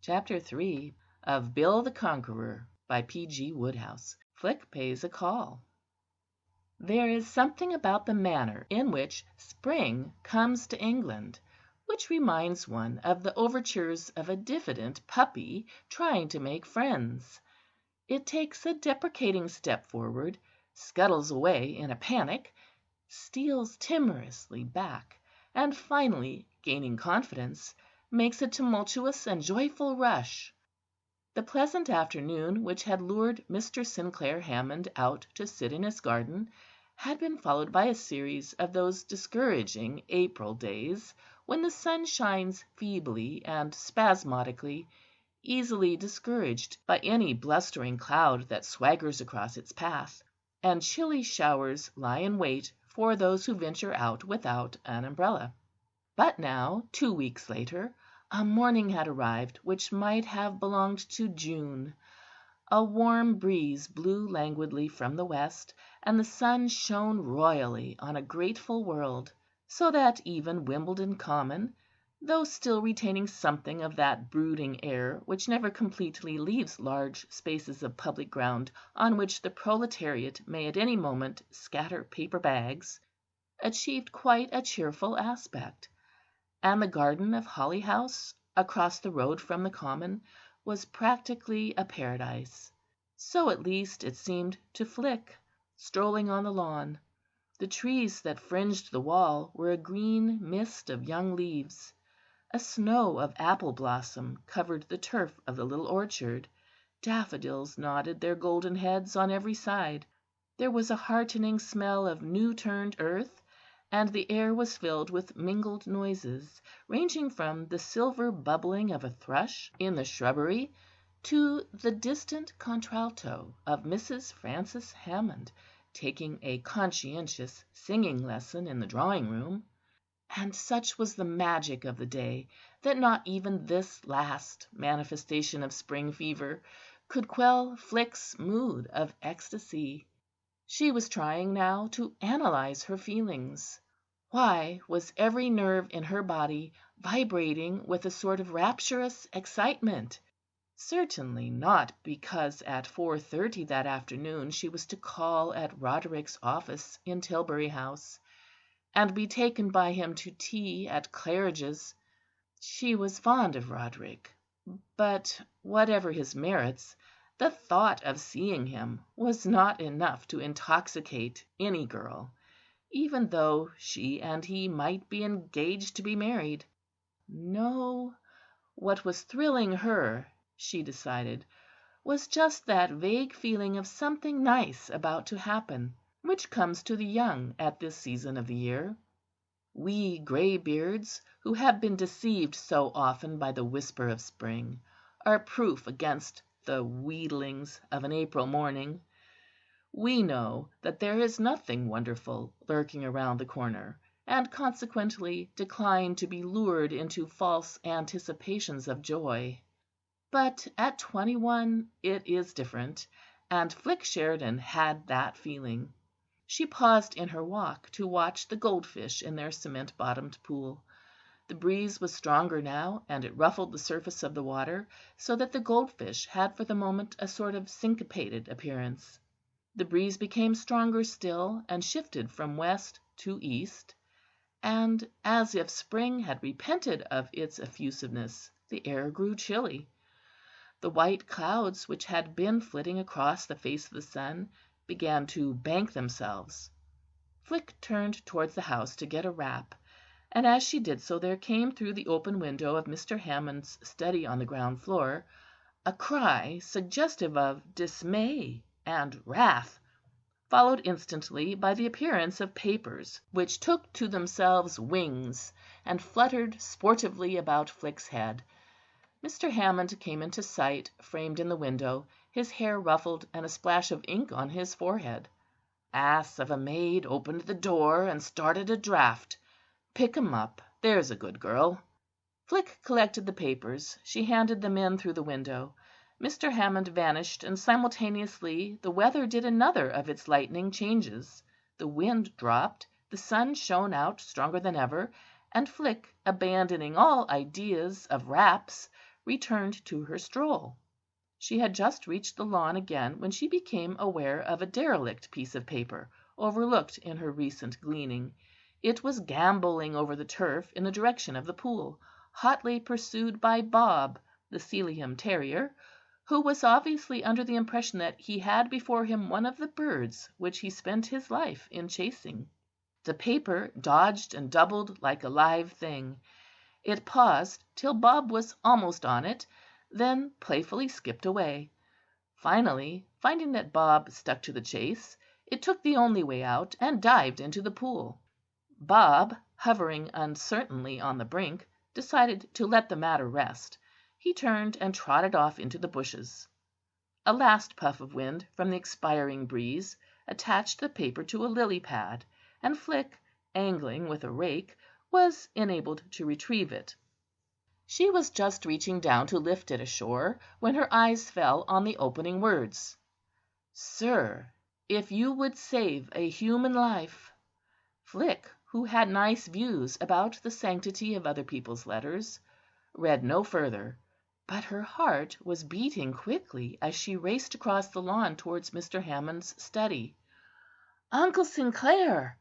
Chapter 3 of Bill the Conqueror by P.G. Wodehouse. Flick pays a call. There is something about the manner in which spring comes to England which reminds one of the overtures of a diffident puppy trying to make friends. It takes a deprecating step forward, scuttles away in a panic, steals timorously back, and finally, gaining confidence, makes a tumultuous and joyful rush. The pleasant afternoon which had lured Mr. Sinclair Hammond out to sit in his garden had been followed by a series of those discouraging April days when the sun shines feebly and spasmodically, easily discouraged by any blustering cloud that swaggers across its path, and chilly showers lie in wait for those who venture out without an umbrella. But now, 2 weeks later, a morning had arrived which might have belonged to June. A warm breeze blew languidly from the west, and the sun shone royally on a grateful world, so that even Wimbledon Common, though still retaining something of that brooding air which never completely leaves large spaces of public ground on which the proletariat may at any moment scatter paper bags, achieved quite a cheerful aspect. And the garden of Holly House, across the road from the Common, was practically a paradise. So at least it seemed to Flick, strolling on the lawn. The trees that fringed the wall were a green mist of young leaves. A snow of apple blossom covered the turf of the little orchard. Daffodils nodded their golden heads on every side. There was a heartening smell of new-turned earth, and the air was filled with mingled noises, ranging from the silver bubbling of a thrush in the shrubbery to the distant contralto of Mrs. Francis Hammond taking a conscientious singing lesson in the drawing-room. And such was the magic of the day that not even this last manifestation of spring fever could quell Flick's mood of ecstasy. She was trying now to analyze her feelings. Why was every nerve in her body vibrating with a sort of rapturous excitement? Certainly not because at 4:30 that afternoon she was to call at Roderick's office in Tilbury House, and be taken by him to tea at Claridge's. She was fond of Roderick, but whatever his merits, the thought of seeing him was not enough to intoxicate any girl, even though she and he might be engaged to be married. No, what was thrilling her, she decided, was just that vague feeling of something nice about to happen, which comes to the young at this season of the year. We greybeards, who have been deceived so often by the whisper of spring, are proof against the wheedlings of an April morning. We know that there is nothing wonderful lurking around the corner, and consequently decline to be lured into false anticipations of joy. But at 21 it is different, and Flick Sheridan had that feeling. She paused in her walk to watch the goldfish in their cement-bottomed pool. The breeze was stronger now, and it ruffled the surface of the water, so that the goldfish had for the moment a sort of syncopated appearance. The breeze became stronger still, and shifted from west to east, and, as if spring had repented of its effusiveness, the air grew chilly. The white clouds which had been flitting across the face of the sun began to bank themselves. Flick turned towards the house to get a wrap, and as she did so there came through the open window of Mr. Hammond's study on the ground floor a cry suggestive of dismay and wrath, followed instantly by the appearance of papers, which took to themselves wings and fluttered sportively about Flick's head. Mr. Hammond came into sight, framed in the window, his hair ruffled, and a splash of ink on his forehead. "Ass of a maid opened the door and started a draught. Pick 'em up, there's a good girl." Flick collected the papers. She handed them in through the window. Mr. Hammond vanished, and simultaneously the weather did another of its lightning changes. The wind dropped, the sun shone out stronger than ever, and Flick, abandoning all ideas of wraps, returned to her stroll. She had just reached the lawn again when she became aware of a derelict piece of paper, overlooked in her recent gleaning. It was gambolling over the turf in the direction of the pool, hotly pursued by Bob, the Sealyham terrier, who was obviously under the impression that he had before him one of the birds which he spent his life in chasing. The paper dodged and doubled like a live thing. It paused till Bob was almost on it, then playfully skipped away. Finally, finding that Bob stuck to the chase, it took the only way out and dived into the pool. Bob, hovering uncertainly on the brink, decided to let the matter rest. He turned and trotted off into the bushes. A last puff of wind from the expiring breeze attached the paper to a lily pad, and Flick, angling with a rake, was enabled to retrieve it. She was just reaching down to lift it ashore when her eyes fell on the opening words. "Sir, if you would save a human life." Flick, who had nice views about the sanctity of other people's letters, read no further, but her heart was beating quickly as she raced across the lawn towards Mr. Hammond's study. "Uncle Sinclair!"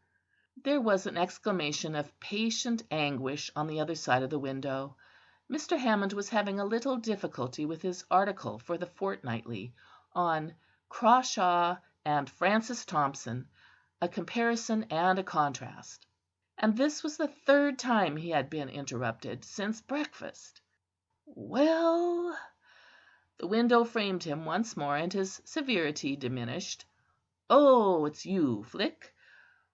There was an exclamation of patient anguish on the other side of the window. Mr. Hammond was having a little difficulty with his article for the Fortnightly on "Crawshaw and Francis Thompson, a Comparison and a Contrast," and this was the third time he had been interrupted since breakfast. "Well?" The window framed him once more, and his severity diminished. "Oh, it's you, Flick.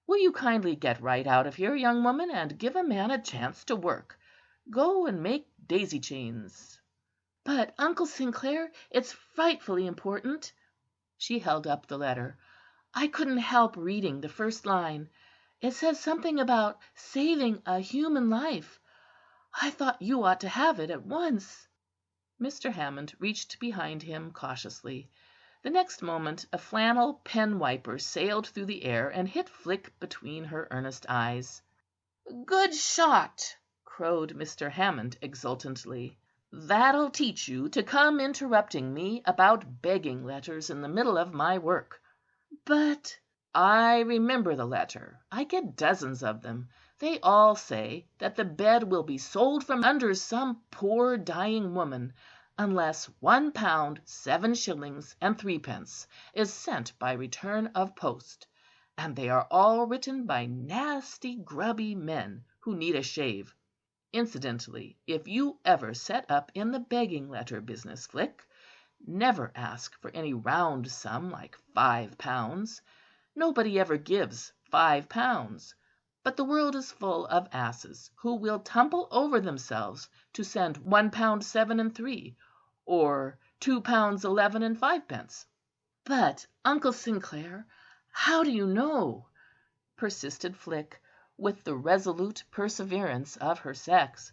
Will you kindly get right out of here, young woman, and give a man a chance to work? Go and make daisy chains." "But, Uncle Sinclair, it's frightfully important." She held up the letter. "I couldn't help reading the first line. It says something about saving a human life. I thought you ought to have it at once." Mr. Hammond reached behind him cautiously. The next moment a flannel pen wiper sailed through the air and hit Flick between her earnest eyes. "Good shot!" crowed Mr. Hammond exultantly. "That'll teach you to come interrupting me about begging letters in the middle of my work." "But—" "I remember the letter. I get dozens of them. They all say that the bed will be sold from under some poor dying woman unless £1 7s. 3d. is sent by return of post, and they are all written by nasty, grubby men who need a shave. Incidentally, if you ever set up in the begging letter business, Flick, never ask for any round sum like £5. Nobody ever gives £5. But the world is full of asses who will tumble over themselves to send £1 7 3, or £2 11 5d." "But, Uncle Sinclair, how do you know?" persisted Flick, with the resolute perseverance of her sex.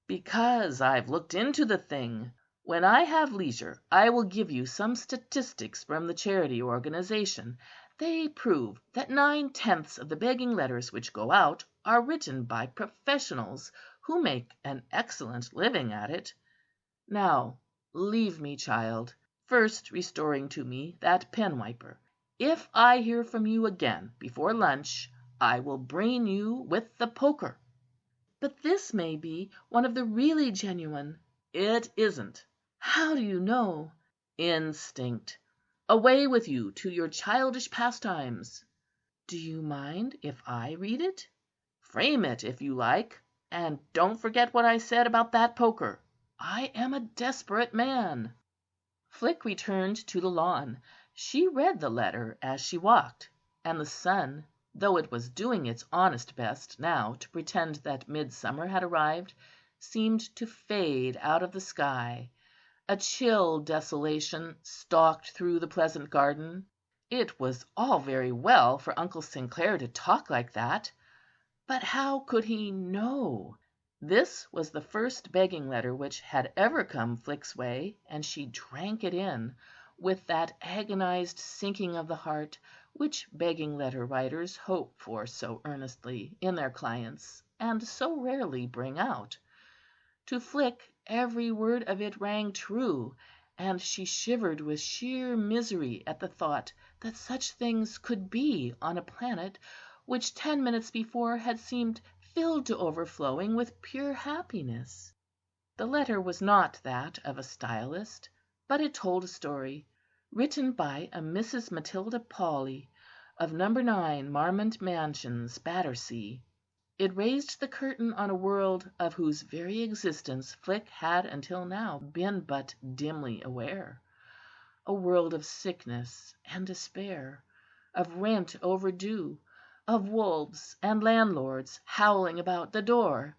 "Because I've looked into the thing. When I have leisure I will give you some statistics from the charity organization. They prove that 9/10 of the begging letters which go out are written by professionals who make an excellent living at it. Now leave me, child, first restoring to me that pen wiper. If I hear from you again before lunch, I will brain you with the poker." "But this may be one of the really genuine." "It isn't." "How do you know?" "Instinct. Away with you to your childish pastimes." "Do you mind if I read it?" "Frame it, if you like. And don't forget what I said about that poker. I am a desperate man." Flick returned to the lawn. She read the letter as she walked, and the sun, though it was doing its honest best now to pretend that midsummer had arrived, seemed to fade out of the sky. A chill desolation stalked through the pleasant garden. It was all very well for Uncle Sinclair to talk like that, but how could he know? This was the first begging letter which had ever come Flick's way, and she drank it in, with that agonized sinking of the heart which begging letter writers hope for so earnestly in their clients, and so rarely bring out. To Flick Every word of it rang true, and she shivered with sheer misery at the thought that such things could be on a planet which 10 minutes before had seemed filled to overflowing with pure happiness. The letter was not that of a stylist, but it told a story, written by a Mrs. Matilda Pawley, of No. 9 Marmont Mansions, Battersea. It raised the curtain on a world of whose very existence Flick had until now been but dimly aware; a world of sickness and despair, of rent overdue, of wolves and landlords howling about the door.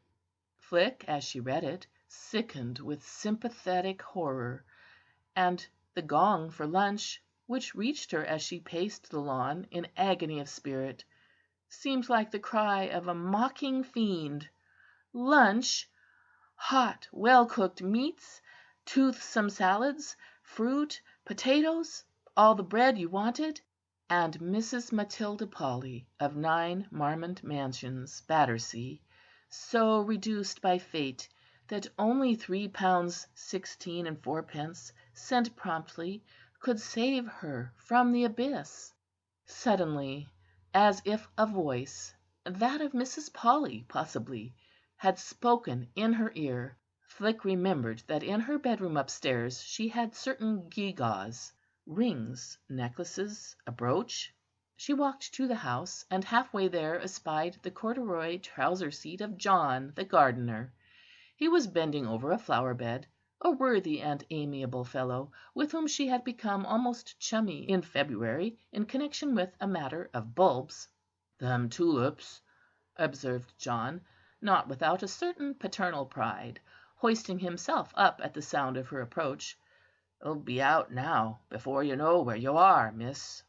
Flick, as she read it, sickened with sympathetic horror, and the gong for lunch, which reached her as she paced the lawn in agony of spirit, seemed like the cry of a mocking fiend. Lunch! Hot, well cooked meats, toothsome salads, fruit, potatoes, all the bread you wanted, and Mrs. Matilda Pawley of 9 Marmont Mansions, Battersea, so reduced by fate that only £3 16 and fourpence, sent promptly, could save her from the abyss. Suddenly, as if a voice, that of Mrs. Pawley possibly, had spoken in her ear, Flick remembered that in her bedroom upstairs she had certain gewgaws, rings, necklaces, a brooch. She walked to the house, and halfway there espied the corduroy trouser seat of John, the gardener. He was bending over a flower bed, a worthy and amiable fellow, with whom she had become almost chummy in February in connection with a matter of bulbs. "Them tulips," observed John, not without a certain paternal pride, hoisting himself up at the sound of her approach, "'ll be out now before you know where you are, miss."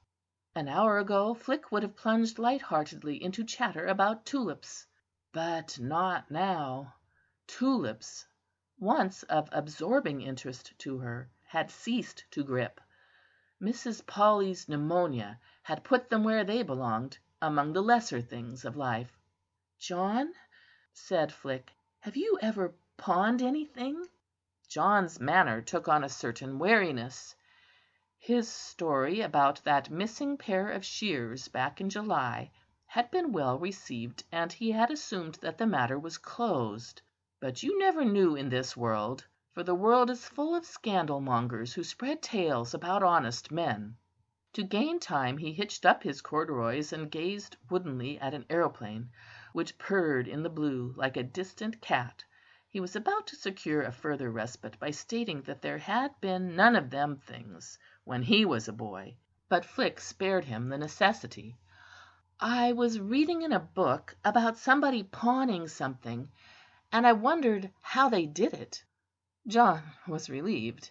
An hour ago Flick would have plunged light‐heartedly into chatter about tulips, but not now. Tulips, once of absorbing interest to her, had ceased to grip. Mrs. Pawley's pneumonia had put them where they belonged, among the lesser things of life. "John," said Flick, "have you ever pawned anything?" John's manner took on a certain wariness. His story about that missing pair of shears back in July had been well received, and he had assumed that the matter was closed. But you never knew in this world, for the world is full of scandal mongers who spread tales about honest men. To gain time he hitched up his corduroys and gazed woodenly at an aeroplane, which purred in the blue like a distant cat. He was about to secure a further respite by stating that there had been none of them things when he was a boy, but Flick spared him the necessity. "I was reading in a book about somebody pawning something, and I wondered how they did it." John was relieved.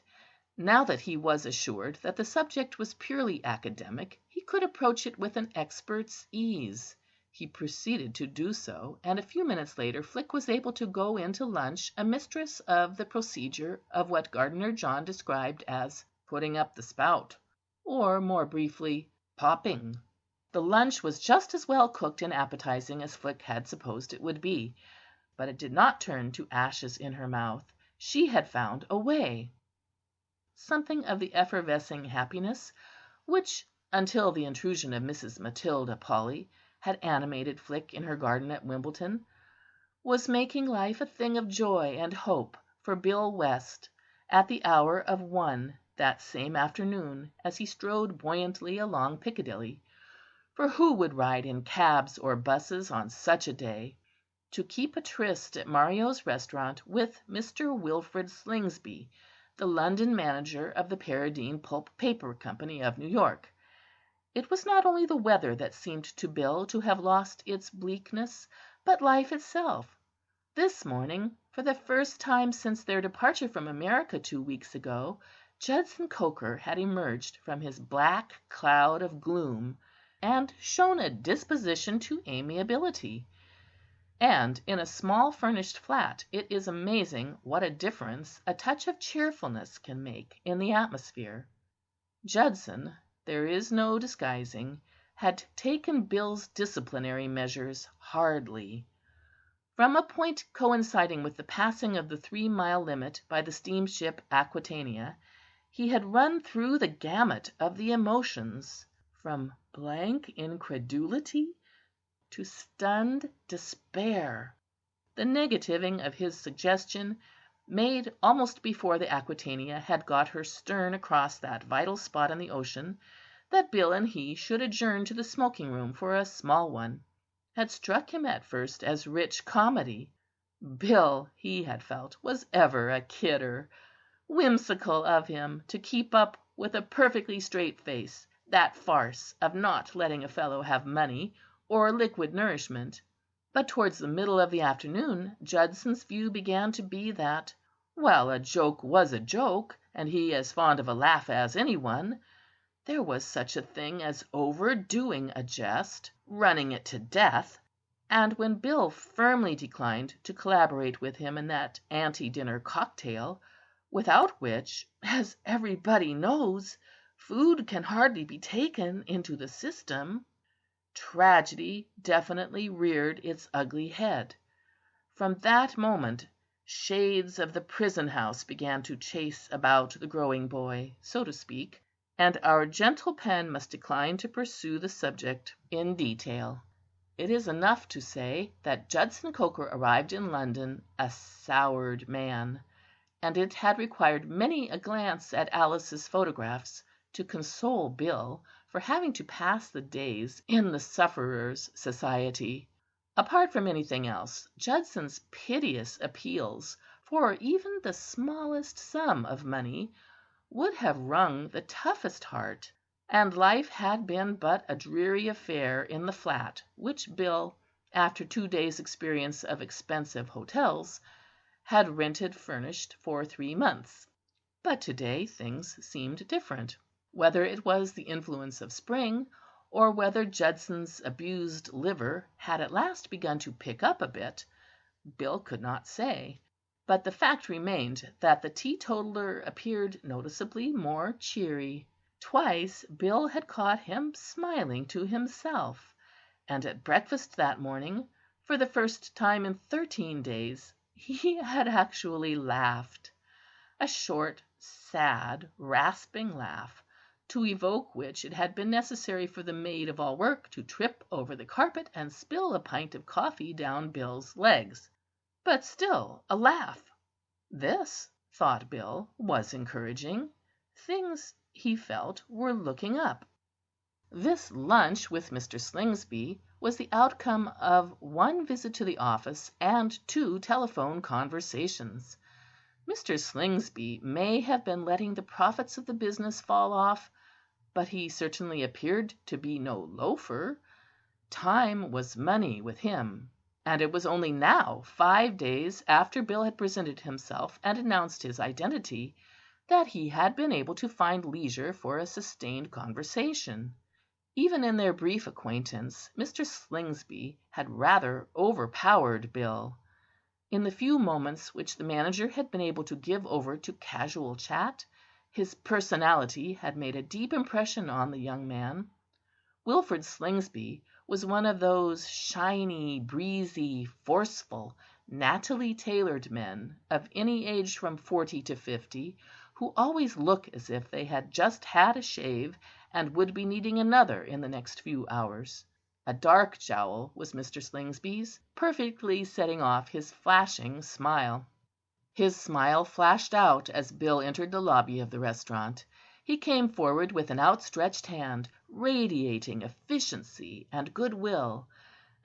Now that he was assured that the subject was purely academic, he could approach it with an expert's ease. He proceeded to do so, and a few minutes later Flick was able to go in to lunch a mistress of the procedure of what Gardener John described as "putting up the spout," or, more briefly, popping. The lunch was just as well cooked and appetizing as Flick had supposed it would be, but it did not turn to ashes in her mouth. She had found a way. Something of the effervescing happiness which, until the intrusion of Mrs. Matilda Pawley, had animated Flick in her garden at Wimbledon, was making life a thing of joy and hope for Bill West at the hour of 1 that same afternoon, as he strode buoyantly along Piccadilly. For who would ride in cabs or busses on such a day? To keep a tryst at Mario's restaurant with Mr. Wilfrid Slingsby, the London manager of the Paradine Pulp Paper Company of New York. It was not only the weather that seemed to Bill to have lost its bleakness, but life itself. This morning, for the first time since their departure from America 2 weeks ago, Judson Coker had emerged from his black cloud of gloom and shown a disposition to amiability. And in a small furnished flat it is amazing what a difference a touch of cheerfulness can make in the atmosphere. Judson, there is no disguising, had taken Bill's disciplinary measures hardly. From a point coinciding with the passing of the 3-mile limit by the steamship Aquitania, he had run through the gamut of the emotions, from blank incredulity to stunned despair. The negativing of his suggestion, made almost before the Aquitania had got her stern across that vital spot in the ocean, that Bill and he should adjourn to the smoking room for a small one, had struck him at first as rich comedy. Bill, he had felt, was ever a kidder. Whimsical of him to keep up with a perfectly straight face that farce of not letting a fellow have money or liquid nourishment. But towards the middle of the afternoon Judson's view began to be that, while a joke was a joke, and he as fond of a laugh as any one, there was such a thing as overdoing a jest, running it to death; and when Bill firmly declined to collaborate with him in that ante–dinner cocktail, without which, as everybody knows, food can hardly be taken into the system, tragedy definitely reared its ugly head. From that moment shades of the prison house began to chase about the growing boy, so to speak, and our gentle pen must decline to pursue the subject in detail. It is enough to say that Judson Coker arrived in London a soured man, and it had required many a glance at Alice's photographs to console Bill for having to pass the days in the sufferers' society. Apart from anything else, Judson's piteous appeals for even the smallest sum of money would have wrung the toughest heart, and life had been but a dreary affair in the flat which Bill, after 2 days' experience of expensive hotels, had rented furnished for 3 months. But to day things seemed different. Whether it was the influence of spring, or whether Judson's abused liver had at last begun to pick up a bit, Bill could not say; but the fact remained that the teetotaler appeared noticeably more cheery. Twice Bill had caught him smiling to himself, and at breakfast that morning, for the first time in 13 days, he had actually laughed; a short, sad, rasping laugh, to evoke which it had been necessary for the maid of all work to trip over the carpet and spill a pint of coffee down Bill's legs. But still a laugh. This, thought Bill, was encouraging. Things, he felt, were looking up. This lunch with Mr. Slingsby was the outcome of 1 visit to the office and 2 telephone conversations. Mr. Slingsby may have been letting the profits of the business fall off, but he certainly appeared to be no loafer. Time was money with him, and it was only now, 5 days after Bill had presented himself and announced his identity, that he had been able to find leisure for a sustained conversation. Even in their brief acquaintance, Mr. Slingsby had rather overpowered Bill. In the few moments which the manager had been able to give over to casual chat, his personality had made a deep impression on the young man. Wilfrid Slingsby was one of those shiny, breezy, forceful, nattily tailored men, of any age from 40 to 50, who always look as if they had just had a shave and would be needing another in the next few hours. A dark jowl was Mr. Slingsby's, perfectly setting off his flashing smile. His smile flashed out as Bill entered the lobby of the restaurant. He came forward with an outstretched hand, radiating efficiency and goodwill,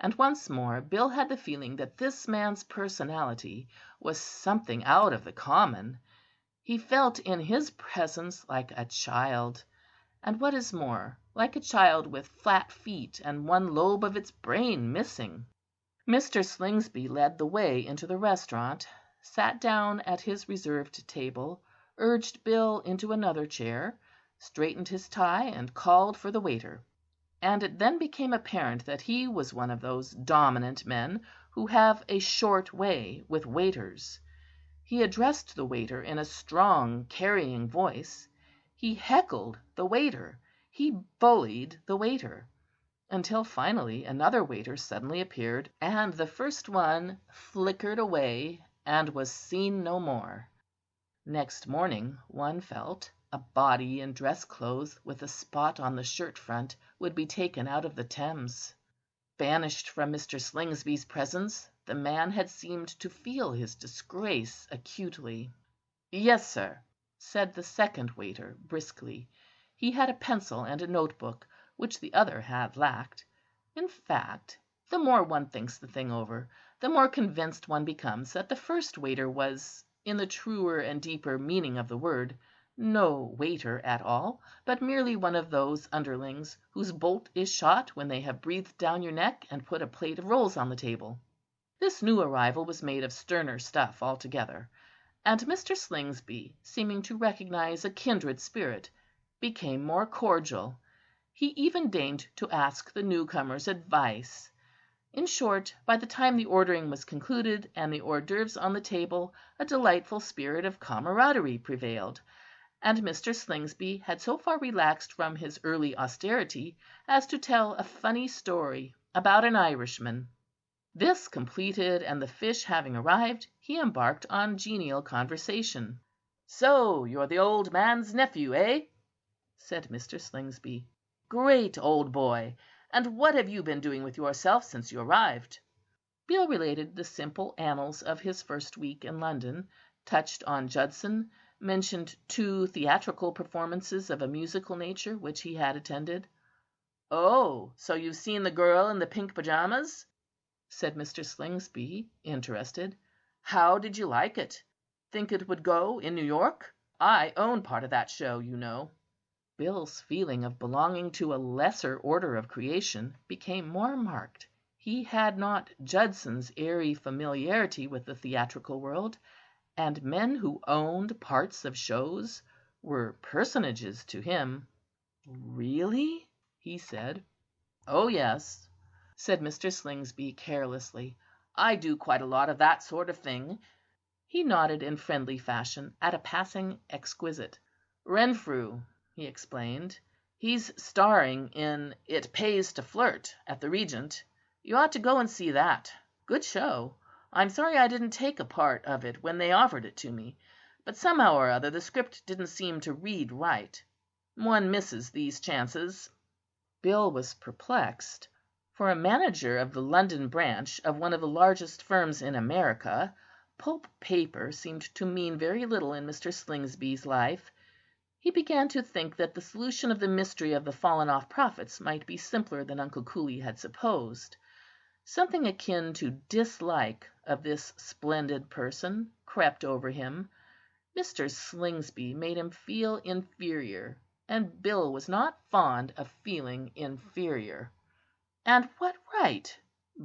and once more Bill had the feeling that this man's personality was something out of the common. He felt in his presence like a child, and what is more, like a child with flat feet and one lobe of its brain missing. Mr. Slingsby led the way into the restaurant, sat down at his reserved table, urged Bill into another chair, straightened his tie, and called for the waiter. And it then became apparent that he was one of those dominant men who have a short way with waiters. He addressed the waiter in a strong, carrying voice. He heckled the waiter. He bullied the waiter. until finally another waiter suddenly appeared, and the first one flickered away and was seen no more. Next morning, one felt, a body in dress clothes with a spot on the shirt front would be taken out of the Thames. Banished from Mr. Slingsby's presence, the man had seemed to feel his disgrace acutely. "Yes, sir," said the second waiter briskly. He had a pencil and a notebook, which the other had lacked. In fact, the more one thinks the thing over, the more convinced one becomes that the first waiter was, in the truer and deeper meaning of the word, no waiter at all, but merely one of those underlings whose bolt is shot when they have breathed down your neck and put a plate of rolls on the table. This new arrival was made of sterner stuff altogether, and Mr. Slingsby, seeming to recognize a kindred spirit, became more cordial. He even deigned to ask the newcomer's advice. In short, by the time the ordering was concluded and the hors d'oeuvres on the table, a delightful spirit of camaraderie prevailed, and Mr. Slingsby had so far relaxed from his early austerity as to tell a funny story about an Irishman. This completed, and the fish having arrived, he embarked on genial conversation. "So you're the old man's nephew, eh?" said Mr. Slingsby. "Great, old boy! And what have you been doing with yourself since you arrived?" Bill related the simple annals of his first week in London, touched on Judson, mentioned 2 theatrical performances of a musical nature which he had attended. "Oh, so you've seen the girl in the pink pajamas?" said Mr. Slingsby, interested. "How did you like it? Think it would go in New York? I own part of that show, you know." Bill's feeling of belonging to a lesser order of creation became more marked. He had not Judson's airy familiarity with the theatrical world, and men who owned parts of shows were personages to him. "Really?" he said. "Oh, yes," said Mr. Slingsby carelessly. "I do quite a lot of that sort of thing." He nodded in friendly fashion at a passing exquisite. "Renfrew," he explained. "He's starring in 'It Pays to Flirt' at the Regent. You ought to go and see that. Good show. I'm sorry I didn't take a part of it when they offered it to me, but somehow or other the script didn't seem to read right. One misses these chances." Bill was perplexed. For a manager of the London branch of one of the largest firms in America, pulp paper seemed to mean very little in Mr. Slingsby's life. He began to think that the solution of the mystery of the fallen off prophets might be simpler than Uncle Cooley had supposed. Something akin to dislike of this splendid person crept over him. Mr. Slingsby made him feel inferior, and Bill was not fond of feeling inferior. And what right,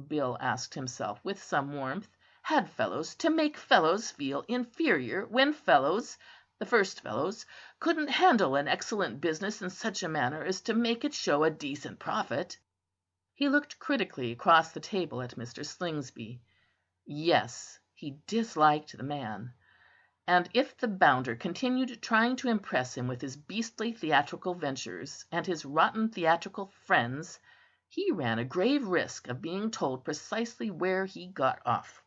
Bill asked himself with some warmth, had fellows to make fellows feel inferior when fellows, the first fellows, couldn't handle an excellent business in such a manner as to make it show a decent profit? He looked critically across the table at Mr. Slingsby. Yes, he disliked the man, and if the bounder continued trying to impress him with his beastly theatrical ventures and his rotten theatrical friends, he ran a grave risk of being told precisely where he got off.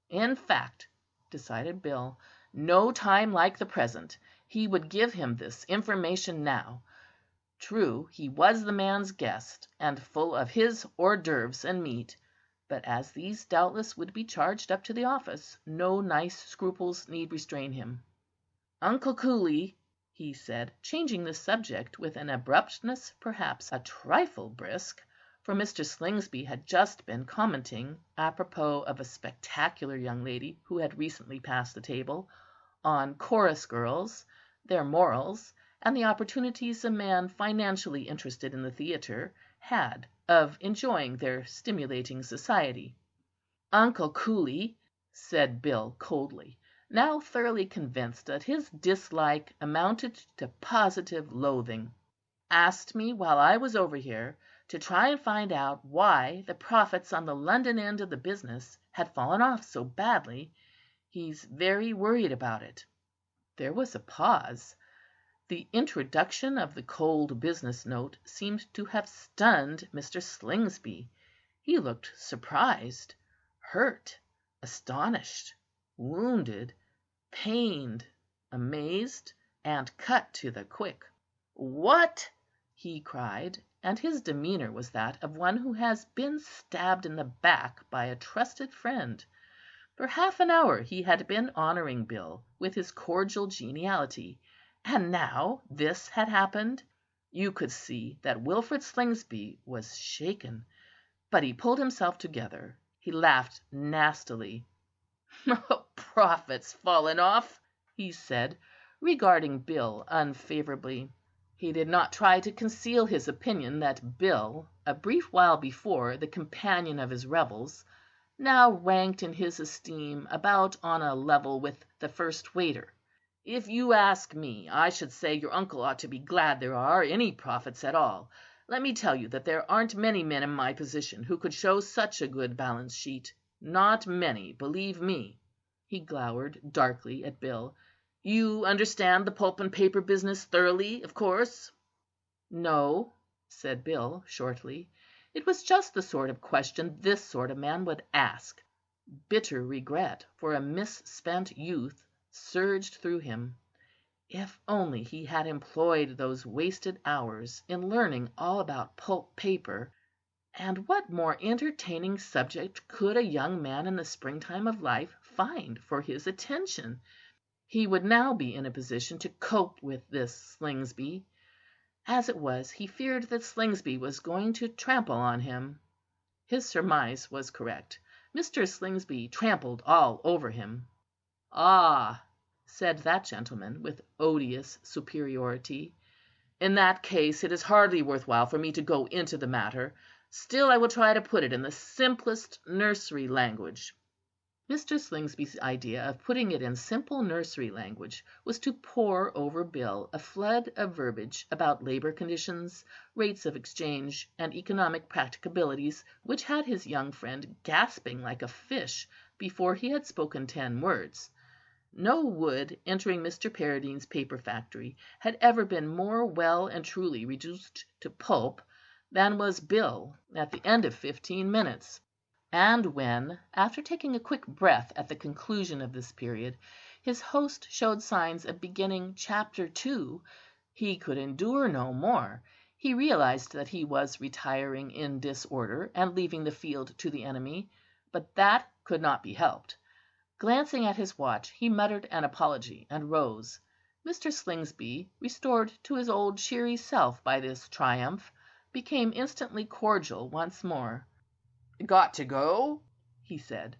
In fact, decided Bill, no time like the present. He would give him this information now. True, he was the man's guest, and full of his hors d'oeuvres and meat, but as these doubtless would be charged up to the office, no nice scruples need restrain him. "Uncle Cooley," he said, changing the subject with an abruptness perhaps a trifle brisk, for Mr. Slingsby had just been commenting, apropos of a spectacular young lady who had recently passed the table, on chorus girls, their morals, and the opportunities a man financially interested in the theatre had of enjoying their stimulating society. "Uncle Cooley," said Bill coldly, now thoroughly convinced that his dislike amounted to positive loathing, "asked me while I was over here to try and find out why the profits on the London end of the business had fallen off so badly. He's very worried about it." There was a pause. The introduction of the cold business note seemed to have stunned Mr. Slingsby. He looked surprised, hurt, astonished, wounded, pained, amazed, and cut to the quick. "What!" he cried, and his demeanour was that of one who has been stabbed in the back by a trusted friend. For half an hour he had been honouring Bill with his cordial geniality, and now this had happened. You could see that Wilfrid Slingsby was shaken, but he pulled himself together. He laughed nastily. "Profits fallen off," he said, regarding Bill unfavourably. He did not try to conceal his opinion that Bill, a brief while before the companion of his revels, now ranked in his esteem about on a level with the first waiter. "If you ask me, I should say your uncle ought to be glad there are any profits at all. Let me tell you that there aren't many men in my position who could show such a good balance sheet. Not many, believe me." He glowered darkly at Bill. "You understand the pulp and paper business thoroughly, of course?" "No," said Bill shortly. It was just the sort of question this sort of man would ask. Bitter regret for a misspent youth surged through him. If only he had employed those wasted hours in learning all about pulp paper, and what more entertaining subject could a young man in the springtime of life find for his attention? He would now be in a position to cope with this Slingsby. As it was, he feared that Slingsby was going to trample on him. His surmise was correct. Mr. Slingsby trampled all over him. "Ah," said that gentleman with odious superiority, "in that case it is hardly worth while for me to go into the matter. Still I will try to put it in the simplest nursery language." Mr. Slingsby's idea of putting it in simple nursery language was to pour over Bill a flood of verbiage about labour conditions, rates of exchange, and economic practicabilities, which had his young friend gasping like a fish before he had spoken 10 words. No wood entering Mr. Paradine's paper factory had ever been more well and truly reduced to pulp than was Bill at the end of 15 minutes. And when, after taking a quick breath at the conclusion of this period, his host showed signs of beginning chapter 2, he could endure no more. He realized that he was retiring in disorder and leaving the field to the enemy, but that could not be helped. Glancing at his watch, he muttered an apology and rose. Mr. Slingsby, restored to his old cheery self by this triumph, became instantly cordial once more. "Got to go?" he said.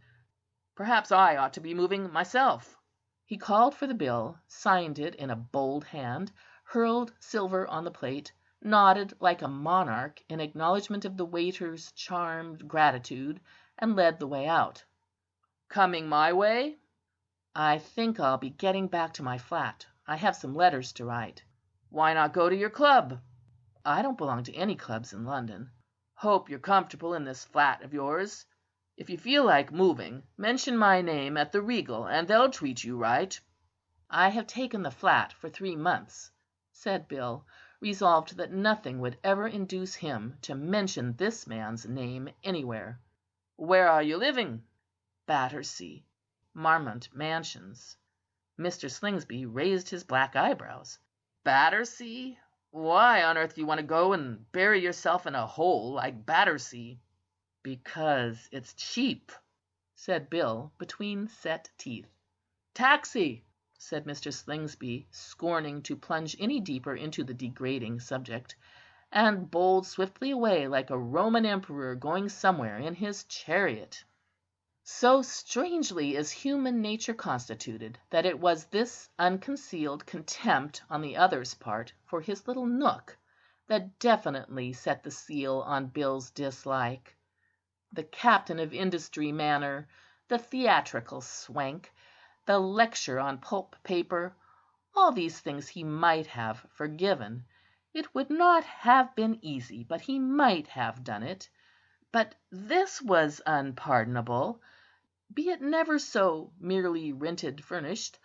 "Perhaps I ought to be moving myself." He called for the bill, signed it in a bold hand, hurled silver on the plate, nodded like a monarch in acknowledgment of the waiter's charmed gratitude, and led the way out. "Coming my way?" "I think I'll be getting back to my flat. I have some letters to write." "Why not go to your club?" "I don't belong to any clubs in London." "Hope you're comfortable in this flat of yours. If you feel like moving, mention my name at the Regal, and they'll treat you right." "I have taken the flat for 3 months," said Bill, resolved that nothing would ever induce him to mention this man's name anywhere. "Where are you living?" "Battersea, Marmont Mansions." Mr. Slingsby raised his black eyebrows. "Battersea? Why on earth do you want to go and bury yourself in a hole like Battersea?" "Because it's cheap," said Bill between set teeth. "Taxi," said Mr. Slingsby, scorning to plunge any deeper into the degrading subject, and bowled swiftly away like a Roman emperor going somewhere in his chariot. So strangely is human nature constituted, that it was this unconcealed contempt on the other's part for his little nook that definitely set the seal on Bill's dislike. The captain of industry manner, the theatrical swank, the lecture on pulp paper, all these things he might have forgiven. It would not have been easy, but he might have done it. But this was unpardonable. Be it never so merely rented furnished,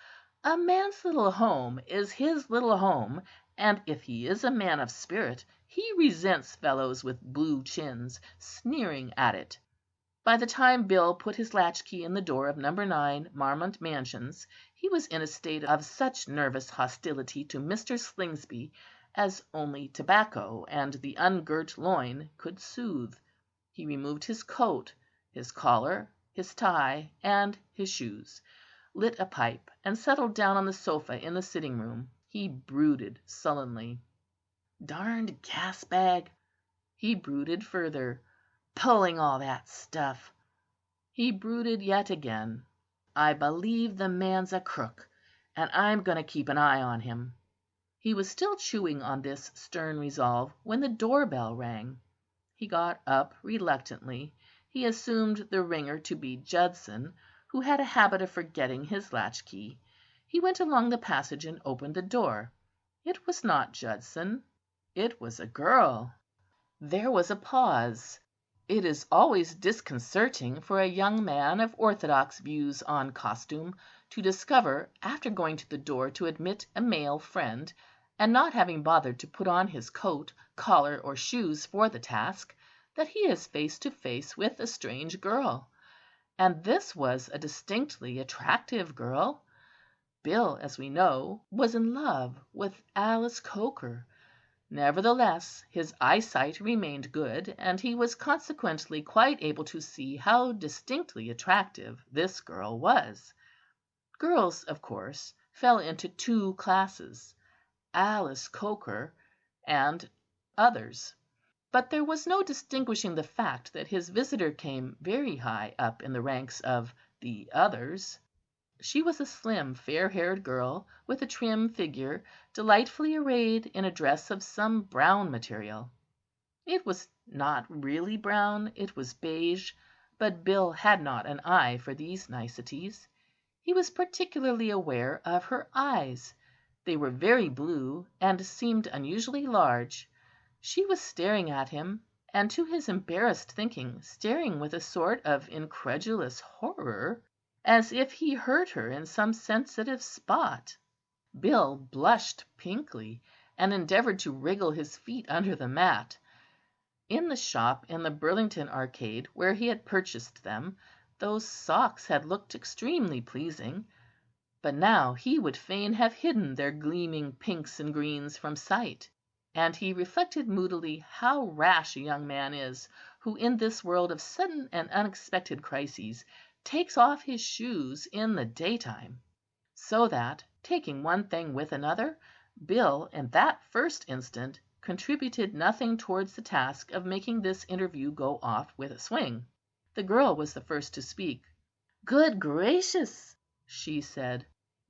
A man's little home is his little home, and if he is a man of spirit, he resents fellows with blue chins sneering at it. By the time Bill put his latchkey in the door of number 9 Marmont Mansions, he was in a state of such nervous hostility to Mr. Slingsby as only tobacco and the ungirt loin could soothe. He removed his coat, his collar, his tie, and his shoes, lit a pipe, and settled down on the sofa in the sitting room. He brooded sullenly. "Darned gas bag!" He brooded further. "Pulling all that stuff." He brooded yet again. "I believe the man's a crook, and I'm going to keep an eye on him." He was still chewing on this stern resolve when the door bell rang. He got up reluctantly. He assumed the ringer to be Judson, who had a habit of forgetting his latchkey. He went along the passage and opened the door. It was not Judson. It was a girl. There was a pause. It is always disconcerting for a young man of orthodox views on costume to discover, after going to the door to admit a male friend, and not having bothered to put on his coat, collar, or shoes for the task, that he is face to face with a strange girl. And this was a distinctly attractive girl. Bill, as we know, was in love with Alice Coker. Nevertheless, his eyesight remained good, and he was consequently quite able to see how distinctly attractive this girl was. Girls, of course, fell into two classes, Alice Coker and others. But there was no distinguishing the fact that his visitor came very high up in the ranks of the others. She was a slim, fair–haired girl, with a trim figure, delightfully arrayed in a dress of some brown material. It was not really brown, it was beige, but Bill had not an eye for these niceties. He was particularly aware of her eyes. They were very blue, and seemed unusually large. She was staring at him, and to his embarrassed thinking staring with a sort of incredulous horror, as if he hurt her in some sensitive spot. Bill blushed pinkly, and endeavoured to wriggle his feet under the mat. In the shop in the Burlington Arcade, where he had purchased them, those socks had looked extremely pleasing, but now he would fain have hidden their gleaming pinks and greens from sight. And he reflected moodily how rash a young man is who in this world of sudden and unexpected crises takes off his shoes in the daytime. So that, taking one thing with another, Bill in that first instant contributed nothing towards the task of making this interview go off with a swing. The girl was the first to speak. "Good gracious!" she said.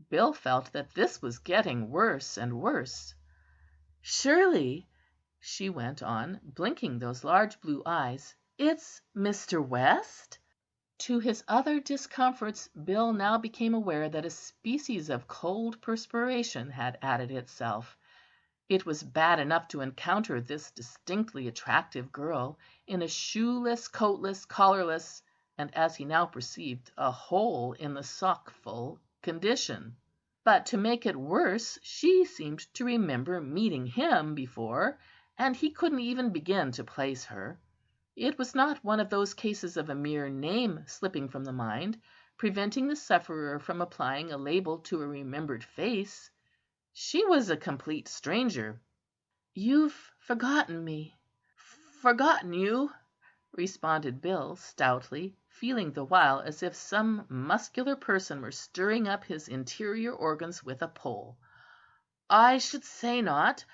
Bill felt that this was getting worse and worse. "Surely," she went on, blinking those large blue eyes, "it's Mr. West?" To his other discomforts Bill now became aware that a species of cold perspiration had added itself. It was bad enough to encounter this distinctly attractive girl in a shoeless, coatless, collarless, and, as he now perceived, a hole in the sockful condition. But to make it worse, she seemed to remember meeting him before, and he couldn't even begin to place her. It was not one of those cases of a mere name slipping from the mind, preventing the sufferer from applying a label to a remembered face. She was a complete stranger. "You've forgotten me, forgotten you," responded Bill stoutly, feeling the while as if some muscular person were stirring up his interior organs with a pole. "I should say not.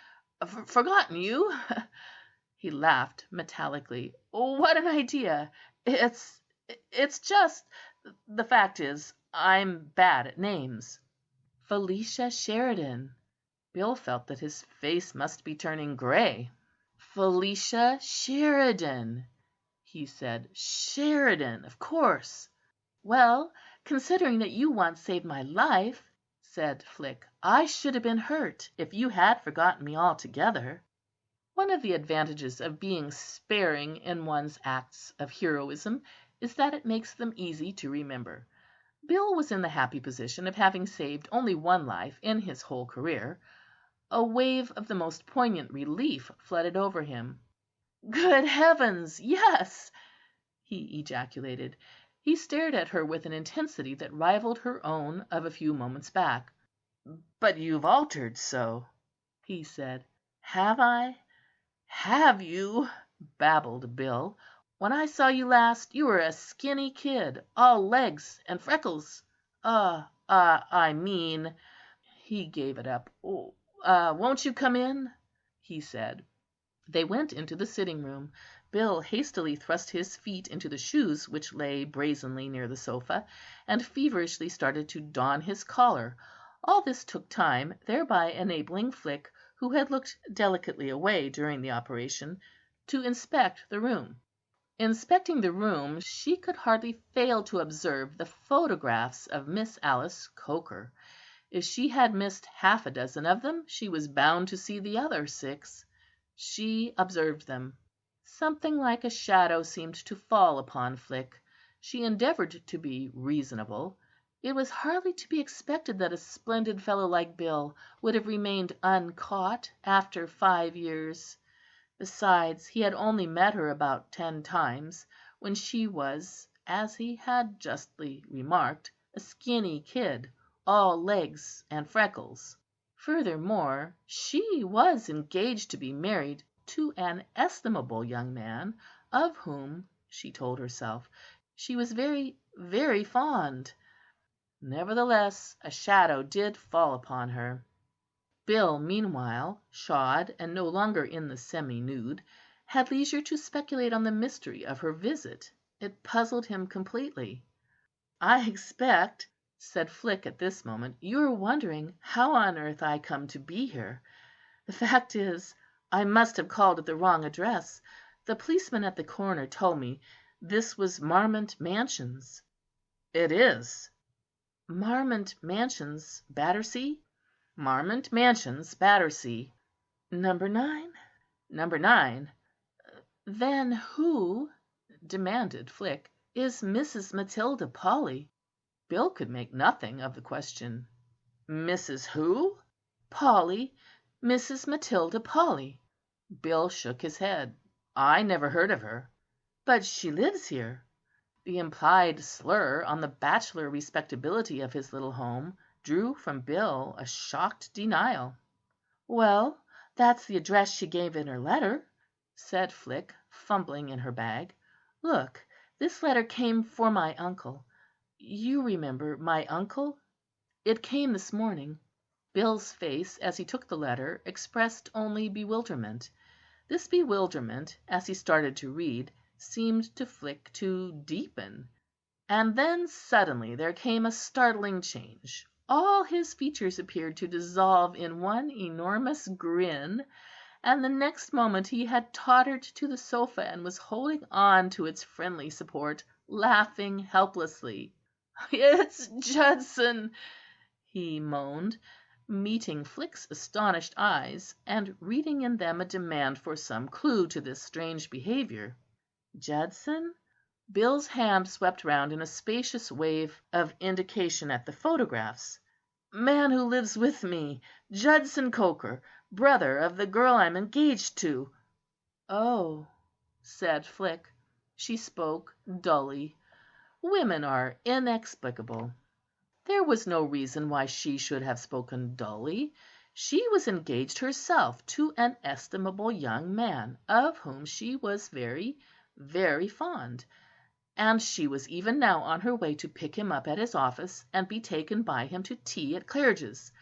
Forgotten you?" He laughed metallically. "What an idea! It's just the fact is, I'm bad at names." "Felicia Sheridan." Bill felt that his face must be turning gray. "Felicia Sheridan," he said. "Sheridan, of course." "Well, considering that you once saved my life," said Flick, "I should have been hurt if you had forgotten me altogether." One of the advantages of being sparing in one's acts of heroism is that it makes them easy to remember. Bill was in the happy position of having saved only one life in his whole career. A wave of the most poignant relief flooded over him. "Good heavens, yes!" he ejaculated. He stared at her with an intensity that rivalled her own of a few moments back. "But you've altered so," he said. "Have I? Have you?" babbled Bill. "When I saw you last, you were a skinny kid, all legs and freckles. I mean—" He gave it up. "Won't you come in?" he said. They went into the sitting room. Bill hastily thrust his feet into the shoes which lay brazenly near the sofa, and feverishly started to don his collar. All this took time, thereby enabling Flick, who had looked delicately away during the operation, to inspect the room. Inspecting the room, she could hardly fail to observe the photographs of Miss Alice Coker. If she had missed half a dozen of them, she was bound to see the other 6. She observed them. Something like a shadow seemed to fall upon Flick. She endeavoured to be reasonable. It was hardly to be expected that a splendid fellow like Bill would have remained uncaught after 5 years. Besides, he had only met her about 10 times, when she was, as he had justly remarked, a skinny kid, all legs and freckles. Furthermore, she was engaged to be married to an estimable young man, of whom, she told herself, she was very, very fond. Nevertheless, a shadow did fall upon her. Bill, meanwhile, shod and no longer in the semi-nude, had leisure to speculate on the mystery of her visit. It puzzled him completely. "I expect," said Flick at this moment, "you're wondering how on earth I come to be here. The fact is, I must have called at the wrong address. The policeman at the corner told me this was Marmont Mansions." "It is." "Marmont Mansions, Battersea?" "Marmont Mansions, Battersea." "Number 9?" "Number 9." "Then who," demanded Flick, "is Mrs. Matilda Polly?" Bill could make nothing of the question. "Mrs. who?" "Polly. Mrs. Matilda Polly." Bill shook his head. "I never heard of her." "But she lives here." The implied slur on the bachelor respectability of his little home drew from Bill a shocked denial. "Well, that's the address she gave in her letter," said Flick, fumbling in her bag. "Look, this letter came for my uncle. You remember my uncle? It came this morning." Bill's face, as he took the letter, expressed only bewilderment. This bewilderment, as he started to read, seemed to Flick to deepen. And then suddenly there came a startling change. All his features appeared to dissolve in one enormous grin, and the next moment he had tottered to the sofa and was holding on to its friendly support, laughing helplessly. "It's Judson," he moaned, meeting Flick's astonished eyes, and reading in them a demand for some clue to this strange behaviour. "Judson?" Bill's hand swept round in a spacious wave of indication at the photographs. "Man who lives with me. Judson Coker, brother of the girl I'm engaged to." "Oh," said Flick. She spoke dully. Women are inexplicable. There was no reason why she should have spoken dully. She was engaged herself to an estimable young man, of whom she was very, very fond, and she was even now on her way to pick him up at his office and be taken by him to tea at Claridge's.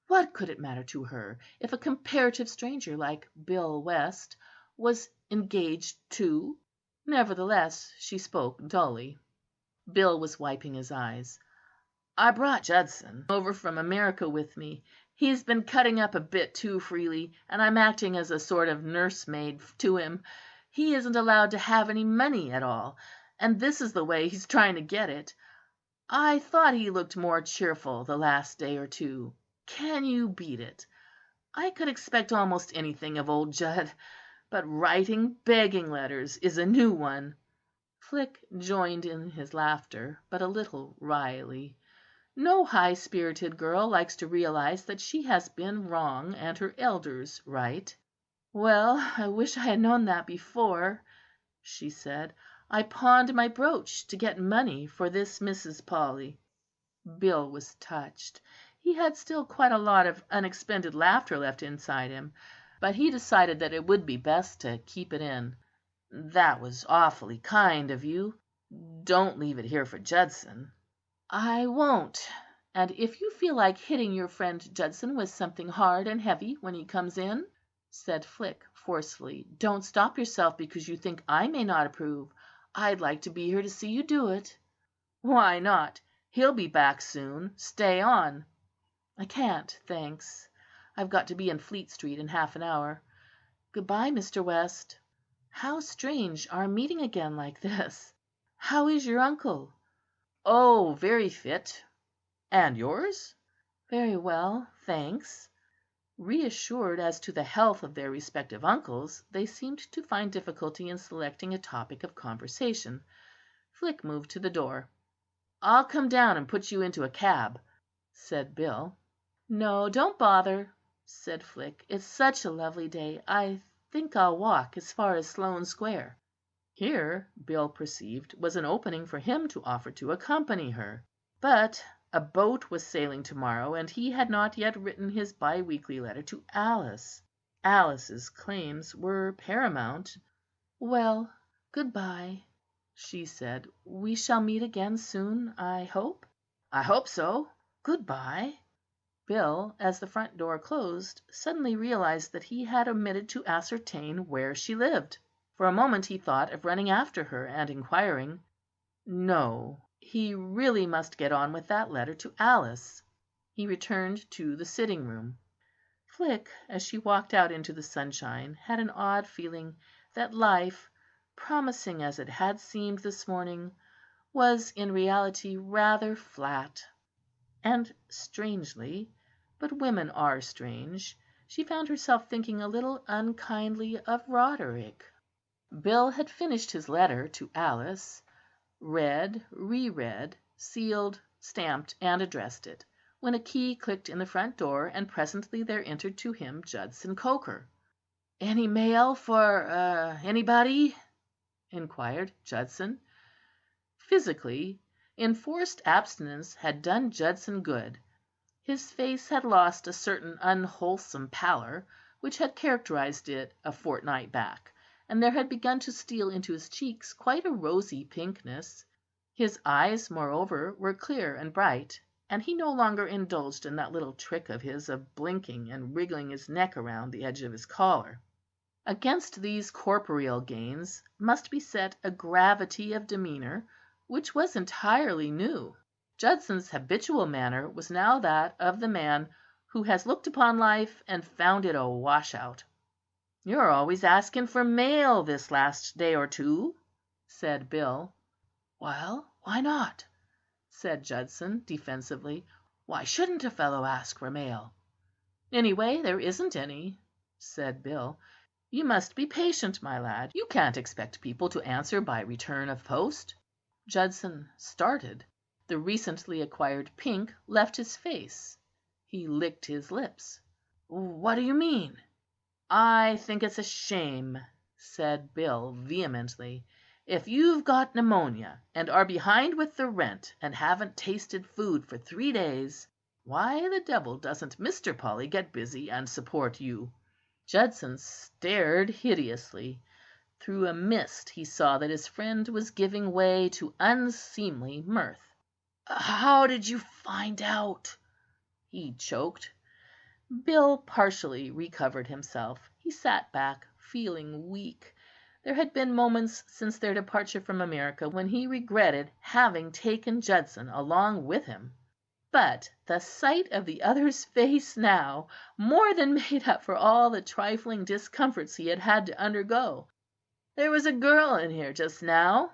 What could it matter to her if a comparative stranger like Bill West was engaged too? Nevertheless, she spoke dully. Bill was wiping his eyes. "I brought Judson over from America with me. He's been cutting up a bit too freely, and I'm acting as a sort of nursemaid to him. He isn't allowed to have any money at all, and this is the way he's trying to get it. I thought he looked more cheerful the last day or two. Can you beat it? I could expect almost anything of old Judd, but writing begging letters is a new one." Flick joined in his laughter, but a little wryly. No high-spirited girl likes to realize that she has been wrong and her elders right. "Well, I wish I had known that before," she said. "I pawned my brooch to get money for this Mrs. Polly." Bill was touched. He had still quite a lot of unexpended laughter left inside him, but he decided that it would be best to keep it in. "That was awfully kind of you. Don't leave it here for Judson." "I won't. And if you feel like hitting your friend Judson with something hard and heavy when he comes in," said Flick forcefully, "don't stop yourself because you think I may not approve. I'd like to be here to see you do it." "Why not? He'll be back soon. Stay on." "I can't, thanks. I've got to be in Fleet Street in half an hour. Good bye, Mr. West. How strange our meeting again like this. How is your uncle?" "Oh, very fit. And yours?" "Very well, thanks." Reassured as to the health of their respective uncles, they seemed to find difficulty in selecting a topic of conversation. Flick moved to the door. "I'll come down and put you into a cab," said Bill. "No, don't bother," said Flick. "It's such a lovely day. I think I'll walk as far as Sloane Square." Here, Bill perceived, was an opening for him to offer to accompany her. But a boat was sailing to-morrow, and he had not yet written his bi-weekly letter to Alice. Alice's claims were paramount. "Well, good bye," she said. "We shall meet again soon, I hope." "I hope so. Good bye." Bill, as the front door closed, suddenly realized that he had omitted to ascertain where she lived. For a moment he thought of running after her and inquiring. No, he really must get on with that letter to Alice. He returned to the sitting-room. Flick, as she walked out into the sunshine, had an odd feeling that life, promising as it had seemed this morning, was in reality rather flat. And strangely, but women are strange, she found herself thinking a little unkindly of Roderick. Bill had finished his letter to Alice, read, reread, sealed, stamped, and addressed it, when a key clicked in the front door, and presently there entered to him Judson Coker. "Any mail for anybody?" inquired Judson. Physically, enforced abstinence had done Judson good. His face had lost a certain unwholesome pallor which had characterized it a fortnight back, and there had begun to steal into his cheeks quite a rosy pinkness. His eyes, moreover, were clear and bright, and he no longer indulged in that little trick of his of blinking and wriggling his neck around the edge of his collar. Against these corporeal gains must be set a gravity of demeanour which was entirely new. Judson's habitual manner was now that of the man who has looked upon life and found it a washout. "You're always asking for mail this last day or two," said Bill. "Well, why not?" said Judson defensively. "Why shouldn't a fellow ask for mail?" "Anyway, there isn't any," said Bill. "You must be patient, my lad. You can't expect people to answer by return of post." Judson started. The recently acquired pink left his face. He licked his lips. "What do you mean?" "I think it's a shame," said Bill vehemently. "If you've got pneumonia, and are behind with the rent, and haven't tasted food for 3 days, why the devil doesn't Mr. Polly get busy and support you?" Judson stared hideously. Through a mist he saw that his friend was giving way to unseemly mirth. "How did you find out?" he choked. Bill partially recovered himself. He sat back, feeling weak. There had been moments since their departure from America when he regretted having taken Judson along with him. But the sight of the other's face now more than made up for all the trifling discomforts he had had to undergo. "There was a girl in here just now,"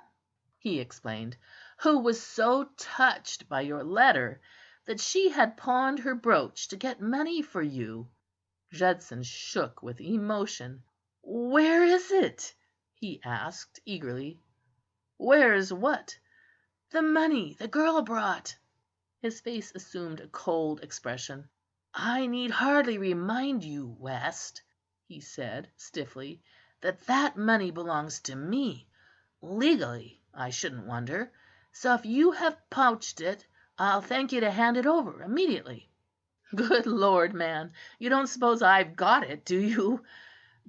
he explained, "who was so touched by your letter that she had pawned her brooch to get money for you." Judson shook with emotion. "Where is it?" he asked eagerly. "Where's what?" "The money the girl brought." His face assumed a cold expression. "I need hardly remind you, West," he said stiffly, "that that money belongs to me, legally, I shouldn't wonder. So if you have poached it, I'll thank you to hand it over immediately." "Good Lord, man, you don't suppose I've got it, do you?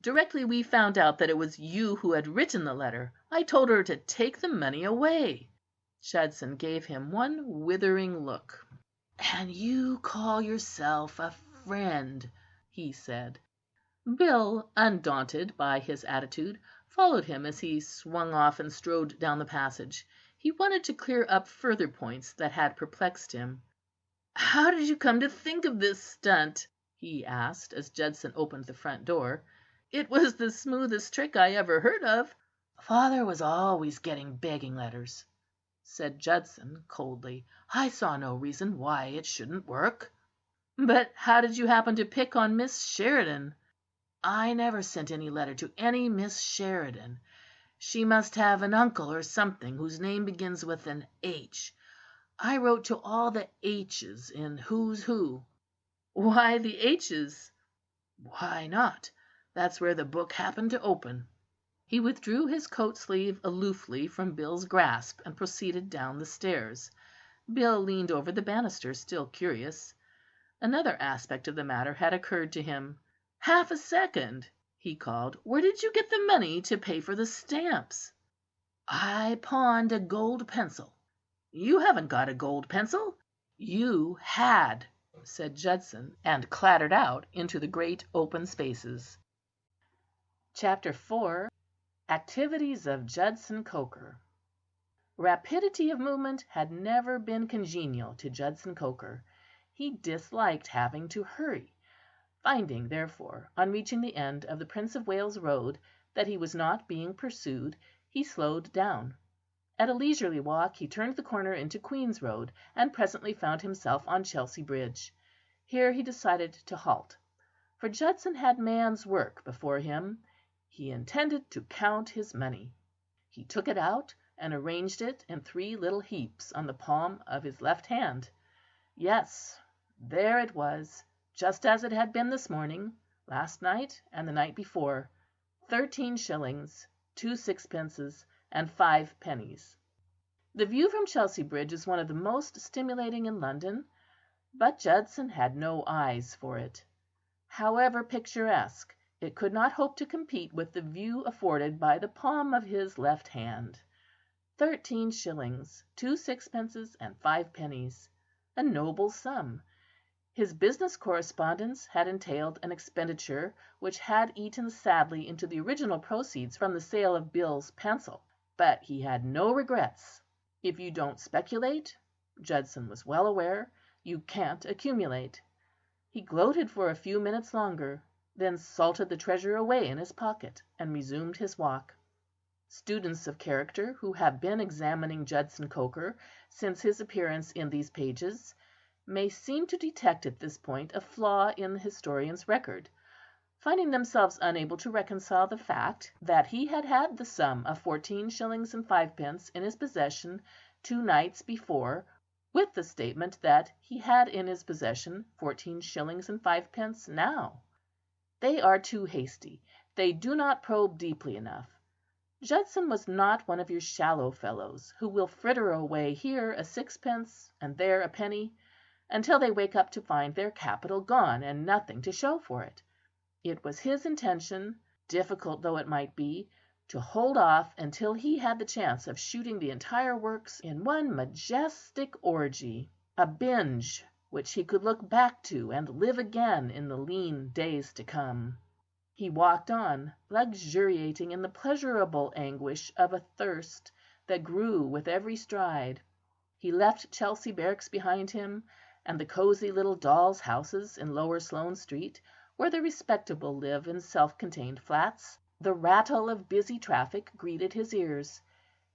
Directly we found out that it was you who had written the letter, I told her to take the money away." Judson gave him one withering look. "And you call yourself a friend," he said. Bill, undaunted by his attitude, followed him as he swung off and strode down the passage. He wanted to clear up further points that had perplexed him. "How did you come to think of this stunt?" he asked, as Judson opened the front door. "It was the smoothest trick I ever heard of." "Father was always getting begging letters," said Judson coldly. "I saw no reason why it shouldn't work." "But how did you happen to pick on Miss Sheridan?" "I never sent any letter to any Miss Sheridan. She must have an uncle or something whose name begins with an H. I wrote to all the H's in Who's Who." "Why the H's?" "Why not? That's where the book happened to open." He withdrew his coat sleeve aloofly from Bill's grasp and proceeded down the stairs. Bill leaned over the banister, still curious. Another aspect of the matter had occurred to him. "Half a second," he called. "Where did you get the money to pay for the stamps?" "I pawned a gold pencil." "You haven't got a gold pencil." "You had," said Judson, and clattered out into the great open spaces. Chapter IV. Activities of Judson Coker. Rapidity of movement had never been congenial to Judson Coker. He disliked having to hurry. Finding, therefore, on reaching the end of the Prince of Wales Road, that he was not being pursued, he slowed down. At a leisurely walk he turned the corner into Queen's Road, and presently found himself on Chelsea Bridge. Here he decided to halt, for Judson had man's work before him. He intended to count his money. He took it out and arranged it in 3 little heaps on the palm of his left hand. Yes, there it was, just as it had been this morning, last night, and the night before: 13 shillings, 2 sixpences, and 5 pennies. The view from Chelsea Bridge is one of the most stimulating in London, but Judson had no eyes for it. However picturesque, it could not hope to compete with the view afforded by the palm of his left hand. 13 shillings, 2 sixpences, and 5 pennies. A noble sum. His business correspondence had entailed an expenditure which had eaten sadly into the original proceeds from the sale of Bill's pencil. But he had no regrets. If you don't speculate, Judson was well aware, you can't accumulate. He gloated for a few minutes longer, then salted the treasure away in his pocket and resumed his walk. Students of character who have been examining Judson Coker since his appearance in these pages may seem to detect at this point a flaw in the historian's record, finding themselves unable to reconcile the fact that he had had the sum of 14 shillings and 5 pence in his possession 2 nights before with the statement that he had in his possession 14 shillings and 5 pence now. They are too hasty. They do not probe deeply enough. Judson was not one of your shallow fellows who will fritter away here a sixpence and there a penny, until they wake up to find their capital gone and nothing to show for it. It was his intention, difficult though it might be, to hold off until he had the chance of shooting the entire works in one majestic orgy, a binge which he could look back to and live again in the lean days to come. He walked on, luxuriating in the pleasurable anguish of a thirst that grew with every stride. He left Chelsea Barracks behind him, and the cosy little dolls' houses in Lower Sloane Street, where the respectable live in self-contained flats. The rattle of busy traffic greeted his ears.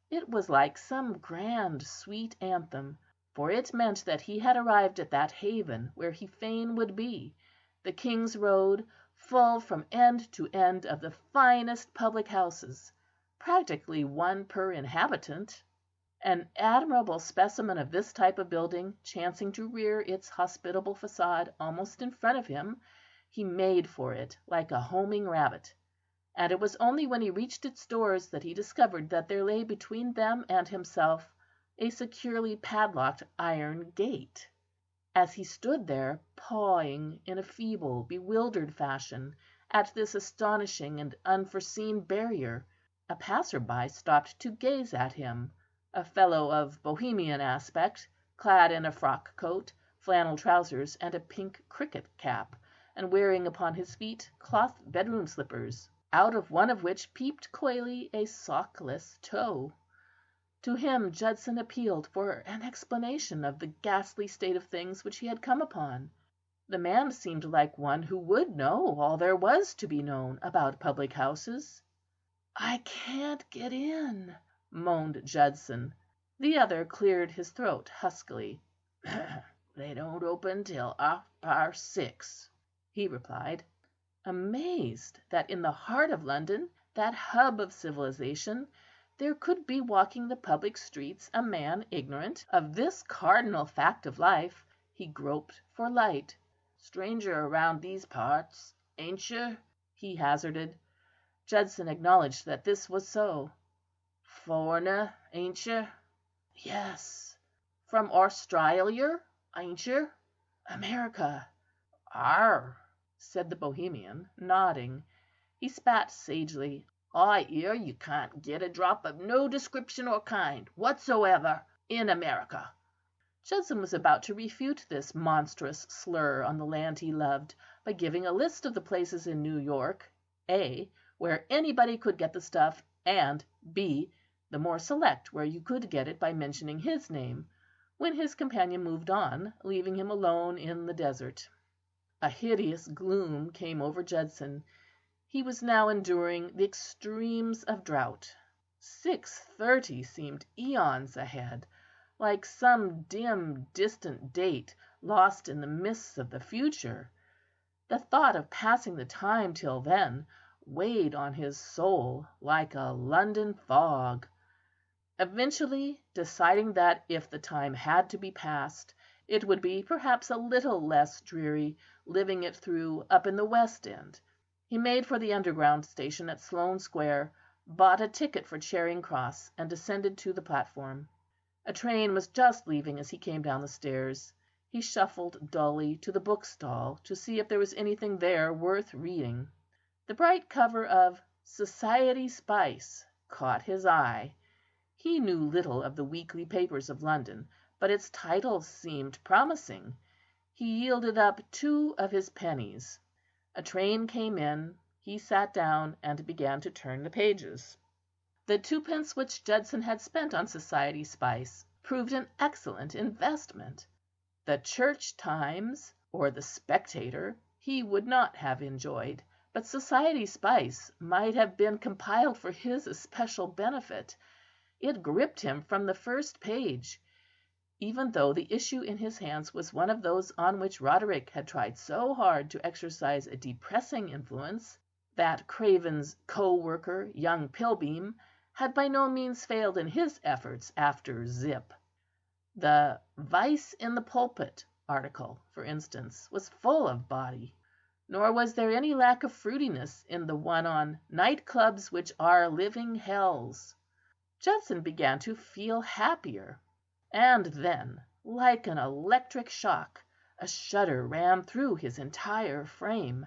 It was like some grand, sweet anthem, for it meant that he had arrived at that haven where he fain would be, the King's Road, full from end to end of the finest public houses, practically one per inhabitant. An admirable specimen of this type of building chancing to rear its hospitable facade almost in front of him, he made for it like a homing rabbit, and it was only when he reached its doors that he discovered that there lay between them and himself a securely padlocked iron gate. As he stood there, pawing in a feeble, bewildered fashion at this astonishing and unforeseen barrier, a passer-by stopped to gaze at him, a fellow of Bohemian aspect, clad in a frock coat, flannel trousers, and a pink cricket cap, and wearing upon his feet cloth bedroom slippers, out of one of which peeped coyly a sockless toe. To him Judson appealed for an explanation of the ghastly state of things which he had come upon. The man seemed like one who would know all there was to be known about public houses. "I can't get in," moaned Judson. The other cleared his throat huskily. "They don't open till 6:30," he replied, amazed that in the heart of London, that hub of civilization, there could be walking the public streets a man ignorant of this cardinal fact of life. He groped for light. "Stranger around these parts, ain't yer?" he hazarded. Judson acknowledged that this was so. "Foreigner, ain't yer?" "Yes." "From Australia, ain't yer?" "America." "Arr!" said the Bohemian, nodding. He spat sagely. "I hear you can't get a drop of no description or kind whatsoever in America." Judson was about to refute this monstrous slur on the land he loved by giving a list of the places in New York, A, where anybody could get the stuff, and B, the more select where you could get it by mentioning his name, when his companion moved on, leaving him alone in the desert. A hideous gloom came over Judson. He was now enduring the extremes of drought. 6:30 seemed eons ahead, like some dim, distant date lost in the mists of the future. The thought of passing the time till then weighed on his soul like a London fog. Eventually, deciding that if the time had to be passed, it would be perhaps a little less dreary living it through up in the West End, he made for the Underground station at Sloane Square, bought a ticket for Charing Cross, and descended to the platform. A train was just leaving as he came down the stairs. He shuffled dully to the bookstall to see if there was anything there worth reading. The bright cover of Society Spice caught his eye. He knew little of the weekly papers of London, but its title seemed promising. He yielded up 2 of his pennies. A train came in. He sat down and began to turn the pages. The 2 pence which Judson had spent on Society Spice proved an excellent investment. The Church Times or the Spectator he would not have enjoyed, but Society Spice might have been compiled for his especial benefit. It gripped him from the first page. Even though the issue in his hands was one of those on which Roderick had tried so hard to exercise a depressing influence, that craven's co-worker, young Pilbeam, had by no means failed in his efforts after Zip. The "Vice in the Pulpit" article, for instance, was full of body, nor was there any lack of fruitiness in the one on "Night Clubs which are Living Hells." Judson began to feel happier. And then, like an electric shock, a shudder ran through his entire frame.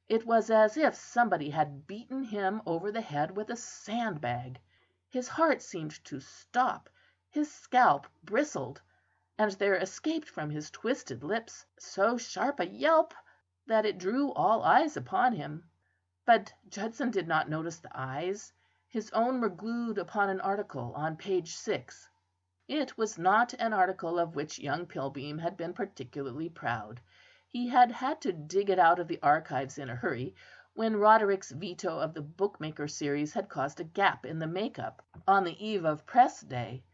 It was as if somebody had beaten him over the head with a sandbag. His heart seemed to stop, his scalp bristled, and there escaped from his twisted lips so sharp a yelp that it drew all eyes upon him. But Judson did not notice the eyes. His own were glued upon an article on page 6. It was not an article of which young Pilbeam had been particularly proud. He had had to dig it out of the archives in a hurry, when Roderick's veto of the Bookmaker series had caused a gap in the make-up on the eve of Press Day.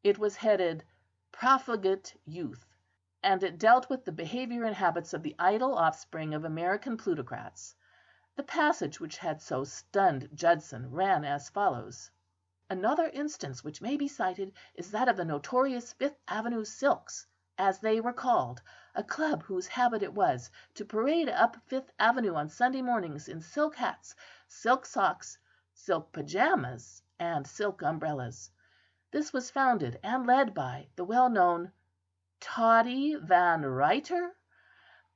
It was headed "Profligate Youth," and it dealt with the behavior and habits of the idle offspring of American plutocrats. The passage which had so stunned Judson ran as follows: "Another instance which may be cited is that of the notorious Fifth Avenue Silks, as they were called, a club whose habit it was to parade up Fifth Avenue on Sunday mornings in silk hats, silk socks, silk pajamas, and silk umbrellas. This was founded and led by the well known Toddy Van Ryter,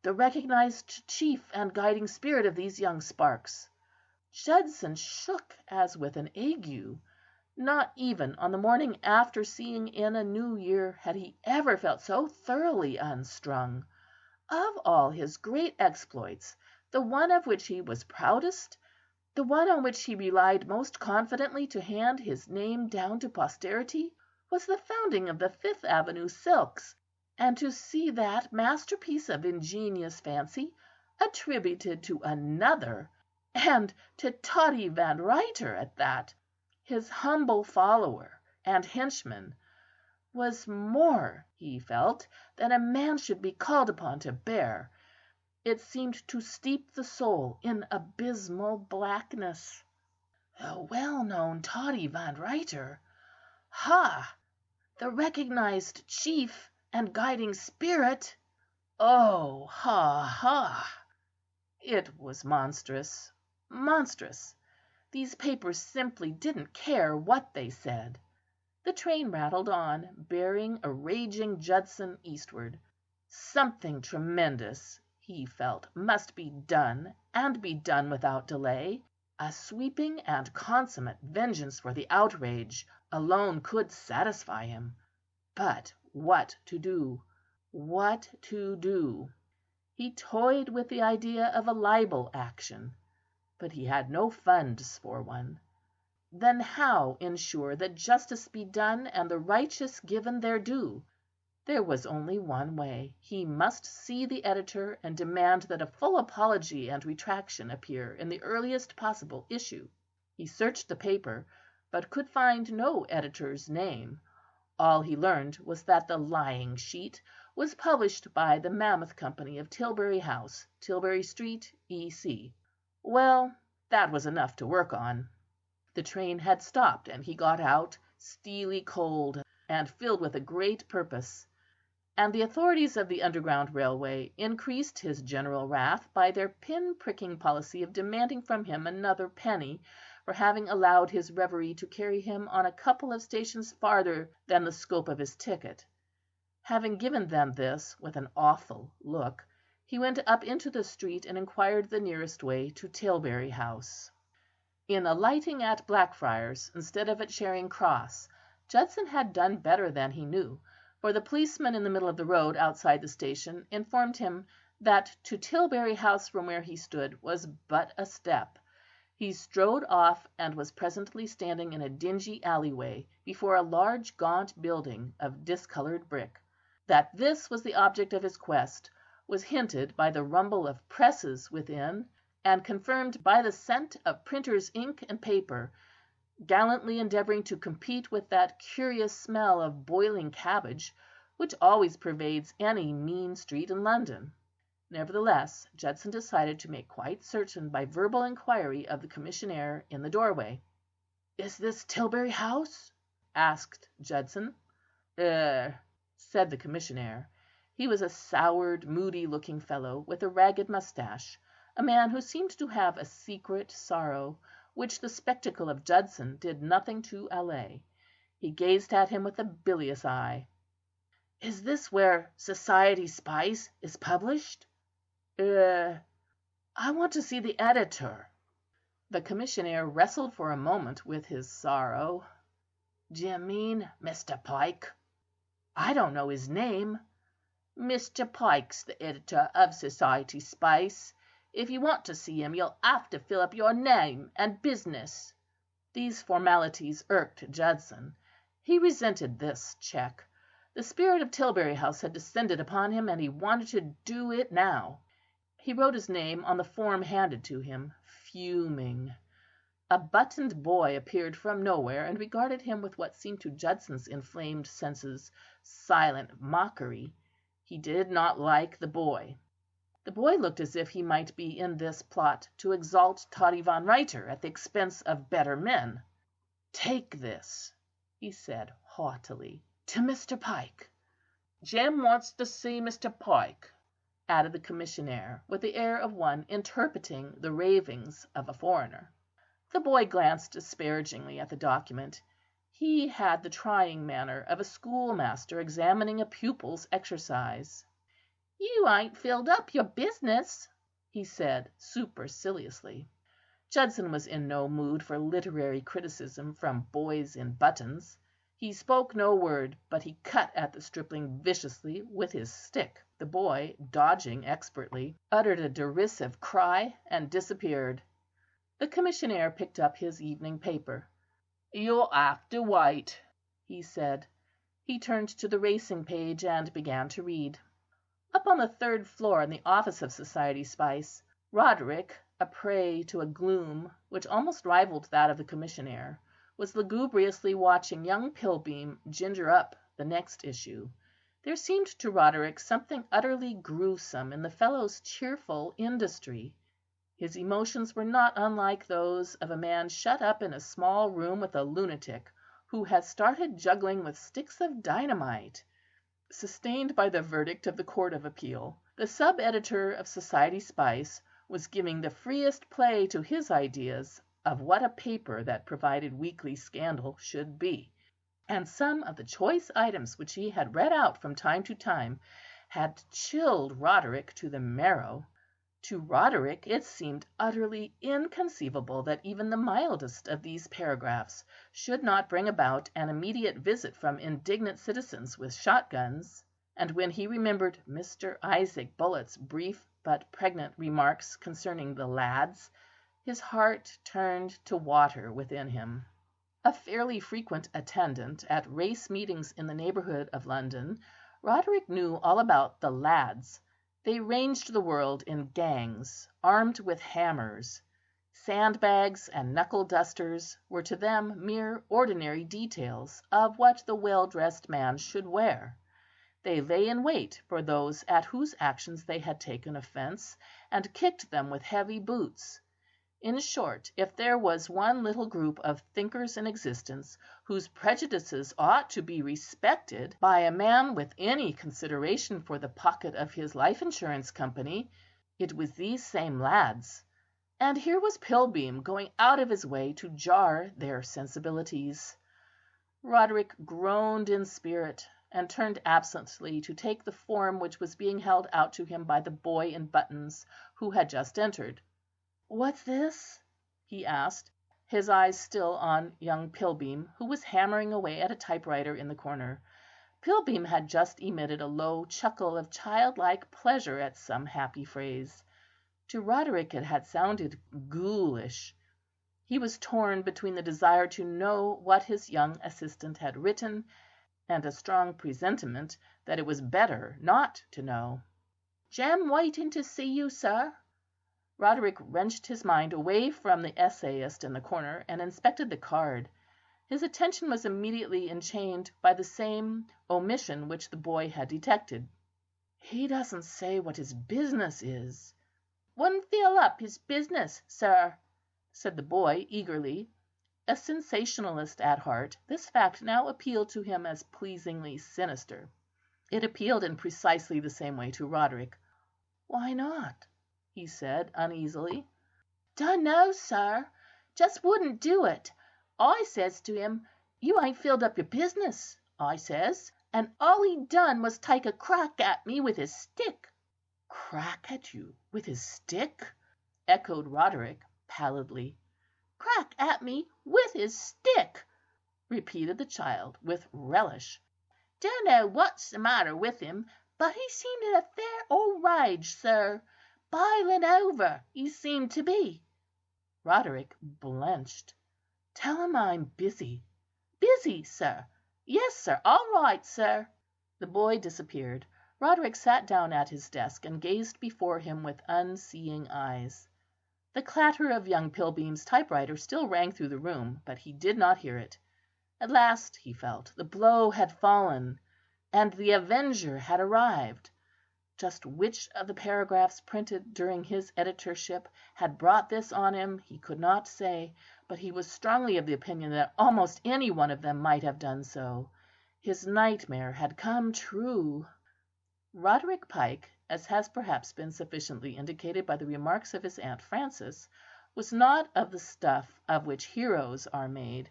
the recognized chief and guiding spirit of these young sparks." Judson shook as with an ague. Not even on the morning after seeing in a new year had he ever felt so thoroughly unstrung. Of all his great exploits, the one of which he was proudest, the one on which he relied most confidently to hand his name down to posterity, was the founding of the Fifth Avenue Silks, and to see that masterpiece of ingenious fancy attributed to another, and to Toddy Van Ryter at that, his humble follower and henchman, was more, he felt, than a man should be called upon to bear. It seemed to steep the soul in abysmal blackness. The well-known Toddy Van Ryter! Ha! The recognized chief and guiding spirit! Oh, ha, ha! It was monstrous, monstrous. These papers simply didn't care what they said. The train rattled on, bearing a raging Judson eastward. Something tremendous, he felt, must be done, and be done without delay. A sweeping and consummate vengeance for the outrage alone could satisfy him. But what to do? What to do? He toyed with the idea of a libel action, but he had no funds for one. Then how ensure that justice be done and the righteous given their due? There was only one way. He must see the editor and demand that a full apology and retraction appear in the earliest possible issue. He searched the paper, but could find no editor's name. All he learned was that the lying sheet was published by the Mammoth Company of Tilbury House, Tilbury Street, E.C. Well, that was enough to work on. The train had stopped, and he got out, steely cold and filled with a great purpose. And the authorities of the Underground Railway increased his general wrath by their pin-pricking policy of demanding from him another penny for having allowed his reverie to carry him on a couple of stations farther than the scope of his ticket. Having given them this with an awful look, he went up into the street and inquired the nearest way to Tilbury House. In alighting at Blackfriars instead of at Charing Cross, Judson had done better than he knew, for the policeman in the middle of the road outside the station informed him that to Tilbury House from where he stood was but a step. He strode off and was presently standing in a dingy alleyway before a large gaunt building of discoloured brick. That this was the object of his quest was hinted by the rumble of presses within, and confirmed by the scent of printers' ink and paper, gallantly endeavouring to compete with that curious smell of boiling cabbage which always pervades any mean street in London. Nevertheless, Judson decided to make quite certain by verbal inquiry of the commissionaire in the doorway. "Is this Tilbury House?" asked Judson. Said the commissionaire. He was a soured, moody-looking fellow with a ragged moustache, a man who seemed to have a secret sorrow, which the spectacle of Judson did nothing to allay. He gazed at him with a bilious eye. "Is this where Society Spice is published?" I want to see the editor." The commissionaire wrestled for a moment with his sorrow. "D'ye mean Mr. Pike?" "I don't know his name." "Mr. Pike's the editor of Society Spice. If you want to see him, you'll have to fill up your name and business." These formalities irked Judson. He resented this check. The spirit of Tilbury House had descended upon him, and he wanted to do it now. He wrote his name on the form handed to him, fuming. A buttoned boy appeared from nowhere and regarded him with what seemed to Judson's inflamed senses silent mockery. He did not like the boy. The boy looked as if he might be in this plot to exalt Toddy Van Ryter at the expense of better men. "Take this," he said haughtily, "to Mr. Pike." "Jem wants to see Mr. Pike," added the commissionaire, with the air of one interpreting the ravings of a foreigner. The boy glanced disparagingly at the document. He had the trying manner of a schoolmaster examining a pupil's exercise. "You ain't filled up your business," he said superciliously. Judson was in no mood for literary criticism from boys in buttons. He spoke no word, but he cut at the stripling viciously with his stick. The boy, dodging expertly, uttered a derisive cry and disappeared. The commissionaire picked up his evening paper. "You'll have to wait," he said. He turned to the racing page and began to read. Up on the third floor in the office of Society Spice, Roderick, a prey to a gloom which almost rivalled that of the commissionaire, was lugubriously watching young Pilbeam ginger up the next issue. There seemed to Roderick something utterly gruesome in the fellow's cheerful industry. His emotions were not unlike those of a man shut up in a small room with a lunatic, who has started juggling with sticks of dynamite. Sustained by the verdict of the Court of Appeal, the sub-editor of Society Spice was giving the freest play to his ideas of what a paper that provided weekly scandal should be, and some of the choice items which he had read out from time to time had chilled Roderick to the marrow. To Roderick it seemed utterly inconceivable that even the mildest of these paragraphs should not bring about an immediate visit from indignant citizens with shotguns; and when he remembered Mr. Isaac Bullett's brief but pregnant remarks concerning the lads, his heart turned to water within him. A fairly frequent attendant at race meetings in the neighbourhood of London, Roderick knew all about the lads. They ranged the world in gangs, armed with hammers. Sandbags and knuckle-dusters were to them mere ordinary details of what the well-dressed man should wear. They lay in wait for those at whose actions they had taken offence, and kicked them with heavy boots. In short, if there was one little group of thinkers in existence whose prejudices ought to be respected by a man with any consideration for the pocket of his life insurance company, it was these same lads. And here was Pilbeam going out of his way to jar their sensibilities. Roderick groaned in spirit, and turned absently to take the form which was being held out to him by the boy in buttons, who had just entered. "What's this?" he asked, his eyes still on young Pilbeam, who was hammering away at a typewriter in the corner. Pilbeam had just emitted a low chuckle of childlike pleasure at some happy phrase. To Roderick it had sounded ghoulish. He was torn between the desire to know what his young assistant had written, and a strong presentiment that it was better not to know. "Jem waiting to see you, sir." Roderick wrenched his mind away from the essayist in the corner, and inspected the card. His attention was immediately enchained by the same omission which the boy had detected. "He doesn't say what his business is." "Wouldn't feel up his business, sir," said the boy eagerly. A sensationalist at heart, this fact now appealed to him as pleasingly sinister. It appealed in precisely the same way to Roderick. "Why not?" he said uneasily. "Dunno, sir. Just wouldn't do it. I says to him, 'You ain't filled up your business,' I says, and all he done was take a crack at me with his stick." "Crack at you with his stick?" echoed Roderick pallidly. "Crack at me with his stick," repeated the child with relish. "Dunno what's the matter with him, but he seemed in a fair old rage, sir. Bilin' over, he seemed to be." Roderick blenched. "Tell him I'm busy." "Busy, sir? Yes, sir. All right, sir." The boy disappeared. Roderick sat down at his desk and gazed before him with unseeing eyes. The clatter of young Pilbeam's typewriter still rang through the room, but he did not hear it. At last, he felt, the blow had fallen, and the avenger had arrived. Just which of the paragraphs printed during his editorship had brought this on him he could not say, but he was strongly of the opinion that almost any one of them might have done so. His nightmare had come true. Roderick Pike, as has perhaps been sufficiently indicated by the remarks of his Aunt Frances, was not of the stuff of which heroes are made.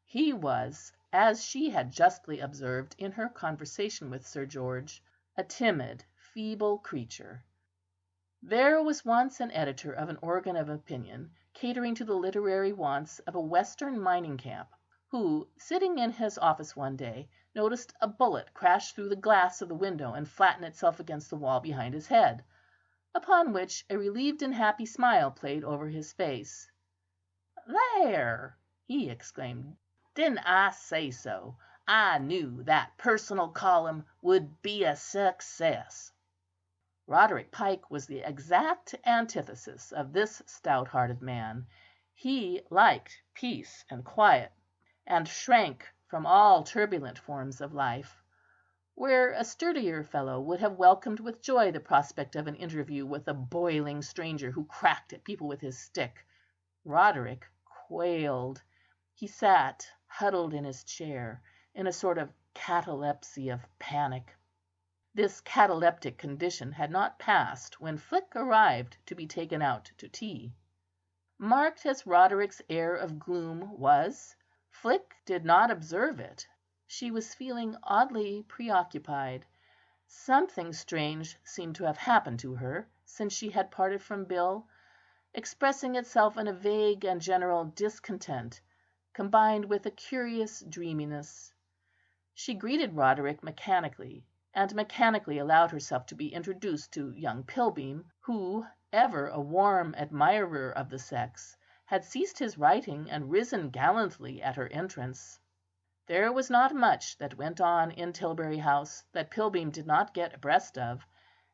He was, as she had justly observed in her conversation with Sir George, a timid, feeble creature. There was once an editor of an organ of opinion, catering to the literary wants of a western mining camp, who, sitting in his office one day, noticed a bullet crash through the glass of the window and flatten itself against the wall behind his head, upon which a relieved and happy smile played over his face. "There!" he exclaimed, "didn't I say so? I knew that personal column would be a success." Roderick Pike was the exact antithesis of this stout-hearted man. He liked peace and quiet, and shrank from all turbulent forms of life. Where a sturdier fellow would have welcomed with joy the prospect of an interview with a boiling stranger who cracked at people with his stick, Roderick quailed. He sat huddled in his chair, in a sort of catalepsy of panic. This cataleptic condition had not passed when Flick arrived to be taken out to tea. Marked as Roderick's air of gloom was, Flick did not observe it. She was feeling oddly preoccupied. Something strange seemed to have happened to her since she had parted from Bill, expressing itself in a vague and general discontent, combined with a curious dreaminess. She greeted Roderick mechanically, and mechanically allowed herself to be introduced to young Pilbeam, who, ever a warm admirer of the sex, had ceased his writing and risen gallantly at her entrance. There was not much that went on in Tilbury House that Pilbeam did not get abreast of,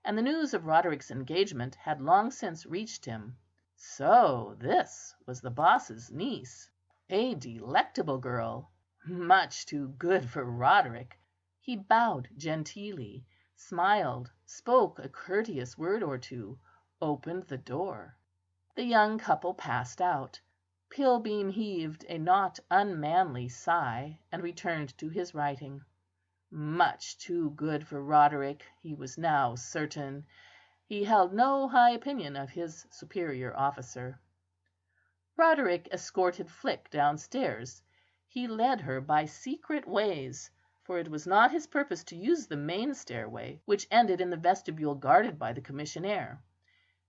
and the news of Roderick's engagement had long since reached him. So this was the boss's niece, a delectable girl, much too good for Roderick. He bowed genteelly, smiled, spoke a courteous word or two, opened the door. The young couple passed out. Pilbeam heaved a not unmanly sigh, and returned to his writing. Much too good for Roderick, he was now certain. He held no high opinion of his superior officer. Roderick escorted Flick downstairs. He led her by secret ways, for it was not his purpose to use the main stairway, which ended in the vestibule guarded by the commissionaire.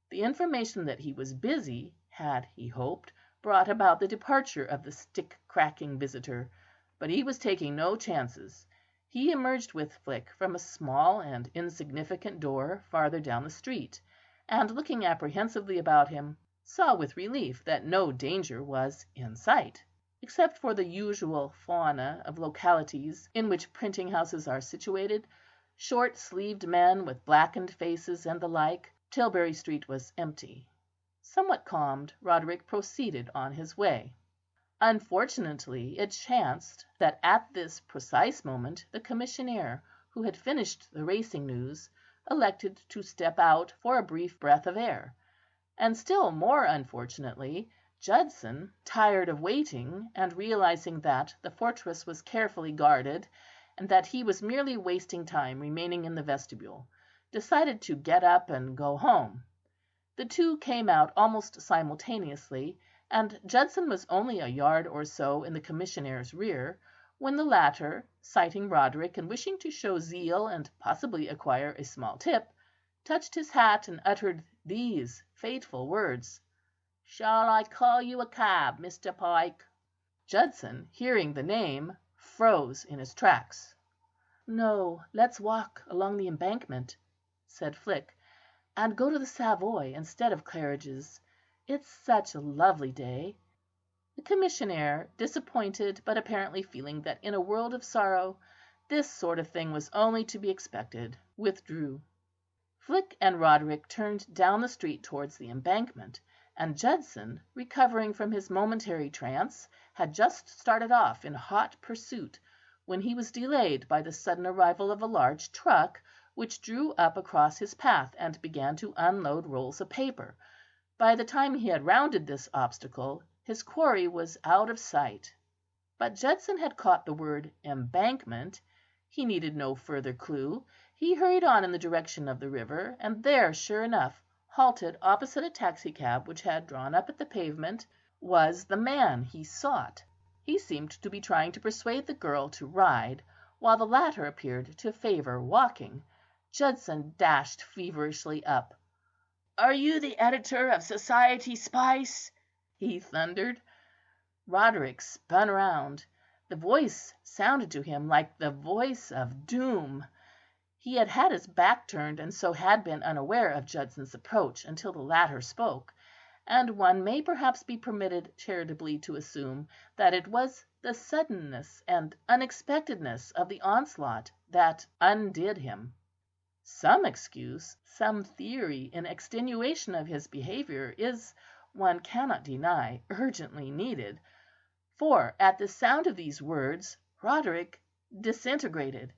The information that he was busy had, he hoped, brought about the departure of the stick-cracking visitor, but he was taking no chances. He emerged with Flick from a small and insignificant door farther down the street, and, looking apprehensively about him, saw with relief that no danger was in sight, except for the usual fauna of localities in which printing houses are situated, short-sleeved men with blackened faces and the like. Tilbury Street was empty. Somewhat calmed, Roderick proceeded on his way. Unfortunately it chanced that at this precise moment the commissionaire, who had finished the racing news, elected to step out for a brief breath of air; and still more unfortunately, Judson, tired of waiting, and realizing that the fortress was carefully guarded, and that he was merely wasting time remaining in the vestibule, decided to get up and go home. The two came out almost simultaneously, and Judson was only a yard or so in the commissionaire's rear, when the latter, sighting Roderick and wishing to show zeal and possibly acquire a small tip, touched his hat and uttered these fateful words: "Shall I call you a cab, Mr. Pike?" Judson, hearing the name, froze in his tracks. "No, let's walk along the Embankment," said Flick, "and go to the Savoy instead of Claridge's. It's such a lovely day." The commissionaire, disappointed, but apparently feeling that in a world of sorrow this sort of thing was only to be expected, withdrew. Flick and Roderick turned down the street towards the Embankment, and Judson, recovering from his momentary trance, had just started off in hot pursuit, when he was delayed by the sudden arrival of a large truck, which drew up across his path and began to unload rolls of paper. By the time he had rounded this obstacle, his quarry was out of sight. But Judson had caught the word embankment. He needed no further clue. He hurried on in the direction of the river, and there, sure enough, halted opposite a taxicab which had drawn up at the pavement, was the man he sought. He seemed to be trying to persuade the girl to ride, while the latter appeared to favour walking. Judson dashed feverishly up. "Are you the editor of Society Spice?" he thundered. Roderick spun round. The voice sounded to him like the voice of doom. He had had his back turned, and so had been unaware of Judson's approach until the latter spoke, and one may perhaps be permitted charitably to assume that it was the suddenness and unexpectedness of the onslaught that undid him. Some excuse, some theory in extenuation of his behaviour is, one cannot deny, urgently needed, for at the sound of these words Roderick disintegrated.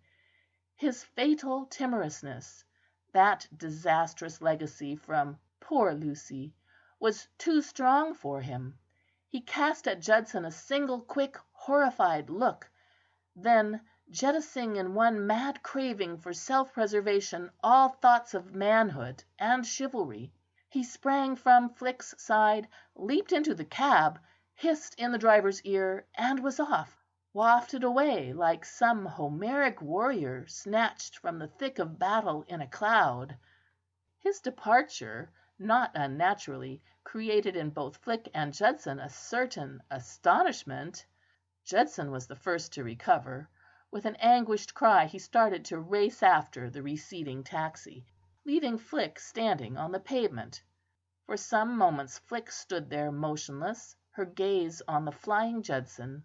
His fatal timorousness, that disastrous legacy from poor Lucy, was too strong for him. He cast at Judson a single quick, horrified look, then, jettisoning in one mad craving for self-preservation all thoughts of manhood and chivalry, he sprang from Flick's side, leaped into the cab, hissed in the driver's ear, and was off, wafted away like some Homeric warrior snatched from the thick of battle in a cloud. His departure, not unnaturally, created in both Flick and Judson a certain astonishment. Judson was the first to recover. With an anguished cry he started to race after the receding taxi, leaving Flick standing on the pavement. For some moments Flick stood there motionless, her gaze on the flying Judson.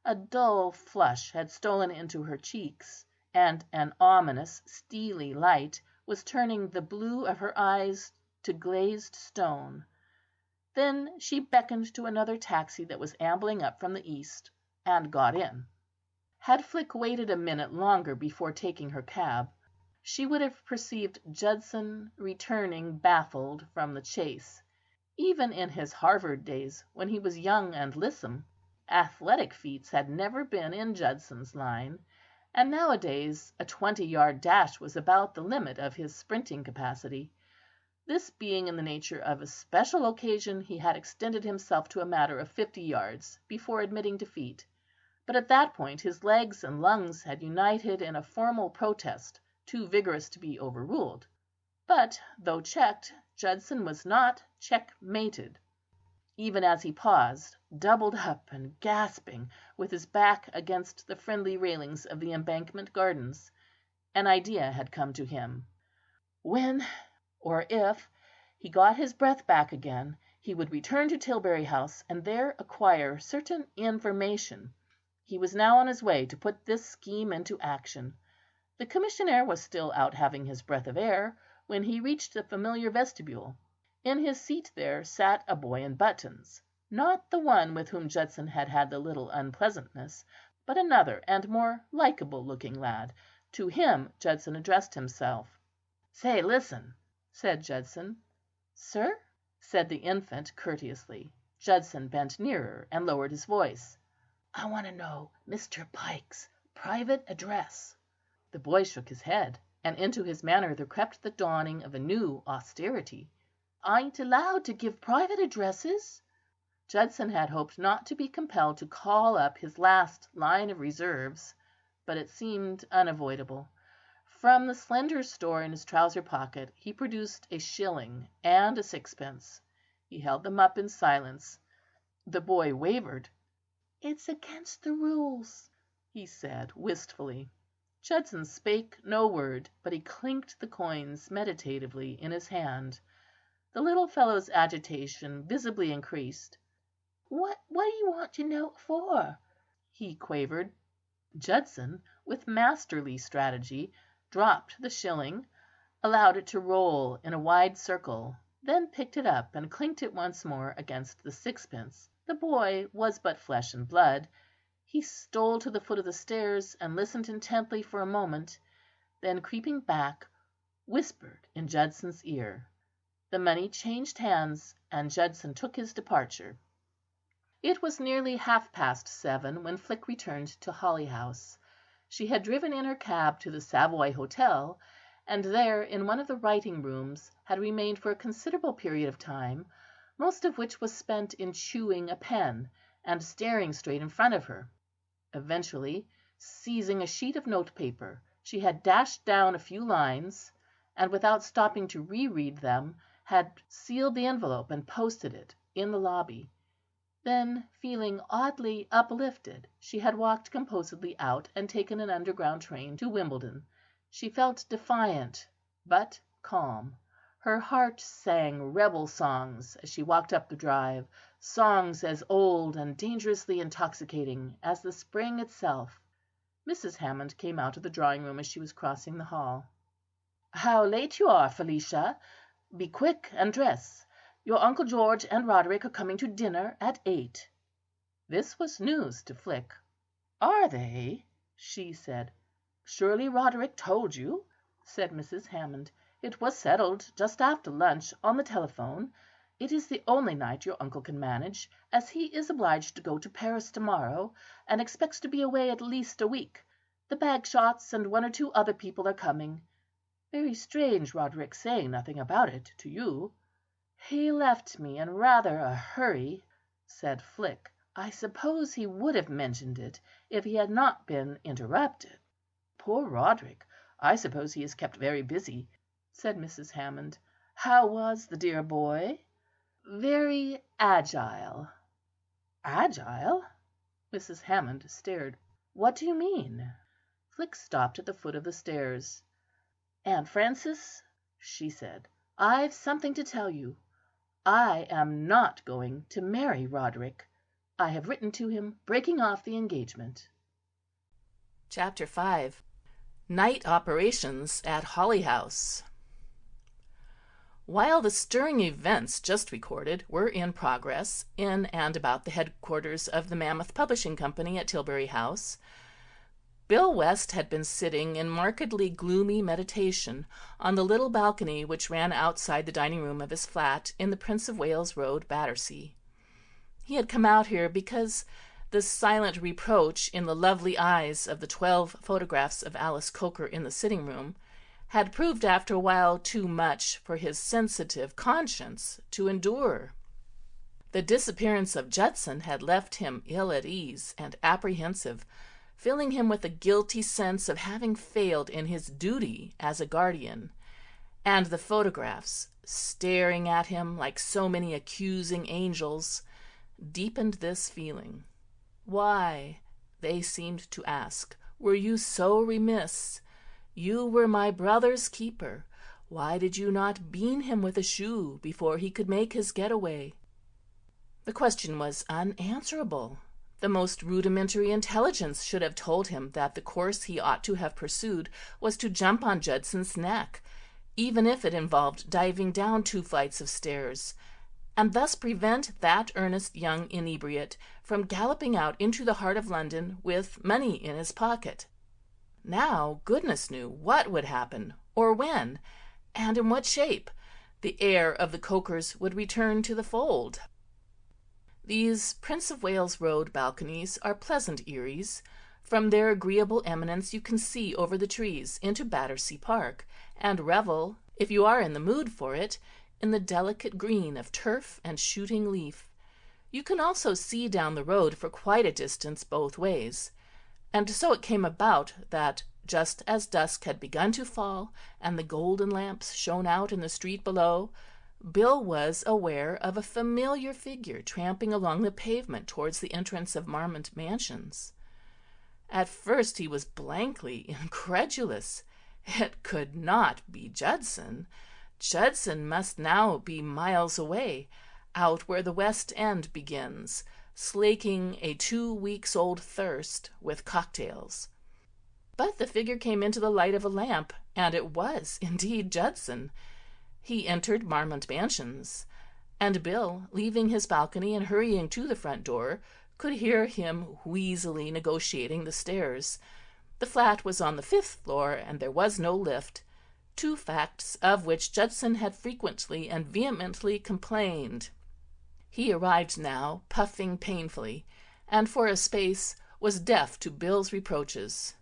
A dull flush had stolen into her cheeks, and an ominous, steely light was turning the blue of her eyes to glazed stone. Then she beckoned to another taxi that was ambling up from the east, and got in. Had Flick waited a minute longer before taking her cab, she would have perceived Judson returning baffled from the chase. Even in his Harvard days, when he was young and lissom, athletic feats had never been in Judson's line, and nowadays a 20-yard dash was about the limit of his sprinting capacity. This being in the nature of a special occasion, he had extended himself to a matter of 50 yards before admitting defeat. But at that point his legs and lungs had united in a formal protest, too vigorous to be overruled. But, though checked, Judson was not checkmated. Even as he paused, doubled up and gasping, with his back against the friendly railings of the Embankment Gardens, an idea had come to him. When, or if, he got his breath back again, he would return to Tilbury House, and there acquire certain information. He was now on his way to put this scheme into action. The commissionaire was still out having his breath of air, when he reached the familiar vestibule. In his seat there sat a boy in buttons, not the one with whom Judson had had the little unpleasantness, but another and more likeable-looking lad. To him Judson addressed himself. "Say, listen," said Judson. "Sir?" said the infant courteously. Judson bent nearer and lowered his voice. "I want to know Mr. Pike's private address." The boy shook his head, and into his manner there crept the dawning of a new austerity. "Ain't allowed to give private addresses." Judson had hoped not to be compelled to call up his last line of reserves, but it seemed unavoidable. From the slender store in his trouser pocket he produced a shilling and a sixpence. He held them up in silence. The boy wavered. "It's against the rules," he said wistfully. Judson spake no word, but he clinked the coins meditatively in his hand. The little fellow's agitation visibly increased. "What do you want to know it for?" he quavered. Judson, with masterly strategy, dropped the shilling, allowed it to roll in a wide circle, then picked it up and clinked it once more against the sixpence. The boy was but flesh and blood. He stole to the foot of the stairs and listened intently for a moment, then creeping back, whispered in Judson's ear. The money changed hands, and Judson took his departure. It was nearly 7:30 when Flick returned to Holly House. She had driven in her cab to the Savoy Hotel, and there, in one of the writing rooms, had remained for a considerable period of time, most of which was spent in chewing a pen and staring straight in front of her. Eventually, seizing a sheet of note paper, she had dashed down a few lines, and without stopping to reread them, had sealed the envelope and posted it in the lobby. Then, feeling oddly uplifted, she had walked composedly out and taken an underground train to Wimbledon. She felt defiant, but calm. Her heart sang rebel songs as she walked up the drive, songs as old and dangerously intoxicating as the spring itself. Mrs. Hammond came out of the drawing-room as she was crossing the hall. "How late you are, Felicia! Be quick and dress. Your Uncle George and Roderick are coming to dinner at 8." This was news to Flick. "Are they?" she said. "Surely Roderick told you?" said Mrs. Hammond. "It was settled just after lunch on the telephone. It is the only night your uncle can manage, as he is obliged to go to Paris to-morrow, and expects to be away at least a week. The Bagshots and 1 or 2 other people are coming. Very strange Roderick saying nothing about it to you." "He left me in rather a hurry," said Flick. "I suppose he would have mentioned it if he had not been interrupted." "Poor Roderick! I suppose he is kept very busy," said Mrs. Hammond. "How was the dear boy?" "Very agile." "Agile?" Mrs. Hammond stared. "What do you mean?" Flick stopped at the foot of the stairs. "Aunt Frances," she said, "I've something to tell you. I am not going to marry Roderick. I have written to him, breaking off the engagement." Chapter 5. Night Operations at Holly House. While the stirring events just recorded were in progress in and about the headquarters of the Mammoth Publishing Company at Tilbury House, Bill West had been sitting in markedly gloomy meditation on the little balcony which ran outside the dining room of his flat in the Prince of Wales Road, Battersea. He had come out here because the silent reproach in the lovely eyes of the 12 photographs of Alice Coker in the sitting-room had proved after a while too much for his sensitive conscience to endure. The disappearance of Judson had left him ill at ease and apprehensive, filling him with a guilty sense of having failed in his duty as a guardian, and the photographs, staring at him like so many accusing angels, deepened this feeling. "Why," they seemed to ask, "were you so remiss? You were my brother's keeper. Why did you not bean him with a shoe before he could make his getaway?" The question was unanswerable. The most rudimentary intelligence should have told him that the course he ought to have pursued was to jump on Judson's neck, even if it involved diving down 2 flights of stairs, and thus prevent that earnest young inebriate from galloping out into the heart of London with money in his pocket. Now, goodness knew what would happen, or when, and in what shape the heir of the Cokers would return to the fold. These Prince of Wales Road balconies are pleasant eyries. From their agreeable eminence you can see over the trees into Battersea Park, and revel, if you are in the mood for it, in the delicate green of turf and shooting leaf. You can also see down the road for quite a distance both ways. And so it came about that, just as dusk had begun to fall and the golden lamps shone out in the street below, Bill was aware of a familiar figure tramping along the pavement towards the entrance of Marmont Mansions. At first he was blankly incredulous. It could not be Judson. Judson must now be miles away, out where the West End begins, slaking a 2-weeks-old thirst with cocktails. But the figure came into the light of a lamp, and it was indeed Judson. He entered Marmont Mansions, and Bill, leaving his balcony and hurrying to the front door, could hear him wheezily negotiating the stairs. The flat was on the 5th floor, and there was no lift. two facts of which Judson had frequently and vehemently complained. He arrived now, puffing painfully, and for a space was deaf to Bill's reproaches.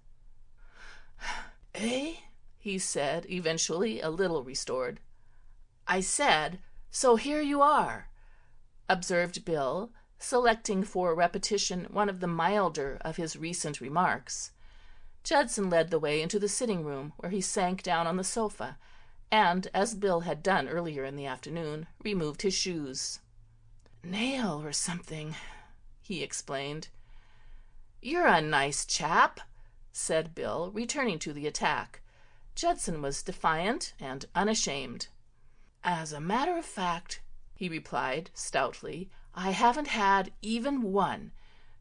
"Eh?" he said, eventually, a little restored. "I said, so here you are," observed Bill, selecting for repetition one of the milder of his recent remarks. Judson led the way into the sitting-room, where he sank down on the sofa, and, as Bill had done earlier in the afternoon, removed his shoes. "Nail or something," he explained. "You're a nice chap," said Bill, returning to the attack. Judson was defiant and unashamed. "As a matter of fact," he replied stoutly, "I haven't had even one.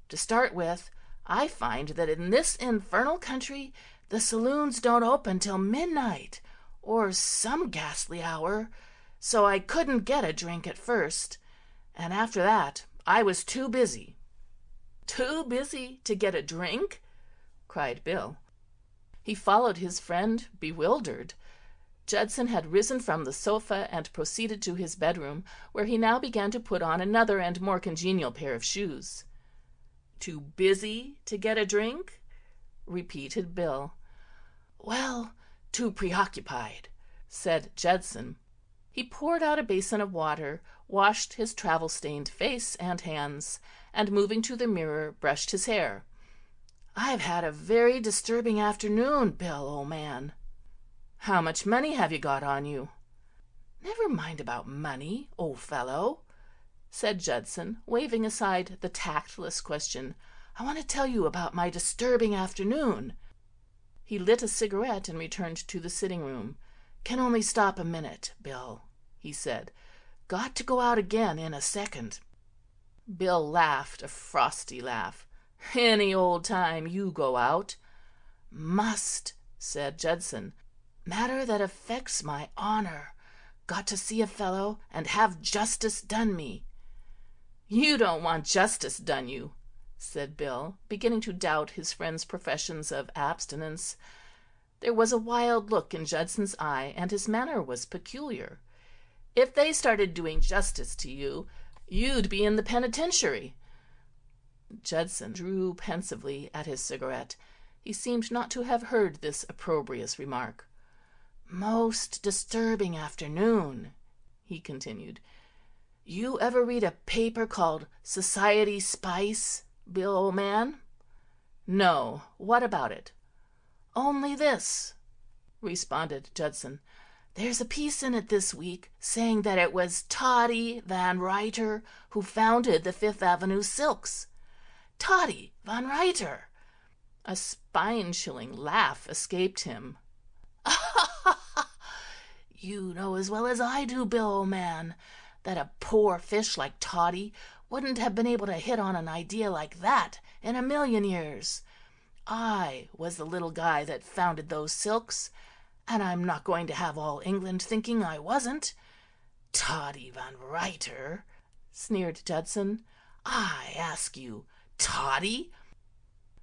To start with, I find that in this infernal country the saloons don't open till midnight, or some ghastly hour, so I couldn't get a drink at first, and after that I was too busy." "Too busy to get a drink?" cried Bill. He followed his friend, bewildered. Judson had risen from the sofa and proceeded to his bedroom, where he now began to put on another and more congenial pair of shoes. "Too busy to get a drink?" repeated Bill. "Well, too preoccupied," said Judson. He poured out a basin of water, washed his travel-stained face and hands, and moving to the mirror, brushed his hair. "I've had a very disturbing afternoon, Bill, old man." "How much money have you got on you?" "Never mind about money, old fellow," said Judson, waving aside the tactless question. "I want to tell you about my disturbing afternoon." He lit a cigarette and returned to the sitting-room. "Can only stop a minute, Bill," he said. "Got to go out again in a second." Bill laughed a frosty laugh. "Any old time you go out." "Must," said Judson. "Matter that affects my honor. Got to see a fellow and have justice done me." "You don't want justice done you," said Bill, beginning to doubt his friend's professions of abstinence. There was a wild look in Judson's eye, and his manner was peculiar. "If they started doing justice to you, you'd be in the penitentiary." Judson drew pensively at his cigarette. He seemed not to have heard this opprobrious remark. "Most disturbing afternoon," he continued. "You ever read a paper called Society Spice, Bill, old man?" "No. What about it?" "Only this," responded Judson. "There's a piece in it this week saying that it was Toddy Van Ryter who founded the Fifth Avenue Silks. Toddy Van Ryter!" A spine-chilling laugh escaped him. "You know as well as I do, Bill, old man, that a poor fish like Toddy wouldn't have been able to hit on an idea like that in a million years. I was the little guy that founded those silks, and I'm not going to have all England thinking I wasn't." "Toddy Van Ryter!" sneered Judson. "I ask you, Toddy?"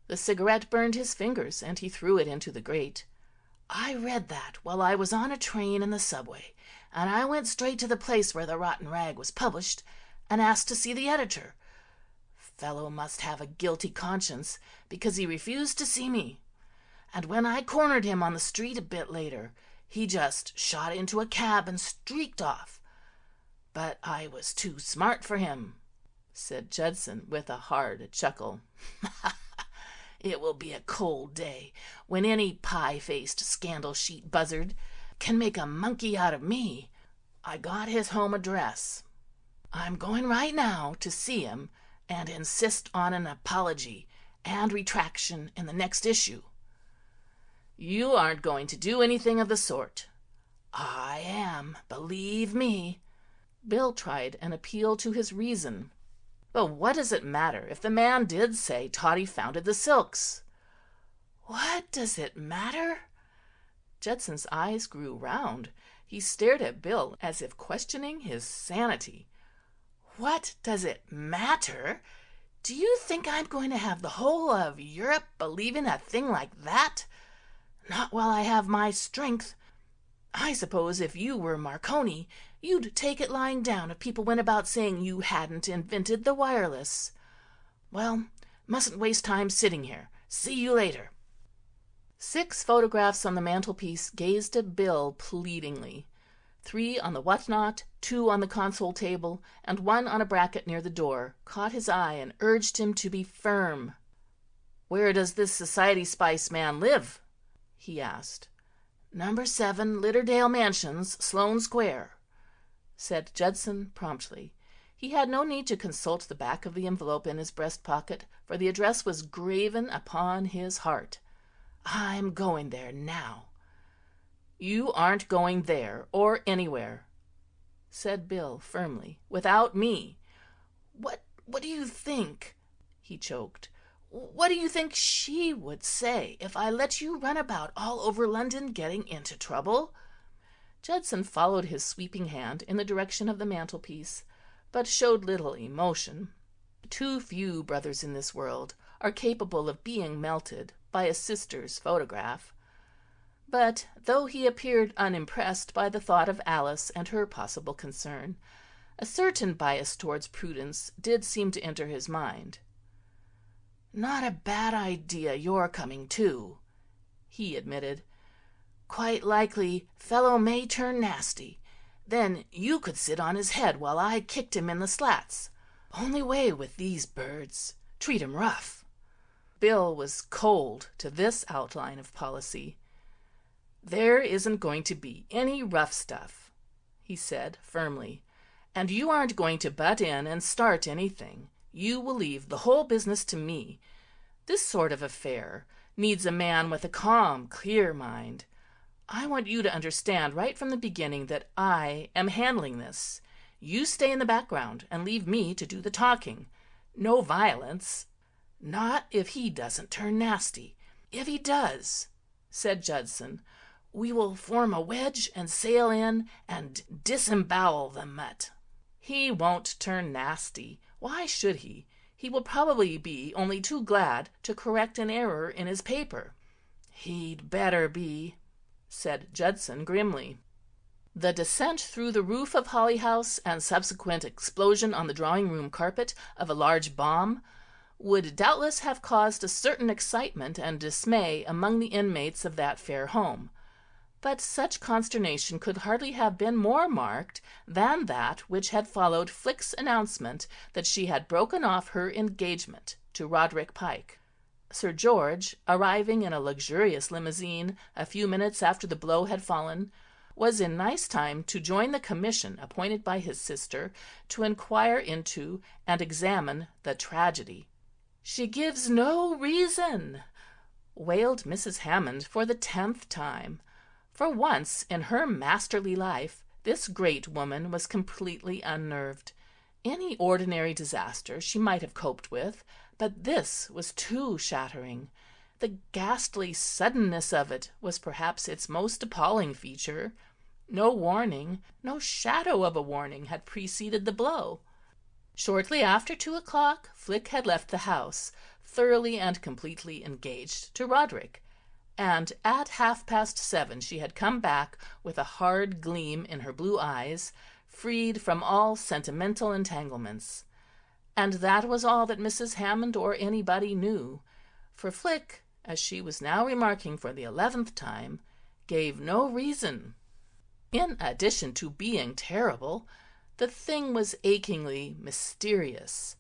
The cigarette burned his fingers, and he threw it into the grate. "I read that while I was on a train in the subway, and I went straight to the place where the rotten rag was published and asked to see the editor. Fellow must have a guilty conscience, because he refused to see me. And when I cornered him on the street a bit later, he just shot into a cab and streaked off. But I was too smart for him," said Judson with a hard chuckle. "It will be a cold day when any pie-faced scandal-sheet buzzard can make a monkey out of me. I got his home address. I'm going right now to see him and insist on an apology and retraction in the next issue." "You aren't going to do anything of the sort." "I am, believe me." Bill tried an appeal to his reason. "But what does it matter if the man did say Toddy founded the silks?" "What does it matter?" Judson's eyes grew round. He stared at Bill as if questioning his sanity. "What does it matter? Do you think I'm going to have the whole of Europe believing a thing like that? Not while I have my strength. I suppose if you were Marconi, you'd take it lying down if people went about saying you hadn't invented the wireless. Well, mustn't waste time sitting here. See you later." 6 photographs on the mantelpiece gazed at Bill pleadingly. 3 on the whatnot, 2 on the console table, and 1 on a bracket near the door, caught his eye and urged him to be firm. "Where does this society spice man live?" he asked. "Number 7 Litterdale Mansions, Sloane Square," said Judson promptly. He had no need to consult the back of the envelope in his breast pocket, for the address was graven upon his heart. "I'm going there now." "You aren't going there or anywhere," said Bill firmly, "without me." What do you think?" he choked. "What do you think she would say if I let you run about all over London getting into trouble?" Judson followed his sweeping hand in the direction of the mantelpiece, but showed little emotion. Too few brothers in this world are capable of being melted by a sister's photograph. But though he appeared unimpressed by the thought of Alice and her possible concern, a certain bias towards Prudence did seem to enter his mind. "Not a bad idea your coming too," he admitted. "Quite likely fellow may turn nasty. Then you could sit on his head while I kicked him in the slats. Only way with these birds. Treat 'em rough." Bill was cold to this outline of policy. "There isn't going to be any rough stuff," he said firmly, "and you aren't going to butt in and start anything. You will leave the whole business to me. This sort of affair needs a man with a calm, clear mind. I want you to understand right from the beginning that I am handling this. You stay in the background and leave me to do the talking. No violence." "Not if he doesn't turn nasty. If he does," said Judson, "we will form a wedge and sail in and disembowel the mutt." "He won't turn nasty. Why should he? He will probably be only too glad to correct an error in his paper." "He'd better be," said Judson grimly. The descent through the roof of Holly House and subsequent explosion on the drawing-room carpet of a large bomb would doubtless have caused a certain excitement and dismay among the inmates of that fair home, but such consternation could hardly have been more marked than that which had followed Flick's announcement that she had broken off her engagement to Roderick Pike. Sir George, arriving in a luxurious limousine a few minutes after the blow had fallen, was in nice time to join the commission appointed by his sister to inquire into and examine the tragedy. "She gives no reason," wailed Mrs. Hammond for the 10th time. For once in her masterly life this great woman was completely unnerved. Any ordinary disaster she might have coped with, but this was too shattering. The ghastly suddenness of it was perhaps its most appalling feature. No warning, no shadow of a warning had preceded the blow. Shortly after 2:00, Flick had left the house, thoroughly and completely engaged to Roderick, and at 7:30 she had come back with a hard gleam in her blue eyes, freed from all sentimental entanglements. And that was all that Mrs. Hammond or anybody knew, for Flick, as she was now remarking for the 11th time, gave no reason. In addition to being terrible, the thing was achingly mysterious,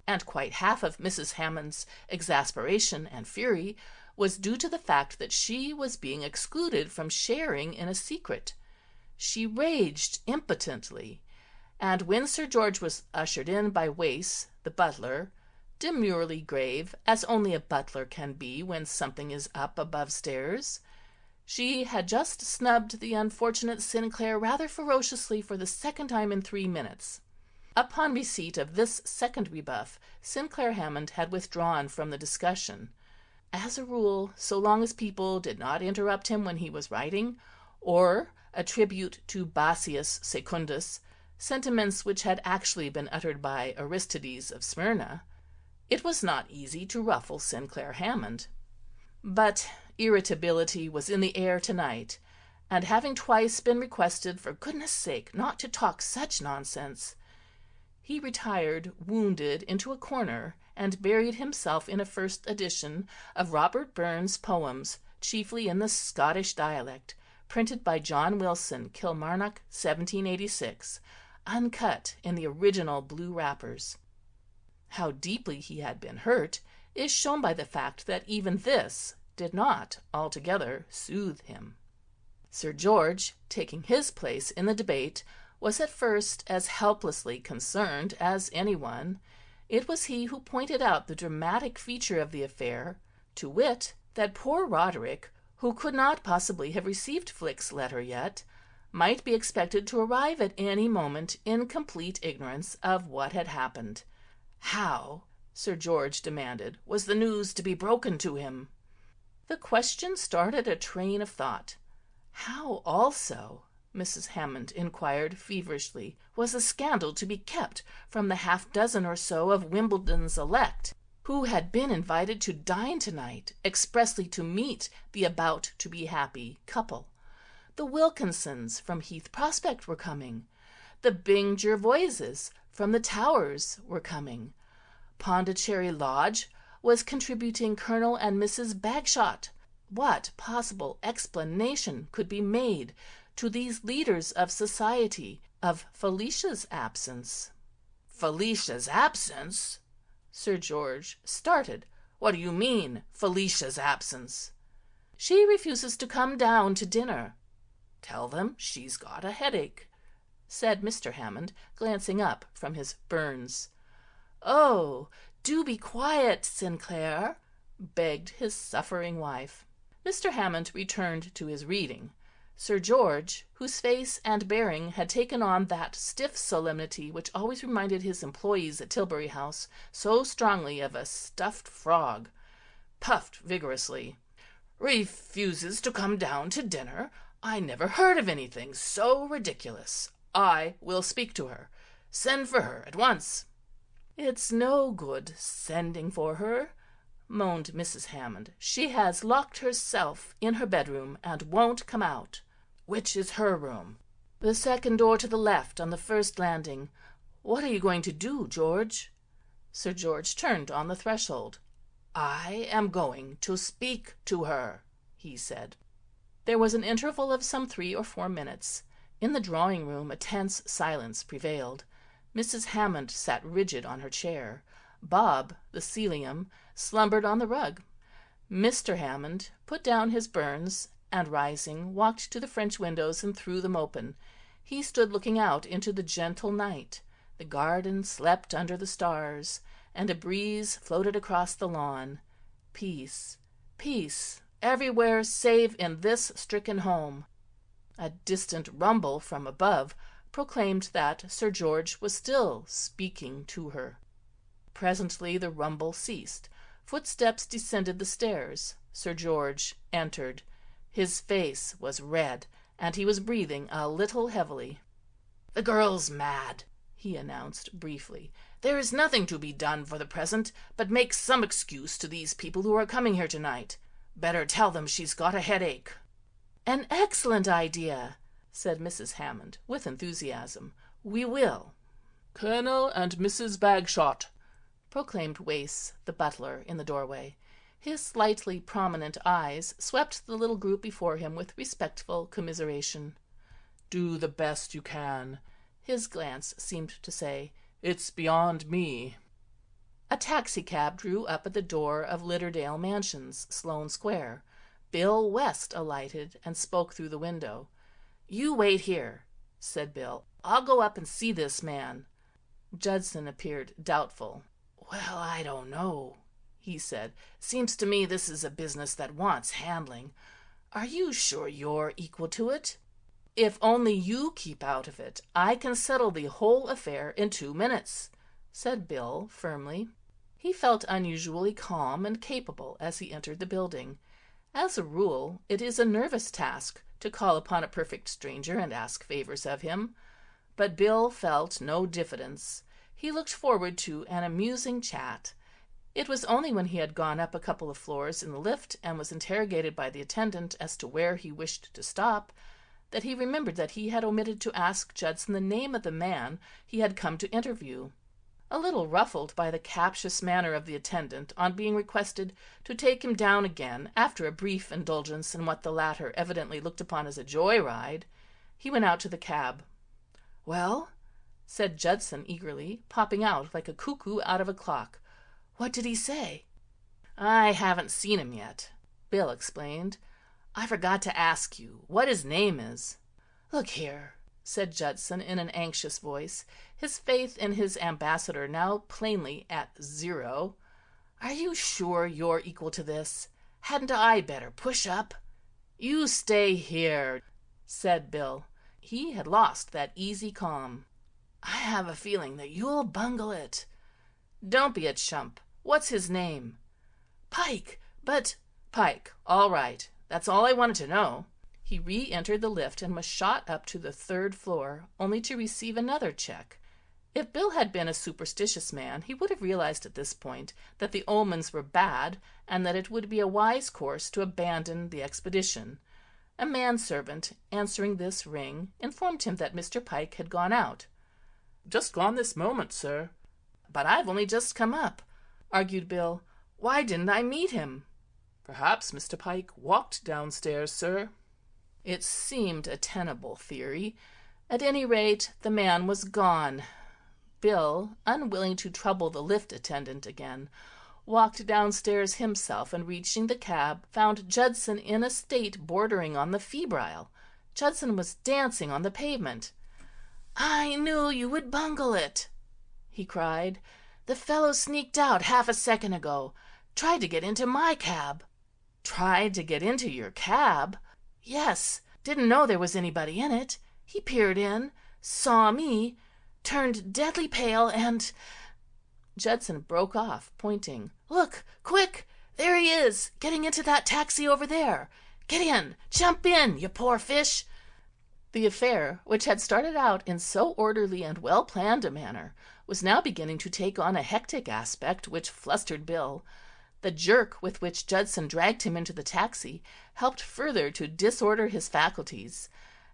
and quite half of Mrs. Hammond's exasperation and fury was due to the fact that she was being excluded from sharing in a secret. She raged impotently, and when Sir George was ushered in by Wace, the butler, demurely grave as only a butler can be when something is up above stairs, she had just snubbed the unfortunate Sinclair rather ferociously for the second time in 3 minutes. Upon receipt of this second rebuff, Sinclair Hammond had withdrawn from the discussion. As a rule, so long as people did not interrupt him when he was writing, or attribute to Basius Secundus sentiments which had actually been uttered by Aristides of Smyrna, it was not easy to ruffle Sinclair Hammond. But irritability was in the air tonight, and having twice been requested for goodness sake not to talk such nonsense, he retired wounded into a corner and buried himself in a first edition of Robert Burns' poems, chiefly in the Scottish dialect, printed by John Wilson, Kilmarnock, 1786, uncut in the original blue wrappers. How deeply he had been hurt is shown by the fact that even this did not altogether soothe him. Sir George, taking his place in the debate, was at first as helplessly concerned as anyone. It was he who pointed out the dramatic feature of the affair, to wit, that poor Roderick, who could not possibly have received Flick's letter yet, might be expected to arrive at any moment in complete ignorance of what had happened. How, Sir George demanded, was the news to be broken to him? The question started a train of thought. How also, Mrs. Hammond inquired feverishly, was the scandal to be kept from the half-dozen or so of Wimbledon's elect, who had been invited to dine to-night expressly to meet the about-to-be-happy couple? The Wilkinsons from Heath Prospect were coming. The Byng Jervoises from the Towers were coming. Pondicherry Lodge was contributing Colonel and Mrs. Bagshot. What possible explanation could be made to these leaders of society of Felicia's absence? Felicia's absence? Sir George started. What do you mean, Felicia's absence? She refuses to come down to dinner. Tell them she's got a headache, said Mr. Hammond, glancing up from his Burns. Oh, do be quiet, Sinclair, begged his suffering wife. Mr. Hammond returned to his reading. Sir George, whose face and bearing had taken on that stiff solemnity which always reminded his employees at Tilbury House so strongly of a stuffed frog, puffed vigorously. Refuses to come down to dinner? I never heard of anything so ridiculous. I will speak to her. Send for her at once. It's no good sending for her, moaned Mrs. Hammond. She has locked herself in her bedroom and won't come out. Which is her room? The second door to the left on the first landing. What are you going to do, George? Sir George turned on the threshold. I am going to speak to her, he said. There was an interval of some 3 or 4 minutes. In the drawing-room a tense silence prevailed. Mrs. Hammond sat rigid on her chair. Bob, the Celium, slumbered on the rug. Mr. Hammond put down his Burns, and rising, walked to the French windows and threw them open. He stood looking out into the gentle night. The garden slept under the stars, and a breeze floated across the lawn. Peace, peace, everywhere save in this stricken home. A distant rumble from above proclaimed that Sir George was still speaking to her. Presently the rumble ceased. Footsteps descended the stairs. Sir George entered. His face was red, and he was breathing a little heavily. "The girl's mad," he announced briefly. "There is nothing to be done for the present but make some excuse to these people who are coming here tonight. Better tell them she's got a headache." "An excellent idea," said Mrs. Hammond, with enthusiasm. "We will." "Colonel and Mrs. Bagshot," proclaimed Wace, the butler, in the doorway. His slightly prominent eyes swept the little group before him with respectful commiseration. "Do the best you can," his glance seemed to say. "It's beyond me." A taxicab drew up at the door of Lidderdale Mansions, Sloane Square. Bill West alighted and spoke through the window. "You wait here," said Bill. "I'll go up and see this man." Judson appeared doubtful. "Well, I don't know," he said. "Seems to me this is a business that wants handling. Are you sure you're equal to it? If only you keep out of it, I can settle the whole affair in 2 minutes," said Bill firmly. He felt unusually calm and capable as he entered the building. As a rule, it is a nervous task to call upon a perfect stranger and ask favors of him. But Bill felt no diffidence. He looked forward to an amusing chat. It was only when he had gone up a couple of floors in the lift and was interrogated by the attendant as to where he wished to stop that he remembered that he had omitted to ask Judson the name of the man he had come to interview. A little ruffled by the captious manner of the attendant on being requested to take him down again after a brief indulgence in what the latter evidently looked upon as a joy ride, he went out to the cab. "Well," said Judson eagerly, popping out like a cuckoo out of a clock, "what did he say?" "I haven't seen him yet," Bill explained. "I forgot to ask you what his name is." "Look here," said Judson in an anxious voice, his faith in his ambassador now plainly at 0. "Are you sure you're equal to this? Hadn't I better push up?" "You stay here," said Bill. He had lost that easy calm. "I have a feeling that you'll bungle it." "Don't be a chump. What's his name?" "Pike, but—" "Pike. All right. That's all I wanted to know." He re-entered the lift and was shot up to the 3rd floor, only to receive another check. If Bill had been a superstitious man, he would have realized at this point that the omens were bad and that it would be a wise course to abandon the expedition. A manservant, answering this ring, informed him that Mr. Pike had gone out. "Just gone this moment, sir." "But I've only just come up," argued Bill. "Why didn't I meet him?" "Perhaps Mr. Pike walked downstairs, sir." It seemed a tenable theory. At any rate, the man was gone. Bill, unwilling to trouble the lift attendant again, walked downstairs himself, and reaching the cab, found Judson in a state bordering on the febrile. Judson was dancing on the pavement. "I knew you would bungle it," he cried. "The fellow sneaked out half a second ago. Tried to get into my cab." "Tried to get into your cab?" "Yes. Didn't know there was anybody in it. He peered in, saw me, turned deadly pale, and—" Judson broke off, pointing. "Look, quick! There he is, getting into that taxi over there. Get in! Jump in, you poor fish!" The affair, which had started out in so orderly and well-planned a manner, was now beginning to take on a hectic aspect which flustered Bill. The jerk with which Judson dragged him into the taxi helped further to disorder his faculties,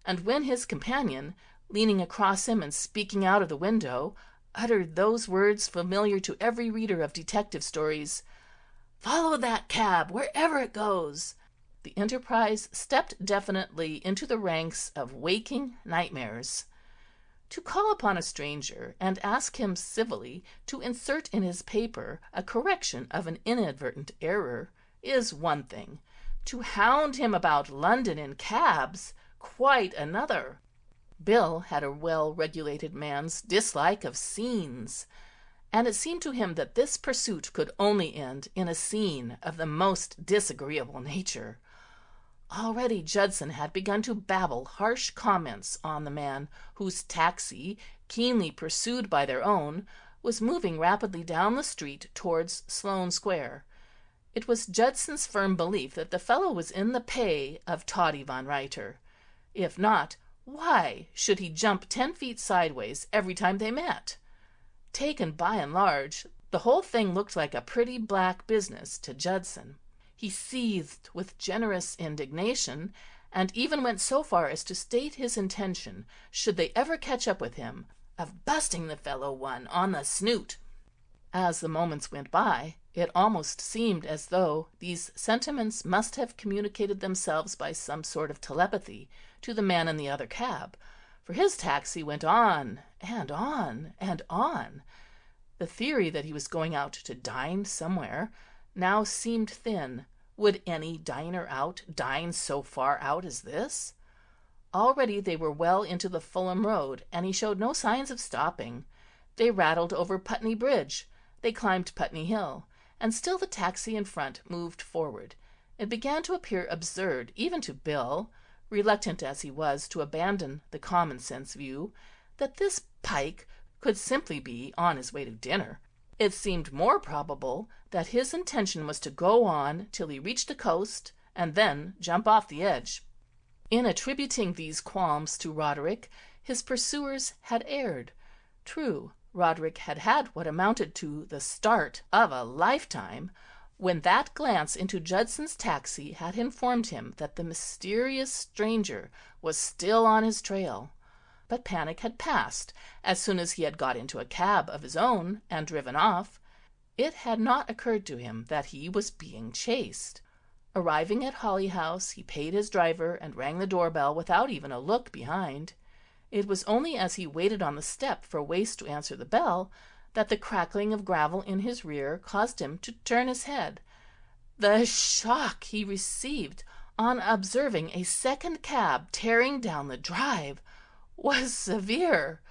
and when his companion, leaning across him and speaking out of the window, uttered those words familiar to every reader of detective stories, "Follow that cab wherever it goes," the enterprise stepped definitely into the ranks of waking nightmares. To call upon a stranger and ask him civilly to insert in his paper a correction of an inadvertent error is one thing. To hound him about London in cabs, quite another. Bill had a well-regulated man's dislike of scenes, and it seemed to him that this pursuit could only end in a scene of the most disagreeable nature. Already Judson had begun to babble harsh comments on the man whose taxi, keenly pursued by their own, was moving rapidly down the street towards Sloane Square. It was Judson's firm belief that the fellow was in the pay of Toddy Van Ryter. If not, why should he jump 10 feet sideways every time they met? Taken by and large, the whole thing looked like a pretty black business to Judson. He seethed with generous indignation, and even went so far as to state his intention, should they ever catch up with him, of busting the fellow one on the snoot. As the moments went by, it almost seemed as though these sentiments must have communicated themselves by some sort of telepathy to the man in the other cab, for his taxi went on and on and on. The theory that he was going out to dine somewhere now seemed thin. Would any diner out dine so far out as this? Already they were well into the Fulham Road, and he showed no signs of stopping. They rattled over Putney Bridge, they climbed Putney Hill, and still the taxi in front moved forward. It began to appear absurd, even to Bill, reluctant as he was to abandon the common-sense view, that this Pike could simply be on his way to dinner. It seemed more probable that his intention was to go on till he reached the coast, and then jump off the edge. In attributing these qualms to Roderick, his pursuers had erred. True, Roderick had had what amounted to the start of a lifetime, when that glance into Judson's taxi had informed him that the mysterious stranger was still on his trail. But panic had passed as soon as he had got into a cab of his own and driven off. It had not occurred to him that he was being chased. Arriving at Holly House, he paid his driver and rang the doorbell without even a look behind. It was only as he waited on the step for Wace to answer the bell that the crackling of gravel in his rear caused him to turn his head. The shock he received on observing a second cab tearing down the drive was severe.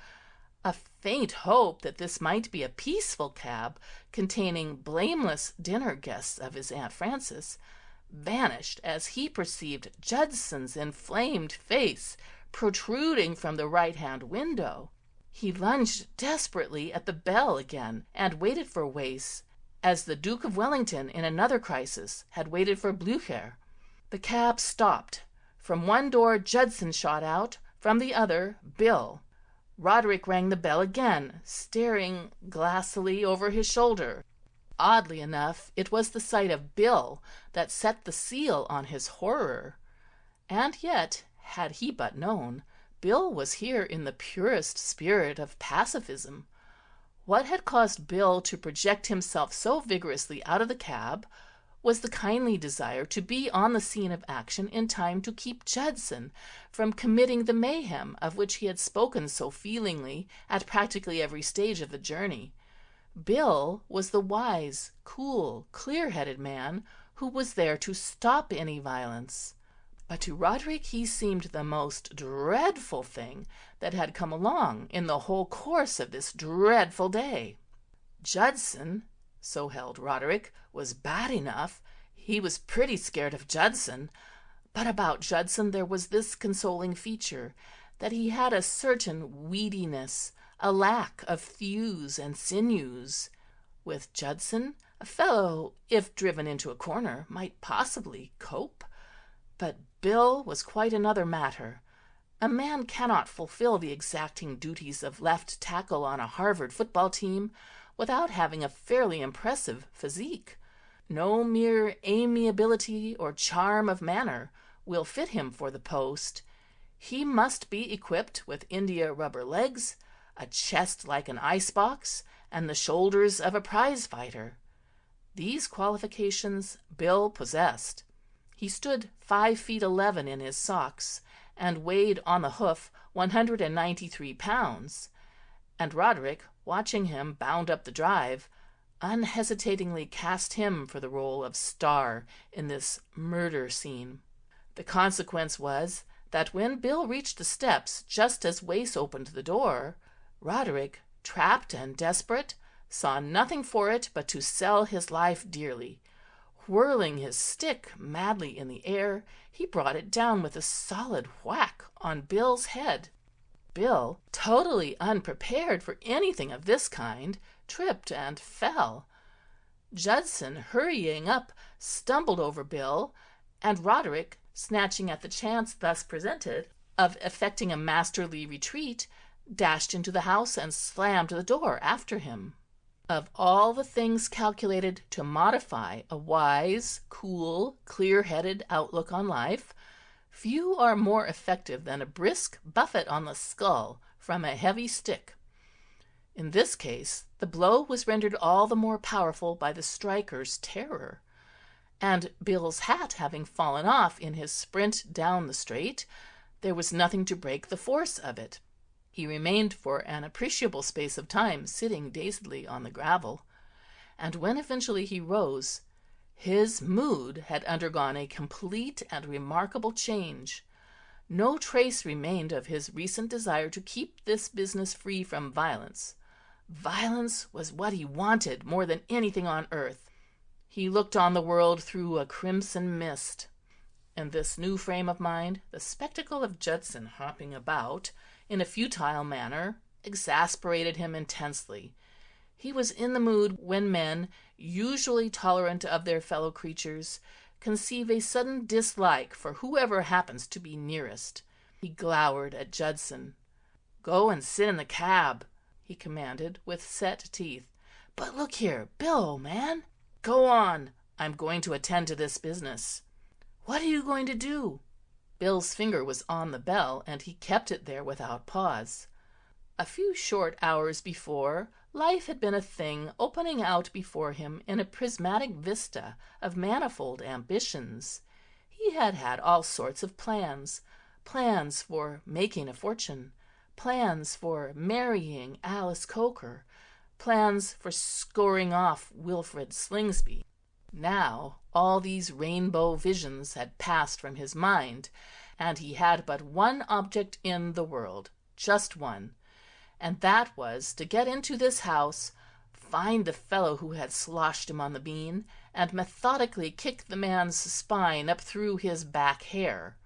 A faint hope that this might be a peaceful cab containing blameless dinner guests of his Aunt Frances vanished as he perceived Judson's inflamed face protruding from the right-hand window. He lunged desperately at the bell again and waited for Wace, as the Duke of Wellington in another crisis had waited for Blücher. The cab stopped. From one door Judson shot out, from the other Bill. Roderick rang the bell again, staring glassily over his shoulder. Oddly enough, it was the sight of Bill that set the seal on his horror. And yet, had he but known, Bill was here in the purest spirit of pacifism. What had caused Bill to project himself so vigorously out of the cab was the kindly desire to be on the scene of action in time to keep Judson from committing the mayhem of which he had spoken so feelingly at practically every stage of the journey. Bill was the wise, cool, clear-headed man who was there to stop any violence. But to Roderick he seemed the most dreadful thing that had come along in the whole course of this dreadful day. Judson, so held Roderick, was bad enough. He was pretty scared of Judson. But about Judson there was this consoling feature, that he had a certain weediness, a lack of thews and sinews. With Judson, a fellow, if driven into a corner, might possibly cope. But Bill was quite another matter. A man cannot fulfill the exacting duties of left tackle on a Harvard football team without having a fairly impressive physique. No mere amiability or charm of manner will fit him for the post. He must be equipped with India-rubber legs, a chest like an icebox, and the shoulders of a prize-fighter. These qualifications Bill possessed. He stood 5'11" in his socks, and weighed on the hoof 193 pounds, and Roderick, watching him bound up the drive, unhesitatingly cast him for the role of star in this murder scene. The consequence was that when Bill reached the steps just as Wace opened the door, Roderick, trapped and desperate, saw nothing for it but to sell his life dearly. Whirling his stick madly in the air, he brought it down with a solid whack on Bill's head. Bill, totally unprepared for anything of this kind, tripped and fell. Judson, hurrying up, stumbled over Bill, and Roderick, snatching at the chance thus presented of effecting a masterly retreat, dashed into the house and slammed the door after him. Of all the things calculated to modify a wise, cool, clear-headed outlook on life, few are more effective than a brisk buffet on the skull from a heavy stick. In this case, the blow was rendered all the more powerful by the striker's terror, and Bill's hat having fallen off in his sprint down the straight, there was nothing to break the force of it. He remained for an appreciable space of time sitting dazedly on the gravel, and when eventually he rose, his mood had undergone a complete and remarkable change. No trace remained of his recent desire to keep this business free from violence. Violence was what he wanted more than anything on earth. He looked on the world through a crimson mist. In this new frame of mind, the spectacle of Judson hopping about in a futile manner exasperated him intensely. He was in the mood when men, usually tolerant of their fellow creatures, conceive a sudden dislike for whoever happens to be nearest. He glowered at Judson. "Go and sit in the cab," he commanded with set teeth. "But look here, Bill, man." "Go on. I'm going to attend to this business." "What are you going to do?" Bill's finger was on the bell, and he kept it there without pause. A few short hours before, life had been a thing opening out before him in a prismatic vista of manifold ambitions. He had had all sorts of plans for making a fortune, plans for marrying Alice Coker, plans for scoring off Wilfred Slingsby. Now all these rainbow visions had passed from his mind, and he had but one object in the world, just one, and that was to get into this house, find the fellow who had sloshed him on the bean, and methodically kick the man's spine up through his back hair.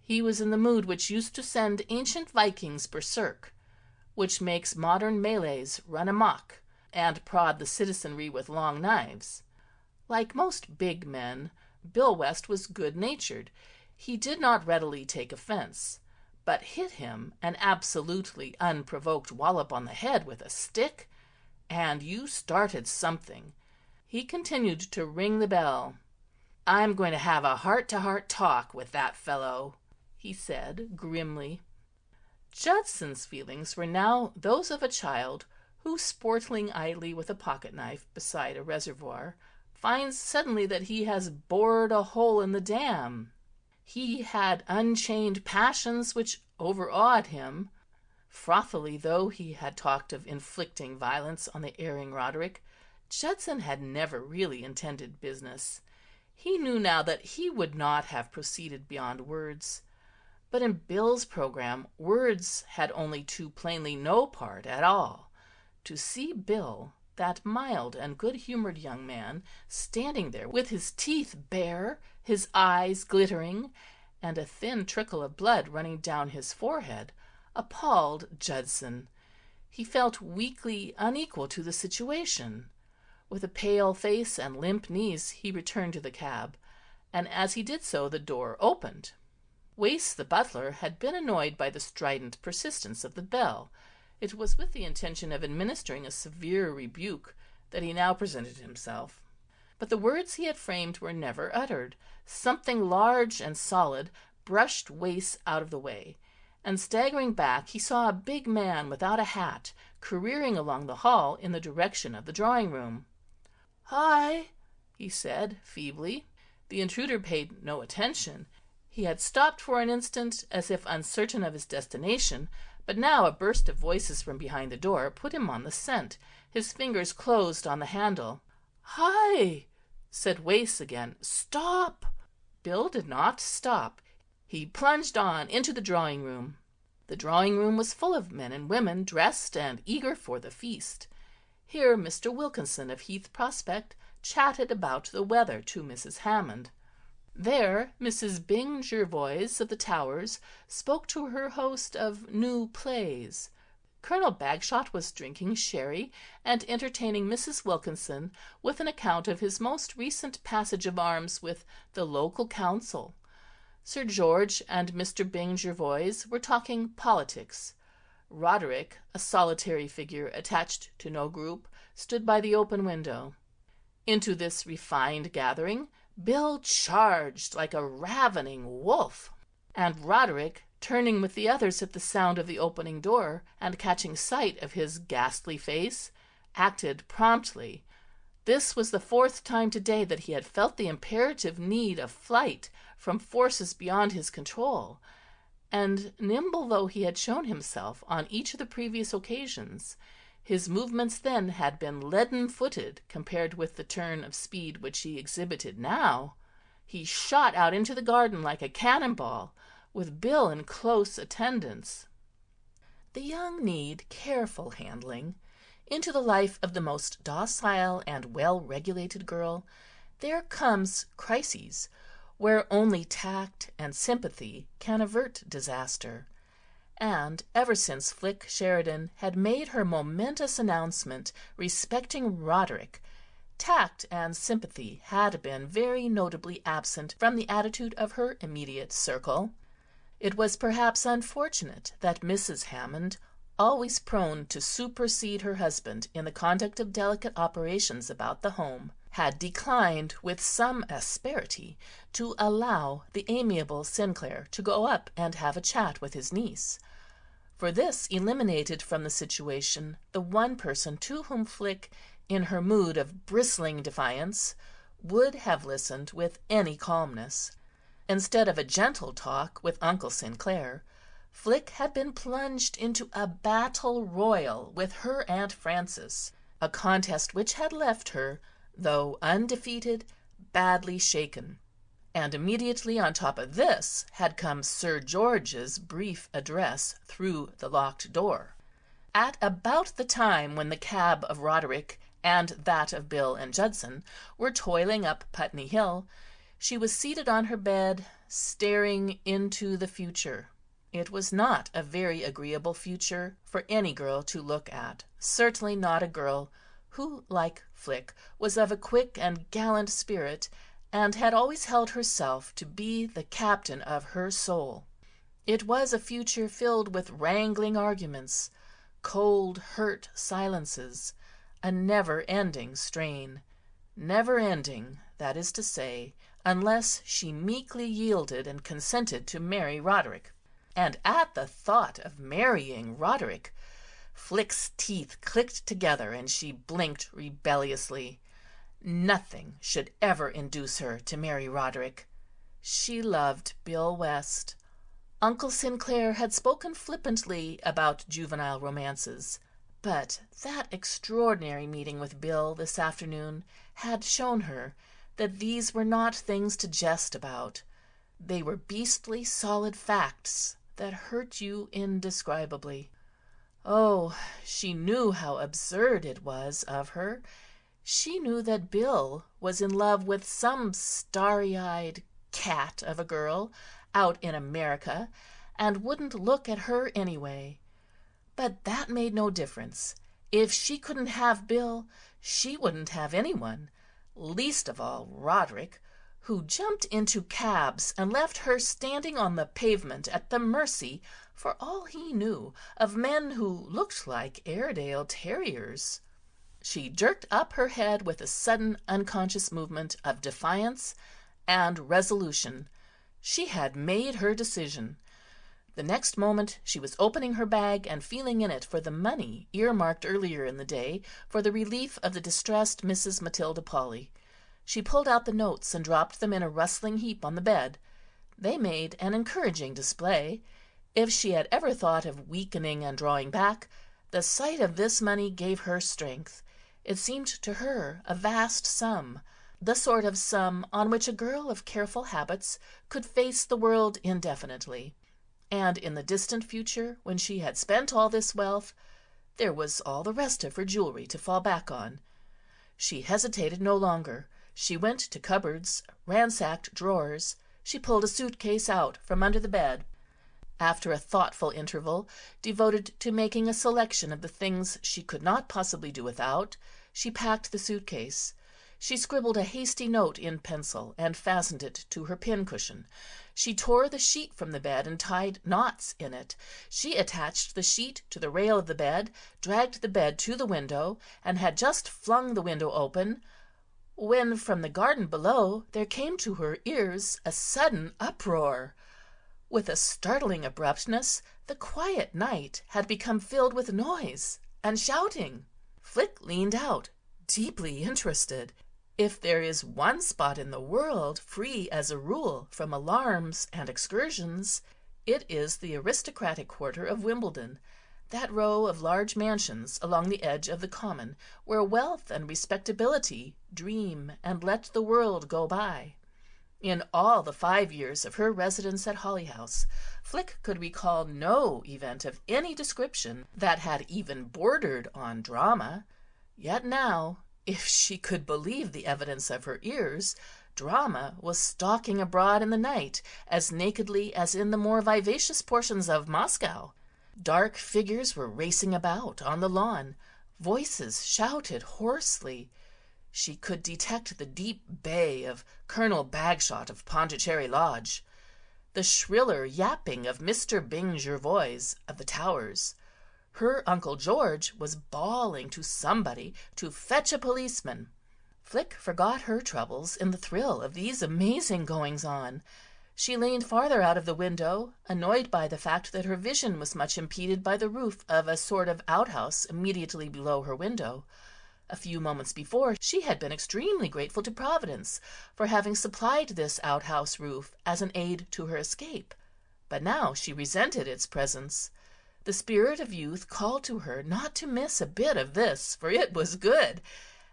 He was in the mood which used to send ancient Vikings berserk, which makes modern Malays run amok and prod the citizenry with long knives. Like most big men, Bill West was good-natured. He did not readily take offense, but hit him an absolutely unprovoked wallop on the head with a stick, and you started something. He continued to ring the bell. "I'm going to have a heart-to-heart talk with that fellow," he said grimly. Judson's feelings were now those of a child who, sportling idly with a pocket-knife beside a reservoir, finds suddenly that he has bored a hole in the dam. He had unchained passions which overawed him. Frothily though he had talked of inflicting violence on the erring Roderick, Judson had never really intended business. He knew now that he would not have proceeded beyond words. But in Bill's program, words had only too plainly no part at all. To see Bill, that mild and good-humored young man, standing there with his teeth bare, his eyes glittering, and a thin trickle of blood running down his forehead, appalled Judson. He felt weakly unequal to the situation. With a pale face and limp knees he returned to the cab, and as he did so the door opened. Wace the butler had been annoyed by the strident persistence of the bell. It was with the intention of administering a severe rebuke that he now presented himself. But the words he had framed were never uttered. Something large and solid brushed Wace out of the way, and staggering back he saw a big man without a hat careering along the hall in the direction of the drawing-room. "Hi!" he said feebly. The intruder paid no attention. He had stopped for an instant as if uncertain of his destination, but now a burst of voices from behind the door put him on the scent. His fingers closed on the handle. "Hi!" said Wace again. "Stop!" Bill did not stop. He plunged on into the drawing-room. The drawing-room was full of men and women dressed and eager for the feast. Here Mr. Wilkinson of Heath Prospect chatted about the weather to Mrs. Hammond. There Mrs. Bing Jervois of the Towers spoke to her host of new plays. Colonel Bagshot was drinking sherry and entertaining Mrs. Wilkinson with an account of his most recent passage of arms with the local council. Sir George and Mr. Bing Jervois were talking politics. Roderick, a solitary figure attached to no group, stood by the open window. Into this refined gathering Bill charged like a ravening wolf, and Roderick, turning with the others at the sound of the opening door, and catching sight of his ghastly face, acted promptly. This was the fourth time to-day that he had felt the imperative need of flight from forces beyond his control, and nimble though he had shown himself on each of the previous occasions, his movements then had been leaden-footed compared with the turn of speed which he exhibited now. He shot out into the garden like a cannon-ball, with Bill in close attendance. The young need careful handling. Into the life of the most docile and well-regulated girl there comes crises where only tact and sympathy can avert disaster. And ever since Flick Sheridan had made her momentous announcement respecting Roderick, tact and sympathy had been very notably absent from the attitude of her immediate circle. It was perhaps unfortunate that Mrs. Hammond, always prone to supersede her husband in the conduct of delicate operations about the home, had declined with some asperity to allow the amiable Sinclair to go up and have a chat with his niece, for this eliminated from the situation the one person to whom Flick, in her mood of bristling defiance, would have listened with any calmness. Instead of a gentle talk with Uncle Sinclair, Flick had been plunged into a battle royal with her Aunt Frances, a contest which had left her, though undefeated, badly shaken. And immediately on top of this had come Sir George's brief address through the locked door. At about the time when the cab of Roderick and that of Bill and Judson were toiling up Putney Hill, she was seated on her bed, staring into the future. It was not a very agreeable future for any girl to look at, certainly not a girl who, like Flick, was of a quick and gallant spirit, and had always held herself to be the captain of her soul. It was a future filled with wrangling arguments, cold, hurt silences, a never-ending strain. Never-ending, that is to say, unless she meekly yielded and consented to marry Roderick. And at the thought of marrying Roderick, Flick's teeth clicked together and she blinked rebelliously. Nothing should ever induce her to marry Roderick. She loved Bill West. Uncle Sinclair had spoken flippantly about juvenile romances, but that extraordinary meeting with Bill this afternoon had shown her that these were not things to jest about. They were beastly solid facts that hurt you indescribably. Oh, she knew how absurd it was of her. She knew that Bill was in love with some starry-eyed cat of a girl out in America, and wouldn't look at her anyway. But that made no difference. If she couldn't have Bill, she wouldn't have anyone, least of all Roderick, who jumped into cabs and left her standing on the pavement at the mercy, for all he knew, of men who looked like Airedale terriers. She jerked up her head with a sudden unconscious movement of defiance and resolution. She had made her decision. The next moment she was opening her bag and feeling in it for the money earmarked earlier in the day for the relief of the distressed Mrs. Matilda Polly. She pulled out the notes and dropped them in a rustling heap on the bed. They made an encouraging display. If she had ever thought of weakening and drawing back, the sight of this money gave her strength. It seemed to her a vast sum, the sort of sum on which a girl of careful habits could face the world indefinitely. And in the distant future, when she had spent all this wealth, there was all the rest of her jewelry to fall back on. She hesitated no longer. She went to cupboards, ransacked drawers. She pulled a suitcase out from under the bed. After a thoughtful interval, devoted to making a selection of the things she could not possibly do without, she packed the suitcase. She scribbled a hasty note in pencil and fastened it to her pincushion. She tore the sheet from the bed and tied knots in it. She attached the sheet to the rail of the bed, dragged the bed to the window, and had just flung the window open when from the garden below there came to her ears a sudden uproar. With a startling abruptness, the quiet night had become filled with noise and shouting. Flick leaned out, deeply interested. If there is one spot in the world free as a rule from alarms and excursions, it is the aristocratic quarter of Wimbledon, that row of large mansions along the edge of the common, where wealth and respectability dream and let the world go by. In all the 5 years of her residence at Holly House, Flick could recall no event of any description that had even bordered on drama. Yet now, if she could believe the evidence of her ears, drama was stalking abroad in the night as nakedly as in the more vivacious portions of Moscow. Dark figures were racing about on the lawn. Voices shouted hoarsely. She could detect the deep bay of Colonel Bagshot of Pondicherry Lodge, the shriller yapping of Mr. Bing Jervois of the Towers. Her Uncle George was bawling to somebody to fetch a policeman. Flick forgot her troubles in the thrill of these amazing goings-on. She leaned farther out of the window, annoyed by the fact that her vision was much impeded by the roof of a sort of outhouse immediately below her window. A few moments before she had been extremely grateful to Providence for having supplied this outhouse roof as an aid to her escape, but now she resented its presence. The spirit of youth called to her not to miss a bit of this, for it was good,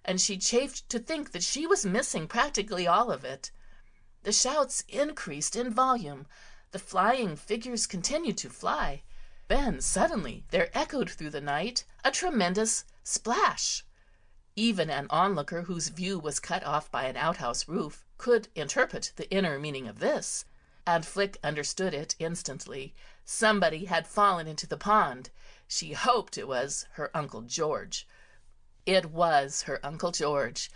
and she chafed to think that she was missing practically all of it. The shouts increased in volume. The flying figures continued to fly. Then suddenly there echoed through the night a tremendous splash. Even an onlooker whose view was cut off by an outhouse roof could interpret the inner meaning of this, and Flick understood it instantly. Somebody had fallen into the pond. She hoped it was her Uncle George. It was her Uncle George,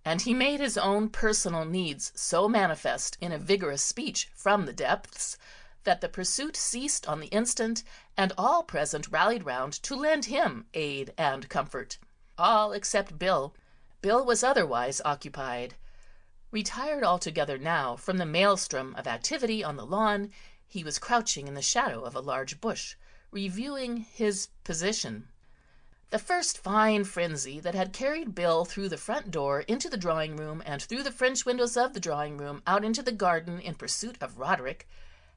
and he made his own personal needs so manifest in a vigorous speech from the depths that the pursuit ceased on the instant, and all present rallied round to lend him aid and comfort. All except Bill. Bill was otherwise occupied. Retired altogether now from the maelstrom of activity on the lawn, he was crouching in the shadow of a large bush, reviewing his position. The first fine frenzy that had carried Bill through the front door into the drawing-room and through the French windows of the drawing-room out into the garden in pursuit of Roderick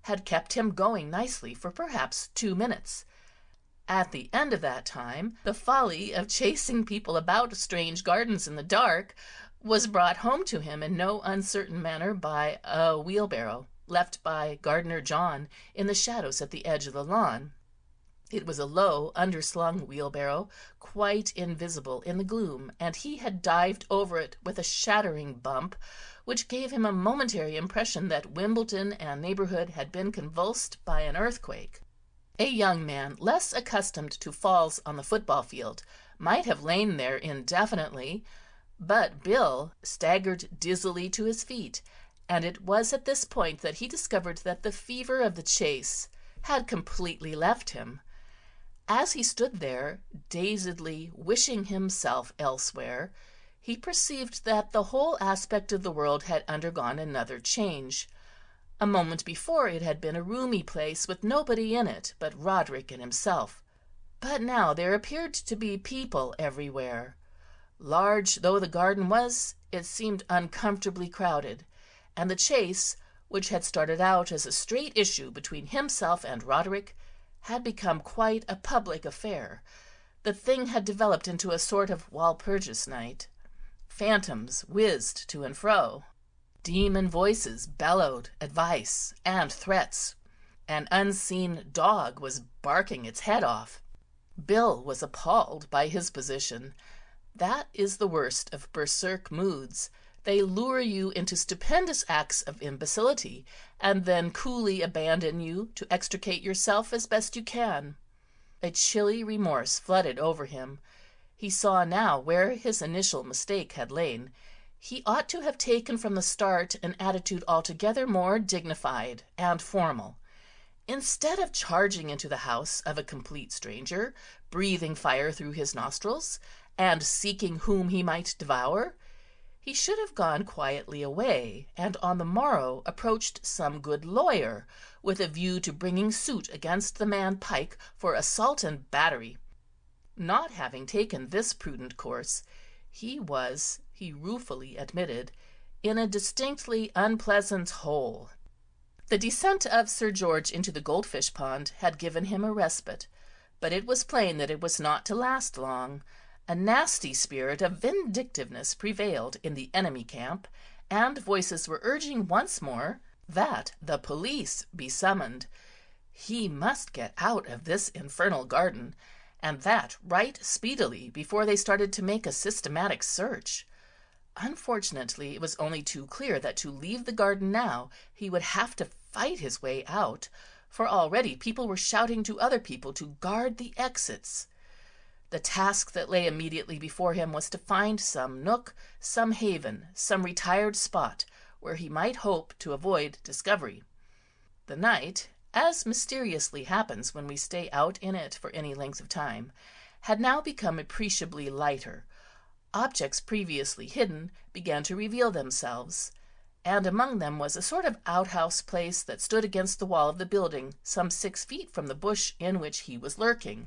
had kept him going nicely for perhaps 2 minutes. At the end of that time, the folly of chasing people about strange gardens in the dark was brought home to him in no uncertain manner by a wheelbarrow left by Gardener John in the shadows at the edge of the lawn. It was a low, underslung wheelbarrow, quite invisible in the gloom, and he had dived over it with a shattering bump, which gave him a momentary impression that Wimbledon and neighbourhood had been convulsed by an earthquake. A young man less accustomed to falls on the football field might have lain there indefinitely, but Bill staggered dizzily to his feet, and it was at this point that he discovered that the fever of the chase had completely left him. As he stood there, dazedly wishing himself elsewhere, he perceived that the whole aspect of the world had undergone another change. A moment before it had been a roomy place with nobody in it but Roderick and himself, but now there appeared to be people everywhere. Large though the garden was, it seemed uncomfortably crowded, and the chase, which had started out as a straight issue between himself and Roderick, had become quite a public affair. The thing had developed into a sort of Walpurgis night. Phantoms whizzed to and fro. Demon voices bellowed advice and threats. An unseen dog was barking its head off. Bill was appalled by his position. That is the worst of berserk moods. They lure you into stupendous acts of imbecility, and then coolly abandon you to extricate yourself as best you can. A chilly remorse flooded over him. He saw now where his initial mistake had lain. He ought to have taken from the start an attitude altogether more dignified and formal. Instead of charging into the house of a complete stranger, breathing fire through his nostrils, and seeking whom he might devour, he should have gone quietly away, and on the morrow approached some good lawyer, with a view to bringing suit against the man Pike for assault and battery. Not having taken this prudent course, he was, he ruefully admitted, in a distinctly unpleasant hole. The descent of Sir George into the goldfish pond had given him a respite, but it was plain that it was not to last long. A nasty spirit of vindictiveness prevailed in the enemy camp, and voices were urging once more that the police be summoned. He must get out of this infernal garden, and that right speedily before they started to make a systematic search. Unfortunately, it was only too clear that to leave the garden now he would have to fight his way out, for already people were shouting to other people to guard the exits. The task that lay immediately before him was to find some nook, some haven, some retired spot where he might hope to avoid discovery. The night, as mysteriously happens when we stay out in it for any length of time, had now become appreciably lighter. Objects previously hidden began to reveal themselves, and among them was a sort of outhouse place that stood against the wall of the building, some 6 feet from the bush in which he was lurking.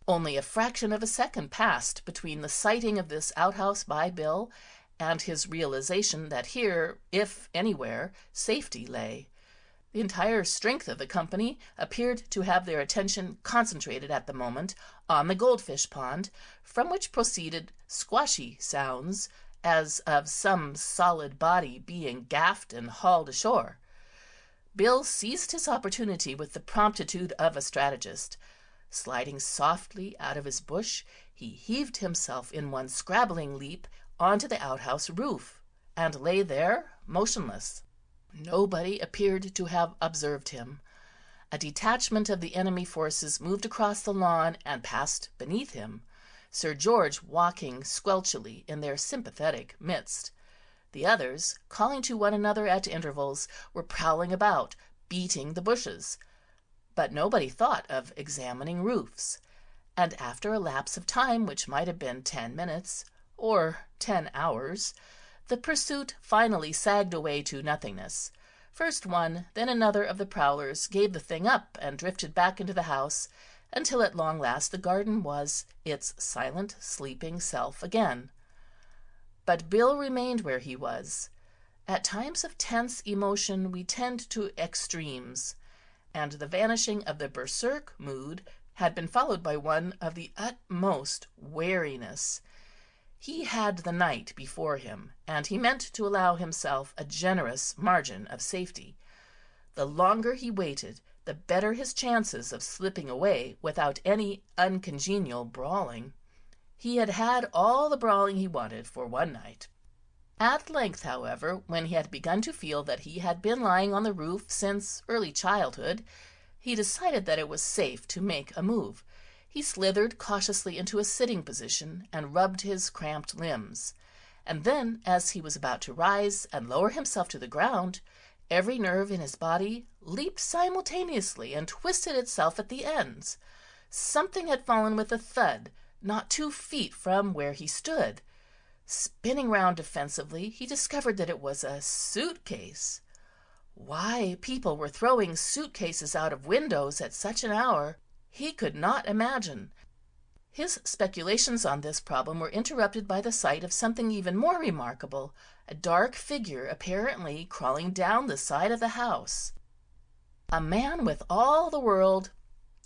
Only a fraction of a second passed between the sighting of this outhouse by Bill and his realization that here, if anywhere, safety lay. The entire strength of the company appeared to have their attention concentrated at the moment on the goldfish pond, from which proceeded squashy sounds, as of some solid body being gaffed and hauled ashore. Bill seized his opportunity with the promptitude of a strategist. Sliding softly out of his bush, he heaved himself in one scrabbling leap onto the outhouse roof, and lay there motionless. Nobody appeared to have observed him. A detachment of the enemy forces moved across the lawn and passed beneath him, Sir George walking squelchily in their sympathetic midst. The others, calling to one another at intervals, were prowling about, beating the bushes. But nobody thought of examining roofs, and after a lapse of time which might have been 10 minutes or 10 hours, the pursuit finally sagged away to nothingness. First one, then another of the prowlers gave the thing up and drifted back into the house, until at long last the garden was its silent, sleeping self again. But Bill remained where he was. At times of tense emotion we tend to extremes, and the vanishing of the berserk mood had been followed by one of the utmost wariness. He had the night before him, and he meant to allow himself a generous margin of safety. The longer he waited, the better his chances of slipping away without any uncongenial brawling. He had had all the brawling he wanted for one night. At length, however, when he had begun to feel that he had been lying on the roof since early childhood, he decided that it was safe to make a move. He slithered cautiously into a sitting position and rubbed his cramped limbs. And then, as he was about to rise and lower himself to the ground, every nerve in his body leaped simultaneously and twisted itself at the ends. Something had fallen with a thud, not 2 feet from where he stood. Spinning round defensively, he discovered that it was a suitcase. Why people were throwing suitcases out of windows at such an hour, he could not imagine. His speculations on this problem were interrupted by the sight of something even more remarkable, a dark figure apparently crawling down the side of the house. A man with all the world,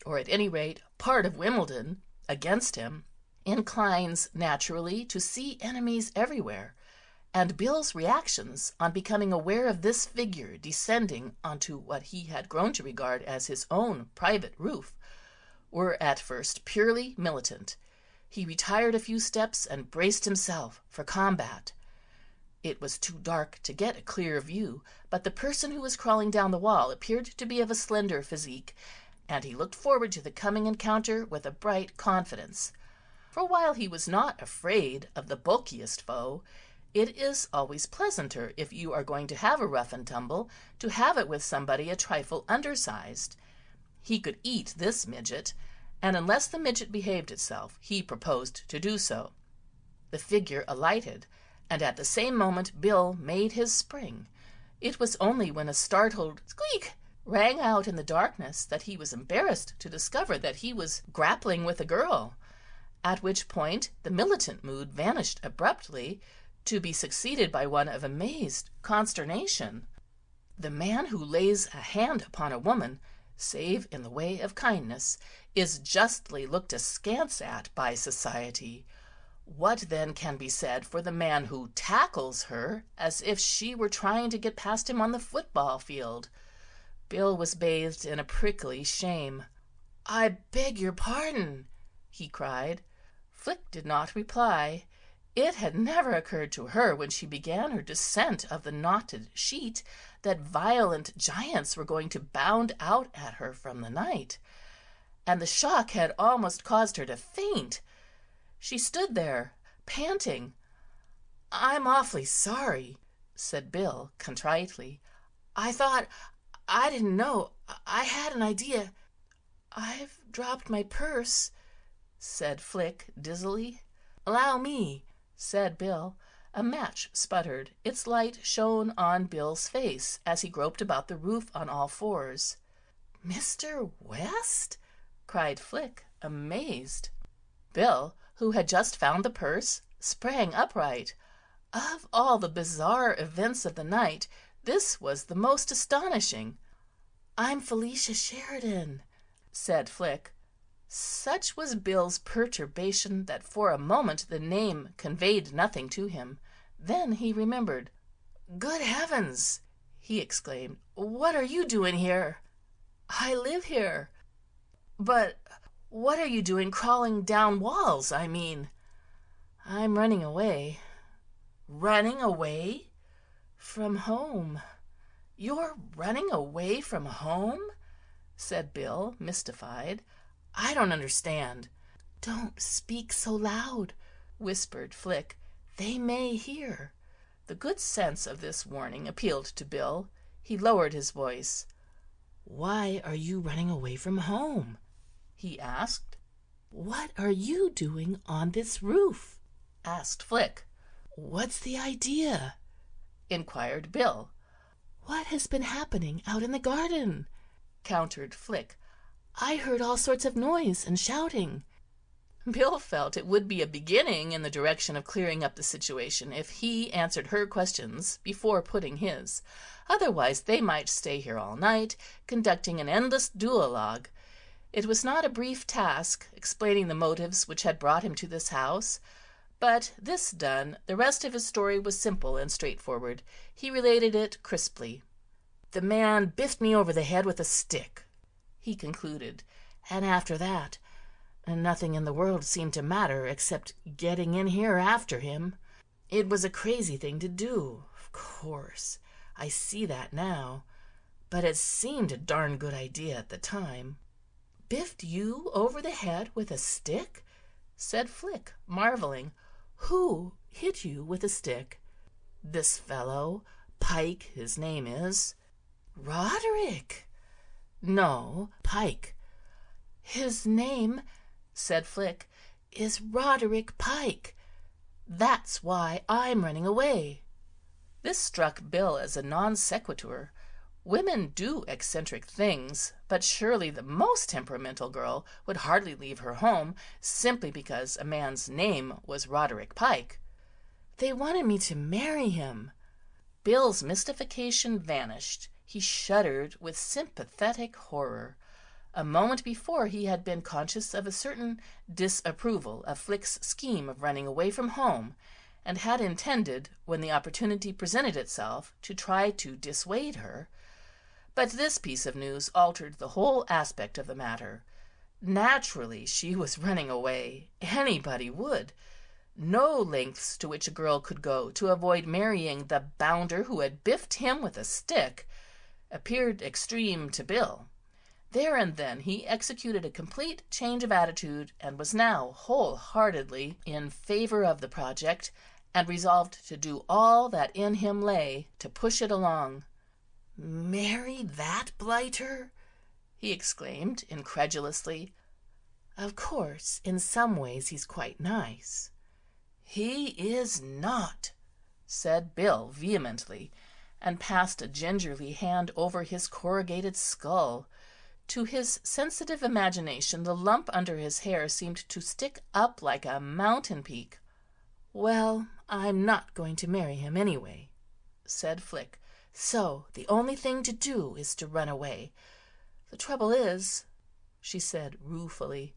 or at any rate part of Wimbledon, against him, inclines naturally to see enemies everywhere, and Bill's reactions on becoming aware of this figure descending onto what he had grown to regard as his own private roof were at first purely militant. He retired a few steps and braced himself for combat. It was too dark to get a clear view, but the person who was crawling down the wall appeared to be of a slender physique, and he looked forward to the coming encounter with a bright confidence. For while he was not afraid of the bulkiest foe, it is always pleasanter, if you are going to have a rough and tumble, to have it with somebody a trifle undersized. He could eat this midget, and unless the midget behaved itself, he proposed to do so. The figure alighted, and at the same moment Bill made his spring. It was only when a startled squeak rang out in the darkness that he was embarrassed to discover that he was grappling with a girl, at which point the militant mood vanished abruptly, to be succeeded by one of amazed consternation. The man who lays a hand upon a woman, save in the way of kindness, is justly looked askance at by society. What then can be said for the man who tackles her as if she were trying to get past him on the football field? Bill was bathed in a prickly shame. "I beg your pardon," he cried. Flick did not reply. It had never occurred to her when she began her descent of the knotted sheet that violent giants were going to bound out at her from the night, and the shock had almost caused her to faint. She stood there, panting. "I'm awfully sorry," said Bill contritely. I didn't know. I had an idea. I've dropped my purse," said Flick dizzily. "Allow me," said Bill. A match sputtered. Its light shone on Bill's face as he groped about the roof on all fours. "Mr. West?" cried Flick, amazed. Bill, who had just found the purse, sprang upright. Of all the bizarre events of the night, this was the most astonishing. "I'm Felicia Sheridan," said Flick. Such was Bill's perturbation that for a moment the name conveyed nothing to him. Then he remembered. "Good heavens!" he exclaimed. "What are you doing here?" "I live here." "But what are you doing crawling down walls, I mean?" "I'm running away." "Running away?" "From home." "You're running away from home?" said Bill, mystified. "I don't understand." "Don't speak so loud," whispered Flick. "They may hear." The good sense of this warning appealed to Bill. He lowered his voice. "Why are you running away from home?" he asked. "What are you doing on this roof?" asked Flick. "What's the idea?" inquired Bill. "What has been happening out in the garden?" countered Flick. "I heard all sorts of noise and shouting." Bill felt it would be a beginning in the direction of clearing up the situation if he answered her questions before putting his. Otherwise they might stay here all night, conducting an endless duologue. It was not a brief task, explaining the motives which had brought him to this house. But this done, the rest of his story was simple and straightforward. He related it crisply. "The man biffed me over the head with a stick," he concluded, "and after that nothing in the world seemed to matter except getting in here after him. It was a crazy thing to do, of course. I see that now. But it seemed a darn good idea at the time." "Biffed you over the head with a stick?" said Flick, marveling. "Who hit you with a stick?" "This fellow. Pike, his name is." "Roderick." "No, Pike." "His name," said Flick, "is Roderick Pike. That's why I'm running away." This struck Bill as a non sequitur. Women do eccentric things, but surely the most temperamental girl would hardly leave her home simply because a man's name was Roderick Pike. "They wanted me to marry him." Bill's mystification vanished. He shuddered with sympathetic horror. A moment before he had been conscious of a certain disapproval of Flick's scheme of running away from home, and had intended, when the opportunity presented itself, to try to dissuade her. But this piece of news altered the whole aspect of the matter. Naturally she was running away. Anybody would. No lengths to which a girl could go to avoid marrying the bounder who had biffed him with a stick appeared extreme to Bill. There and then he executed a complete change of attitude, and was now wholeheartedly in favor of the project, and resolved to do all that in him lay to push it along. "Marry that blighter?" he exclaimed incredulously. "Of course, in some ways he's quite nice." "He is not," said Bill vehemently, and passed a gingerly hand over his corrugated skull. To his sensitive imagination the lump under his hair seemed to stick up like a mountain peak. "Well, I'm not going to marry him anyway," said Flick, "so the only thing to do is to run away. The trouble is," she said ruefully,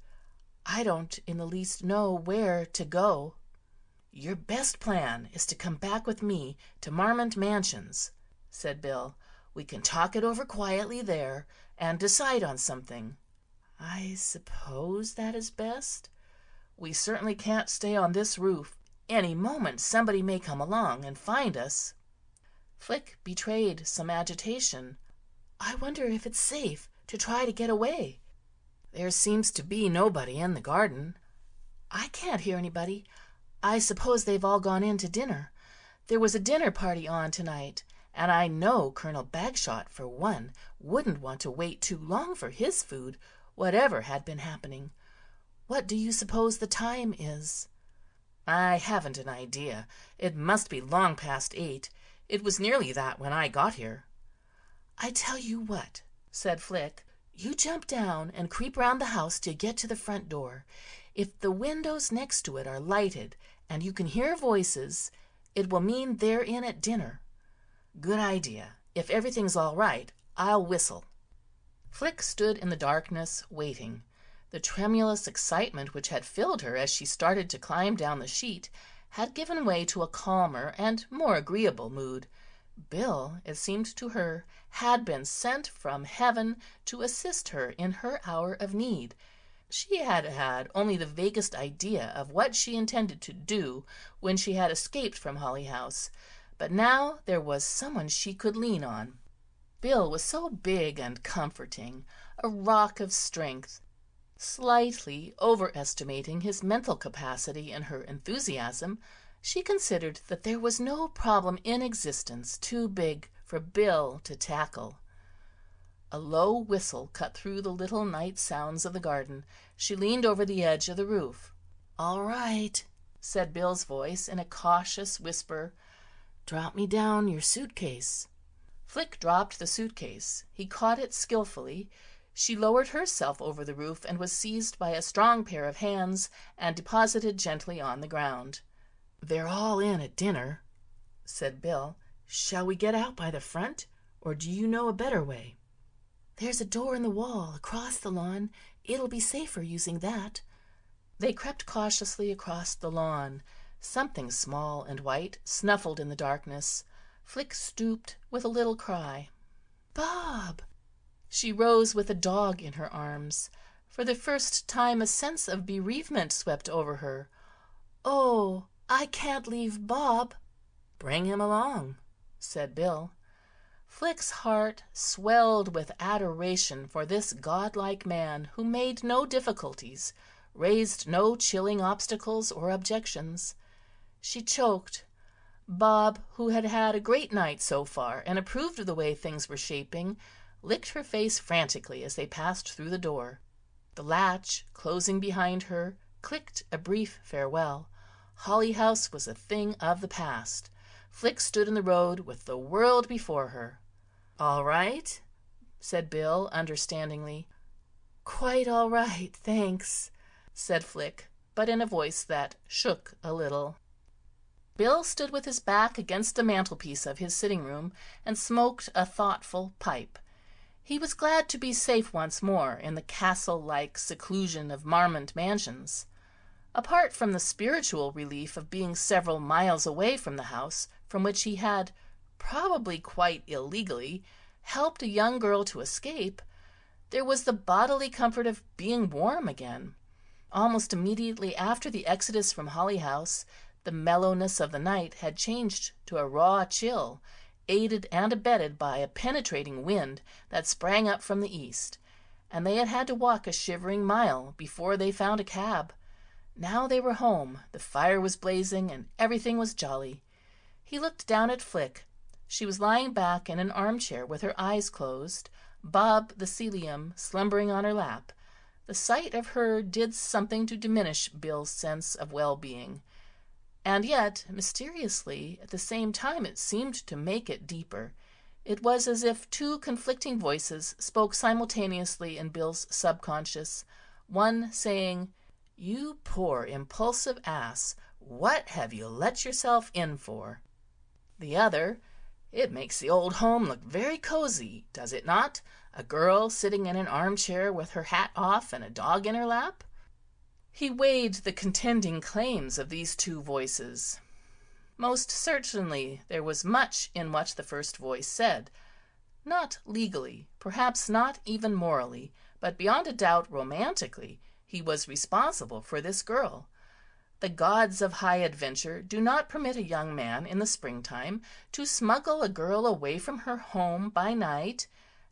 "I don't in the least know where to go." "Your best plan is to come back with me to Marmont Mansions," said Bill. "We can talk it over quietly there, and decide on something." "I suppose that is best." "We certainly can't stay on this roof. Any moment somebody may come along and find us." Flick betrayed some agitation. "I wonder if it's safe to try to get away." "There seems to be nobody in the garden." "I can't hear anybody. I suppose they've all gone in to dinner. There was a dinner party on tonight, and I know Colonel Bagshot, for one, wouldn't want to wait too long for his food, whatever had been happening. What do you suppose the time is?" I haven't an idea. It must be long past 8. It was nearly that when I got here." "I tell you what," said Flick. "You jump down and creep round the house till you get to the front door. If the windows next to it are lighted and you can hear voices, it will mean they're in at dinner." "Good idea. If everything's all right, I'll whistle." Flick stood in the darkness, waiting. The tremulous excitement which had filled her as she started to climb down the sheet had given way to a calmer and more agreeable mood. Bill, it seemed to her, had been sent from heaven to assist her in her hour of need. She had had only the vaguest idea of what she intended to do when she had escaped from Holly House, but now there was someone she could lean on. Bill was so big and comforting, a rock of strength. Slightly overestimating his mental capacity in her enthusiasm, she considered that there was no problem in existence too big for Bill to tackle. A low whistle cut through the little night sounds of the garden. She leaned over the edge of the roof. "All right," said Bill's voice in a cautious whisper. "Drop me down your suitcase." Flick dropped the suitcase. He caught it skillfully. She lowered herself over the roof and was seized by a strong pair of hands and deposited gently on the ground. "They're all in at dinner," said Bill. "Shall we get out by the front, or do you know a better way?" "There's a door in the wall across the lawn. It'll be safer using that." They crept cautiously across the lawn. Something small and white snuffled in the darkness. Flick stooped with a little cry. "Bob!" She rose with a dog in her arms. For the first time a sense of bereavement swept over her. "Oh, I can't leave Bob." "Bring him along," said Bill. Flick's heart swelled with adoration for this godlike man who made no difficulties, raised no chilling obstacles or objections. She choked. Bob, who had had a great night so far and approved of the way things were shaping, licked her face frantically as they passed through the door. The latch, closing behind her, clicked a brief farewell. Holly House was a thing of the past. Flick stood in the road with the world before her. "All right?" said Bill understandingly. "Quite all right, thanks," said Flick, but in a voice that shook a little. Bill stood with his back against the mantelpiece of his sitting room and smoked a thoughtful pipe. He was glad to be safe once more in the castle-like seclusion of Marmont Mansions. Apart from the spiritual relief of being several miles away from the house from which he had, probably quite illegally, helped a young girl to escape, there was the bodily comfort of being warm again. Almost immediately after the exodus from Holly House, the mellowness of the night had changed to a raw chill, aided and abetted by a penetrating wind that sprang up from the east, and they had had to walk a shivering mile before they found a cab. Now they were home, the fire was blazing, and everything was jolly. He looked down at Flick. She was lying back in an armchair with her eyes closed, Bob the Celium slumbering on her lap. The sight of her did something to diminish Bill's sense of well-being. And yet, mysteriously, at the same time it seemed to make it deeper. It was as if two conflicting voices spoke simultaneously in Bill's subconscious, one saying, "You poor impulsive ass, what have you let yourself in for?" The other, "It makes the old home look very cozy, does it not? A girl sitting in an armchair with her hat off and a dog in her lap?" He weighed the contending claims of these two voices. Most certainly there was much in what the first voice said. Not legally, perhaps not even morally, but beyond a doubt romantically, he was responsible for this girl. The gods of high adventure do not permit a young man in the springtime to smuggle a girl away from her home by night,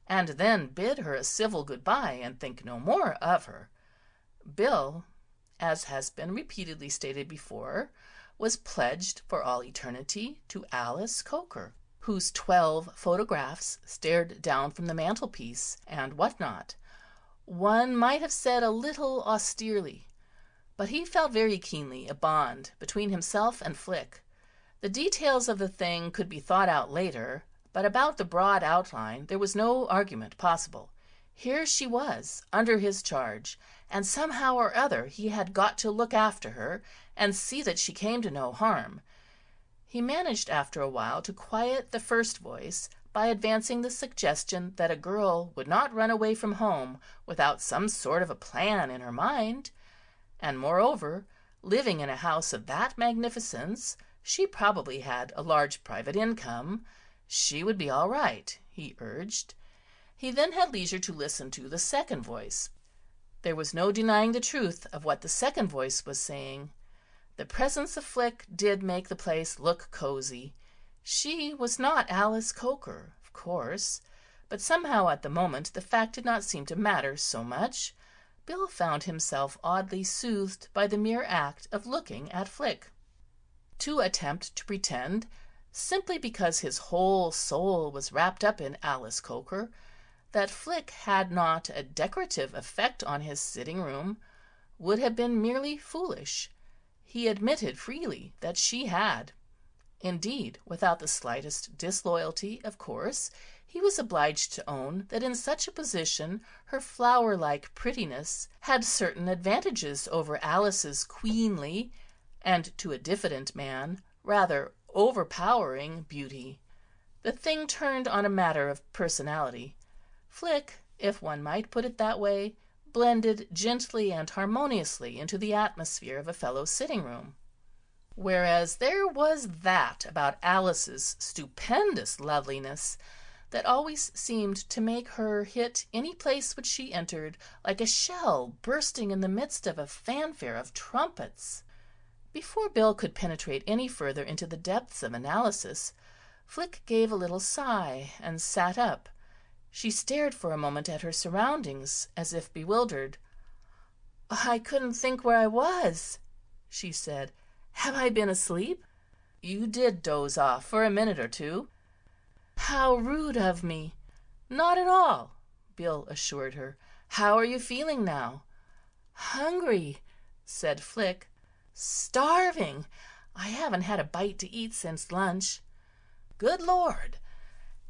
and then bid her a civil good-bye and think no more of her. Bill, as has been repeatedly stated before, was pledged for all eternity to Alice Coker, whose 12 photographs stared down from the mantelpiece, and what not. One might have said a little austerely, But he felt very keenly a bond between himself and Flick. The details of the thing could be thought out later, but about the broad outline there was no argument possible. Here she was, under his charge, and somehow or other he had got to look after her and see that she came to no harm. He managed after a while to quiet the first voice by advancing the suggestion that a girl would not run away from home without some sort of a plan in her mind. And moreover, living in a house of that magnificence, she probably had a large private income. She would be all right, he urged. He then had leisure to listen to the second voice. There was no denying the truth of what the second voice was saying. The presence of Flick did make the place look cozy. She was not Alice Coker, of course, but somehow at the moment the fact did not seem to matter so much. Bill found himself oddly soothed by the mere act of looking at Flick. To attempt to pretend, simply because his whole soul was wrapped up in Alice Coker, that Flick had not a decorative effect on his sitting-room would have been merely foolish. He admitted freely that she had. Indeed, without the slightest disloyalty, of course, he was obliged to own that in such a position her flower-like prettiness had certain advantages over Alice's queenly, and to a diffident man, rather overpowering beauty. The thing turned on a matter of personality. Flick, if one might put it that way, blended gently and harmoniously into the atmosphere of a fellow sitting-room. Whereas there was that about Alice's stupendous loveliness that always seemed to make her hit any place which she entered like a shell bursting in the midst of a fanfare of trumpets. Before Bill could penetrate any further into the depths of analysis, Flick gave a little sigh and sat up. She stared for a moment at her surroundings, as if bewildered. "I couldn't think where I was," she said. "Have I been asleep?" "You did doze off for a minute or two." "How rude of me." "Not at all," Bill assured her. "How are you feeling now?" "Hungry," said Flick. "Starving. I haven't had a bite to eat since lunch." "Good Lord!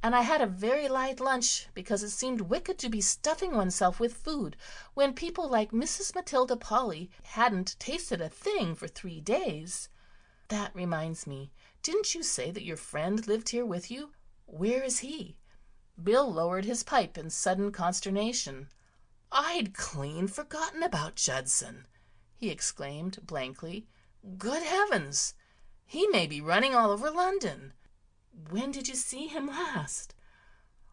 And I had a very light lunch because it seemed wicked to be stuffing oneself with food when people like Mrs. Matilda Polly hadn't tasted a thing for 3 days. That reminds me, didn't you say that your friend lived here with you? Where is he?" Bill lowered his pipe in sudden consternation. "I'd clean forgotten about Judson," he exclaimed blankly. "Good heavens! He may be running all over London." "When did you see him last?"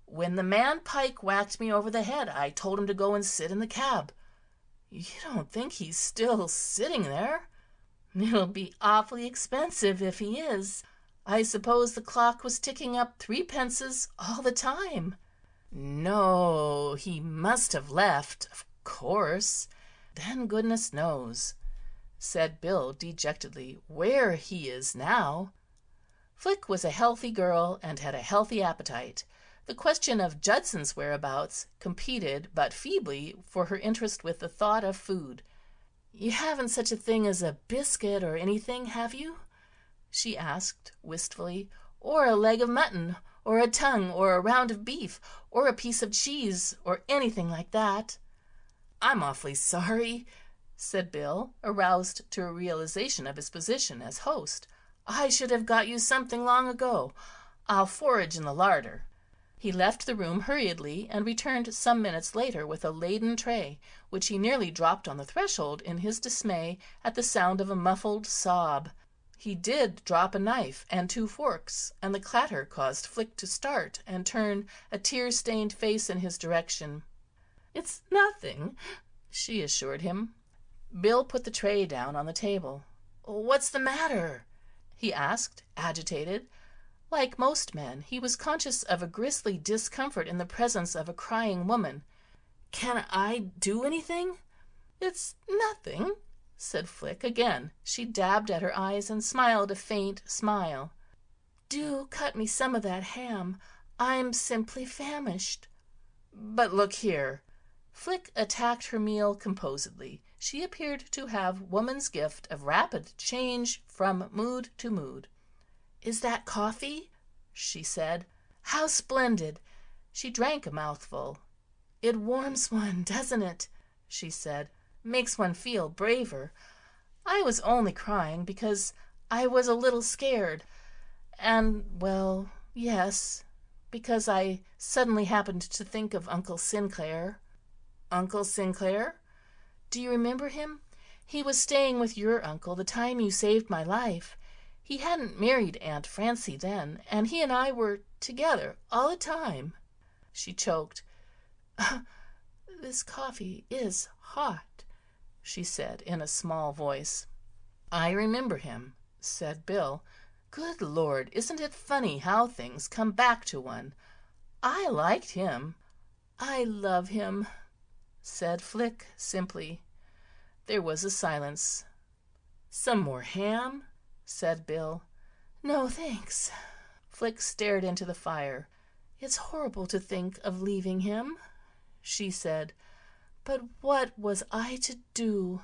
"When the man Pike whacked me over the head, I told him to go and sit in the cab." "You don't think he's still sitting there?" "It'll be awfully expensive if he is. I suppose the clock was ticking up 3 pences all the time." "No, he must have left, of course. Then goodness knows," said Bill dejectedly, "where he is now." Flick was a healthy girl and had a healthy appetite. The question of Judson's whereabouts competed but feebly for her interest with the thought of food. "You haven't such a thing as a biscuit or anything, have you?" she asked wistfully. "Or a leg of mutton, or a tongue, or a round of beef, or a piece of cheese, or anything like that?" "I'm awfully sorry," said Bill, aroused to a realization of his position as host. "I should have got you something long ago. I'll forage in the larder." He left the room hurriedly and returned some minutes later with a laden tray, which he nearly dropped on the threshold in his dismay at the sound of a muffled sob. He did drop a knife and 2 forks, and the clatter caused Flick to start and turn a tear-stained face in his direction. "It's nothing," she assured him. Bill put the tray down on the table. "What's the matter?" he asked, agitated. Like most men, he was conscious of a grisly discomfort in the presence of a crying woman. "Can I do anything?" "It's nothing," said Flick again. She dabbed at her eyes and smiled a faint smile. "Do cut me some of that ham. I'm simply famished." "But look here." Flick attacked her meal composedly. She appeared to have woman's gift of rapid change from mood to mood. "Is that coffee?" she said. "How splendid!" She drank a mouthful. "It warms one, doesn't it?" she said. "Makes one feel braver. I was only crying because I was a little scared. And, well, yes, because I suddenly happened to think of Uncle Sinclair." "Uncle Sinclair? Do you remember him? He was staying with your uncle the time you saved my life. He hadn't married Aunt Francie then, and he and I were together all the time." She choked. "This coffee is hot," she said in a small voice. "I remember him," said Bill. "Good Lord, isn't it funny how things come back to one? I liked him." "I love him," said Flick simply. There was a silence. "Some more ham?" said Bill. "No, thanks." Flick stared into the fire. "It's horrible to think of leaving him," she said. "But what was I to do?"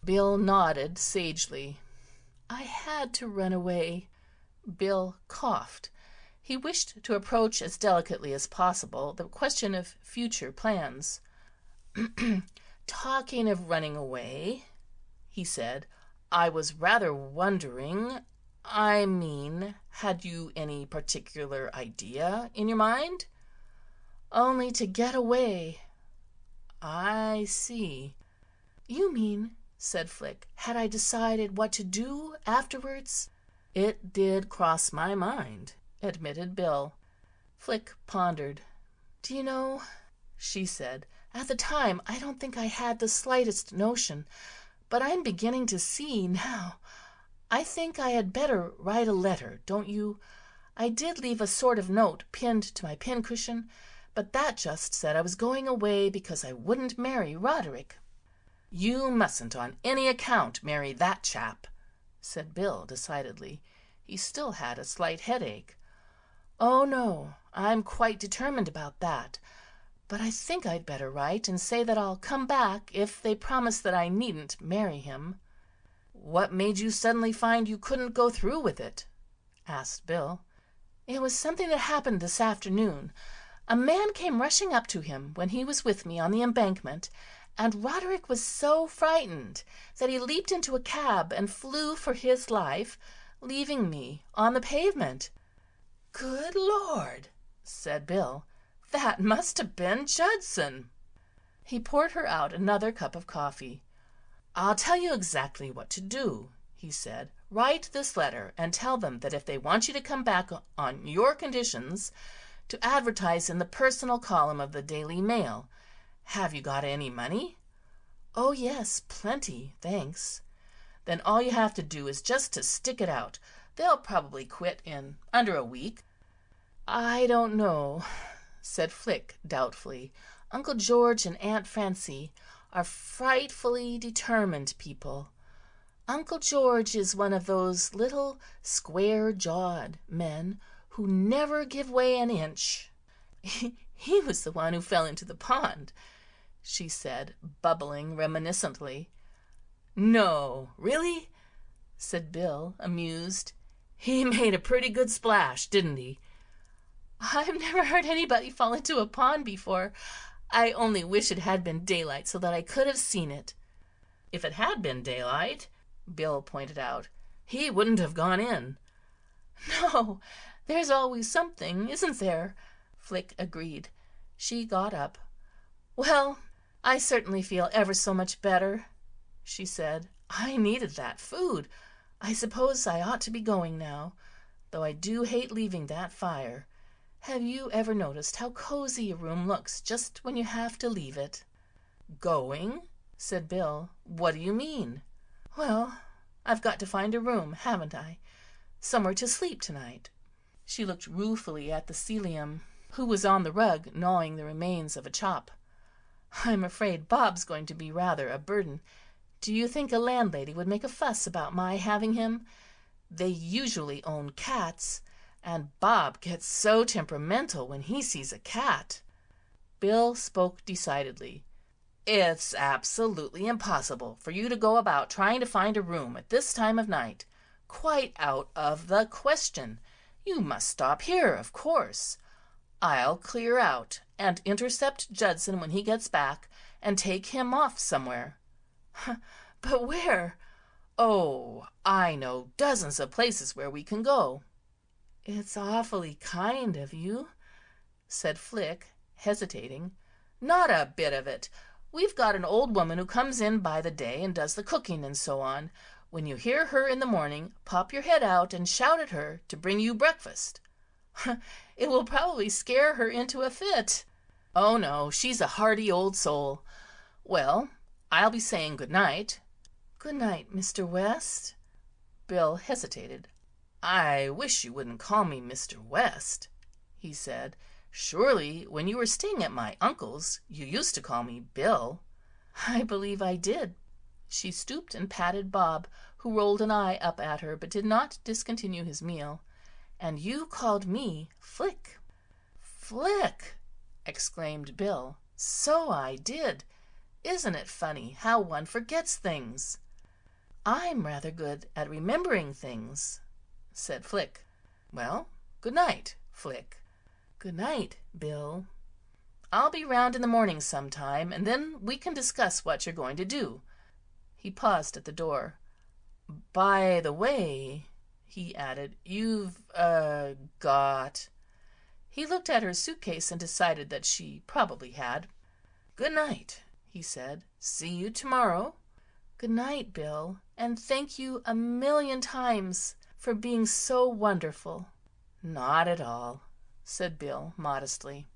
Bill nodded sagely. "I had to run away." Bill coughed. He wished to approach as delicately as possible the question of future plans. "Talking of running away," he said, "I was rather wondering, had you any particular idea in your mind?" "Only to get away." "I see." "You mean," said Flick, "had I decided what to do afterwards?" "It did cross my mind," admitted Bill. Flick pondered. "Do you know," she said, "at the time I don't think I had the slightest notion, but I'm beginning to see now. I think I had better write a letter, don't you? I did leave a sort of note pinned to my pincushion, but that just said I was going away because I wouldn't marry Roderick." "You mustn't on any account marry that chap," said Bill decidedly. He still had a slight headache. "Oh, no, I'm quite determined about that. But I think I'd better write and say that I'll come back if they promise that I needn't marry him." "What made you suddenly find you couldn't go through with it?" asked Bill. "It was something that happened this afternoon. A man came rushing up to him when he was with me on the embankment, and Roderick was so frightened that he leaped into a cab and flew for his life, leaving me on the pavement." "Good Lord!" said Bill. "That must have been Judson." He poured her out another cup of coffee. "I'll tell you exactly what to do," he said. "Write this letter and tell them that if they want you to come back on your conditions, to advertise in the personal column of the Daily Mail. Have you got any money?" "Oh, yes, plenty, thanks." "Then all you have to do is just to stick it out. They'll probably quit in under a week." "I don't know," said Flick doubtfully. "Uncle George and Aunt Francie are frightfully determined people. Uncle George is one of those little square-jawed men who never give way an inch. He was the one who fell into the pond," she said, bubbling reminiscently. "No, really?" said Bill, amused. "He made a pretty good splash, didn't he?" "I've never heard anybody fall into a pond before. I only wish it had been daylight so that I could have seen it." "If it had been daylight," Bill pointed out, "he wouldn't have gone in." "No, there's always something, isn't there?" Flick agreed. She got up. "Well, I certainly feel ever so much better," she said. "I needed that food. I suppose I ought to be going now, though I do hate leaving that fire. Have you ever noticed how cozy a room looks just when you have to leave it?" "Going?" said Bill. "What do you mean?" "Well, I've got to find a room, haven't I? Somewhere to sleep tonight." She looked ruefully at the Celium, who was on the rug gnawing the remains of a chop. "I'm afraid Bob's going to be rather a burden. Do you think a landlady would make a fuss about my having him? They usually own cats, and Bob gets so temperamental when he sees a cat." Bill spoke decidedly. It's absolutely impossible for you to go about trying to find a room at this time of night. Quite out of the question. You must stop here, of course. I'll clear out and intercept Judson when he gets back and take him off somewhere." "But where?" "Oh, I know dozens of places where we can go." "It's awfully kind of you," said Flick, hesitating. "Not a bit of it. We've got an old woman who comes in by the day and does the cooking and so on. When you hear her in the morning, pop your head out and shout at her to bring you breakfast." "It will probably scare her into a fit." "Oh, no, she's a hearty old soul. Well, I'll be saying good night." "Good night, Mr. West." Bill hesitated. "I wish you wouldn't call me Mr. West," he said. "Surely, when you were staying at my uncle's, you used to call me Bill." "I believe I did." She stooped and patted Bob, who rolled an eye up at her but did not discontinue his meal. "And you called me Flick." "Flick!" exclaimed Bill. "So I did. Isn't it funny how one forgets things?" "I'm rather good at remembering things," said Flick. "Well, good night, Flick." "Good night, Bill." "I'll be round in the morning sometime, and then we can discuss what you're going to do." He paused at the door. "By the way," he added, "you've got—" He looked at her suitcase and decided that she probably had. "Good night," he said. "See you tomorrow." "Good night, Bill, and thank you a million times for being so wonderful." "Not at all," said Bill modestly.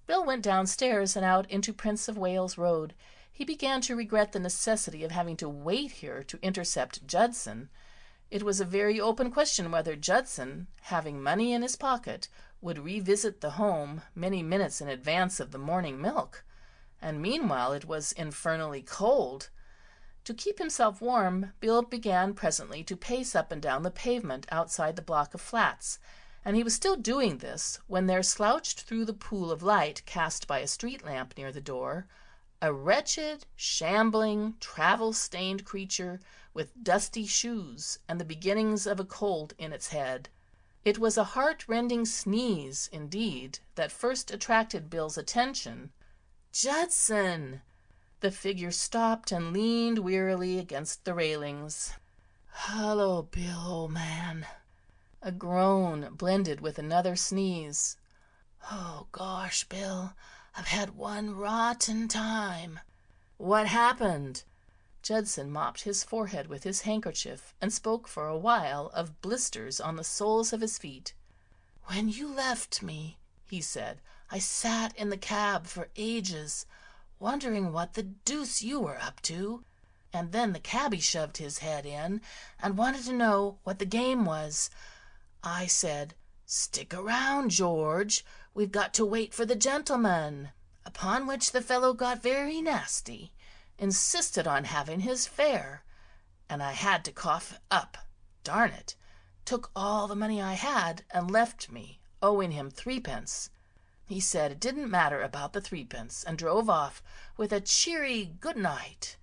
Bill went downstairs and out into Prince of Wales Road. He began to regret the necessity of having to wait here to intercept Judson. It was a very open question whether Judson, having money in his pocket, would revisit the home many minutes in advance of the morning milk. And meanwhile it was infernally cold. To keep himself warm, Bill began presently to pace up and down the pavement outside the block of flats, and he was still doing this when there slouched through the pool of light cast by a street lamp near the door a wretched, shambling, travel-stained creature with dusty shoes and the beginnings of a cold in its head. It was a heart-rending sneeze, indeed, that first attracted Bill's attention. "Judson!" The figure stopped and leaned wearily against the railings. "Hello, Bill, old man." A groan blended with another sneeze. "Oh, gosh, Bill, I've had one rotten time." "What happened?" Judson mopped his forehead with his handkerchief and spoke for a while of blisters on the soles of his feet. "When you left me," he said, "I sat in the cab for ages, wondering what the deuce you were up to. And then the cabby shoved his head in and wanted to know what the game was. I said, 'Stick around, George. We've got to wait for the gentleman.' Upon which the fellow got very nasty, insisted on having his fare, and I had to cough up. Darn it! Took all the money I had and left me, owing him 3p. He said it didn't matter about the 3p, and drove off with a cheery good night,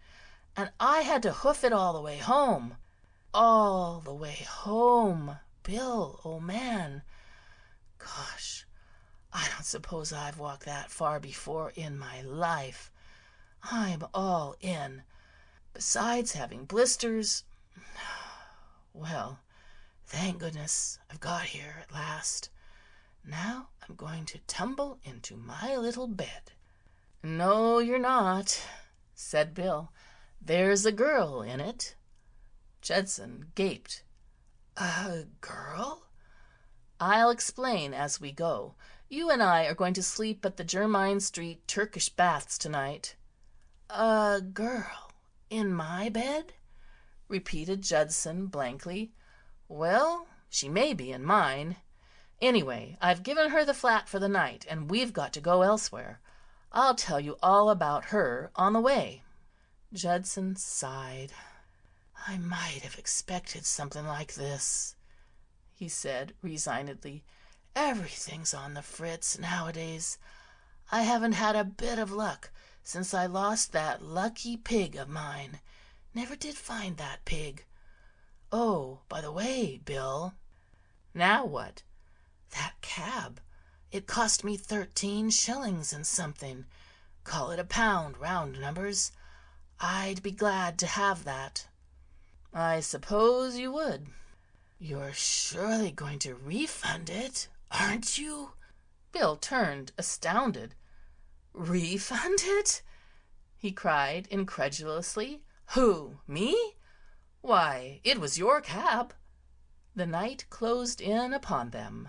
and I had to hoof it all the way home. All the way home, Bill, old man. Gosh, I don't suppose I've walked that far before in my life. I'm all in. Besides having blisters, well, thank goodness I've got here at last. Now I'm going to tumble into my little bed." "No, you're not," said Bill. "There's a girl in it." Judson gaped. "A girl?" "I'll explain as we go. You and I are going to sleep at the Jermyn Street Turkish Baths tonight." "A girl in my bed?" repeated Judson blankly. "Well, she may be in mine. Anyway, I've given her the flat for the night, and we've got to go elsewhere. I'll tell you all about her on the way." Judson sighed. "I might have expected something like this," he said resignedly. "Everything's on the fritz nowadays. I haven't had a bit of luck since I lost that lucky pig of mine. Never did find that pig. Oh, by the way, Bill." "Now what?" "That cab. It cost me 13 shillings and something. Call it £1, round numbers. I'd be glad to have that." "I suppose you would." "You're surely going to refund it, aren't you?" Bill turned astounded. "Refund it?" he cried incredulously. "Who, me? Why, it was your cab." The night closed in upon them.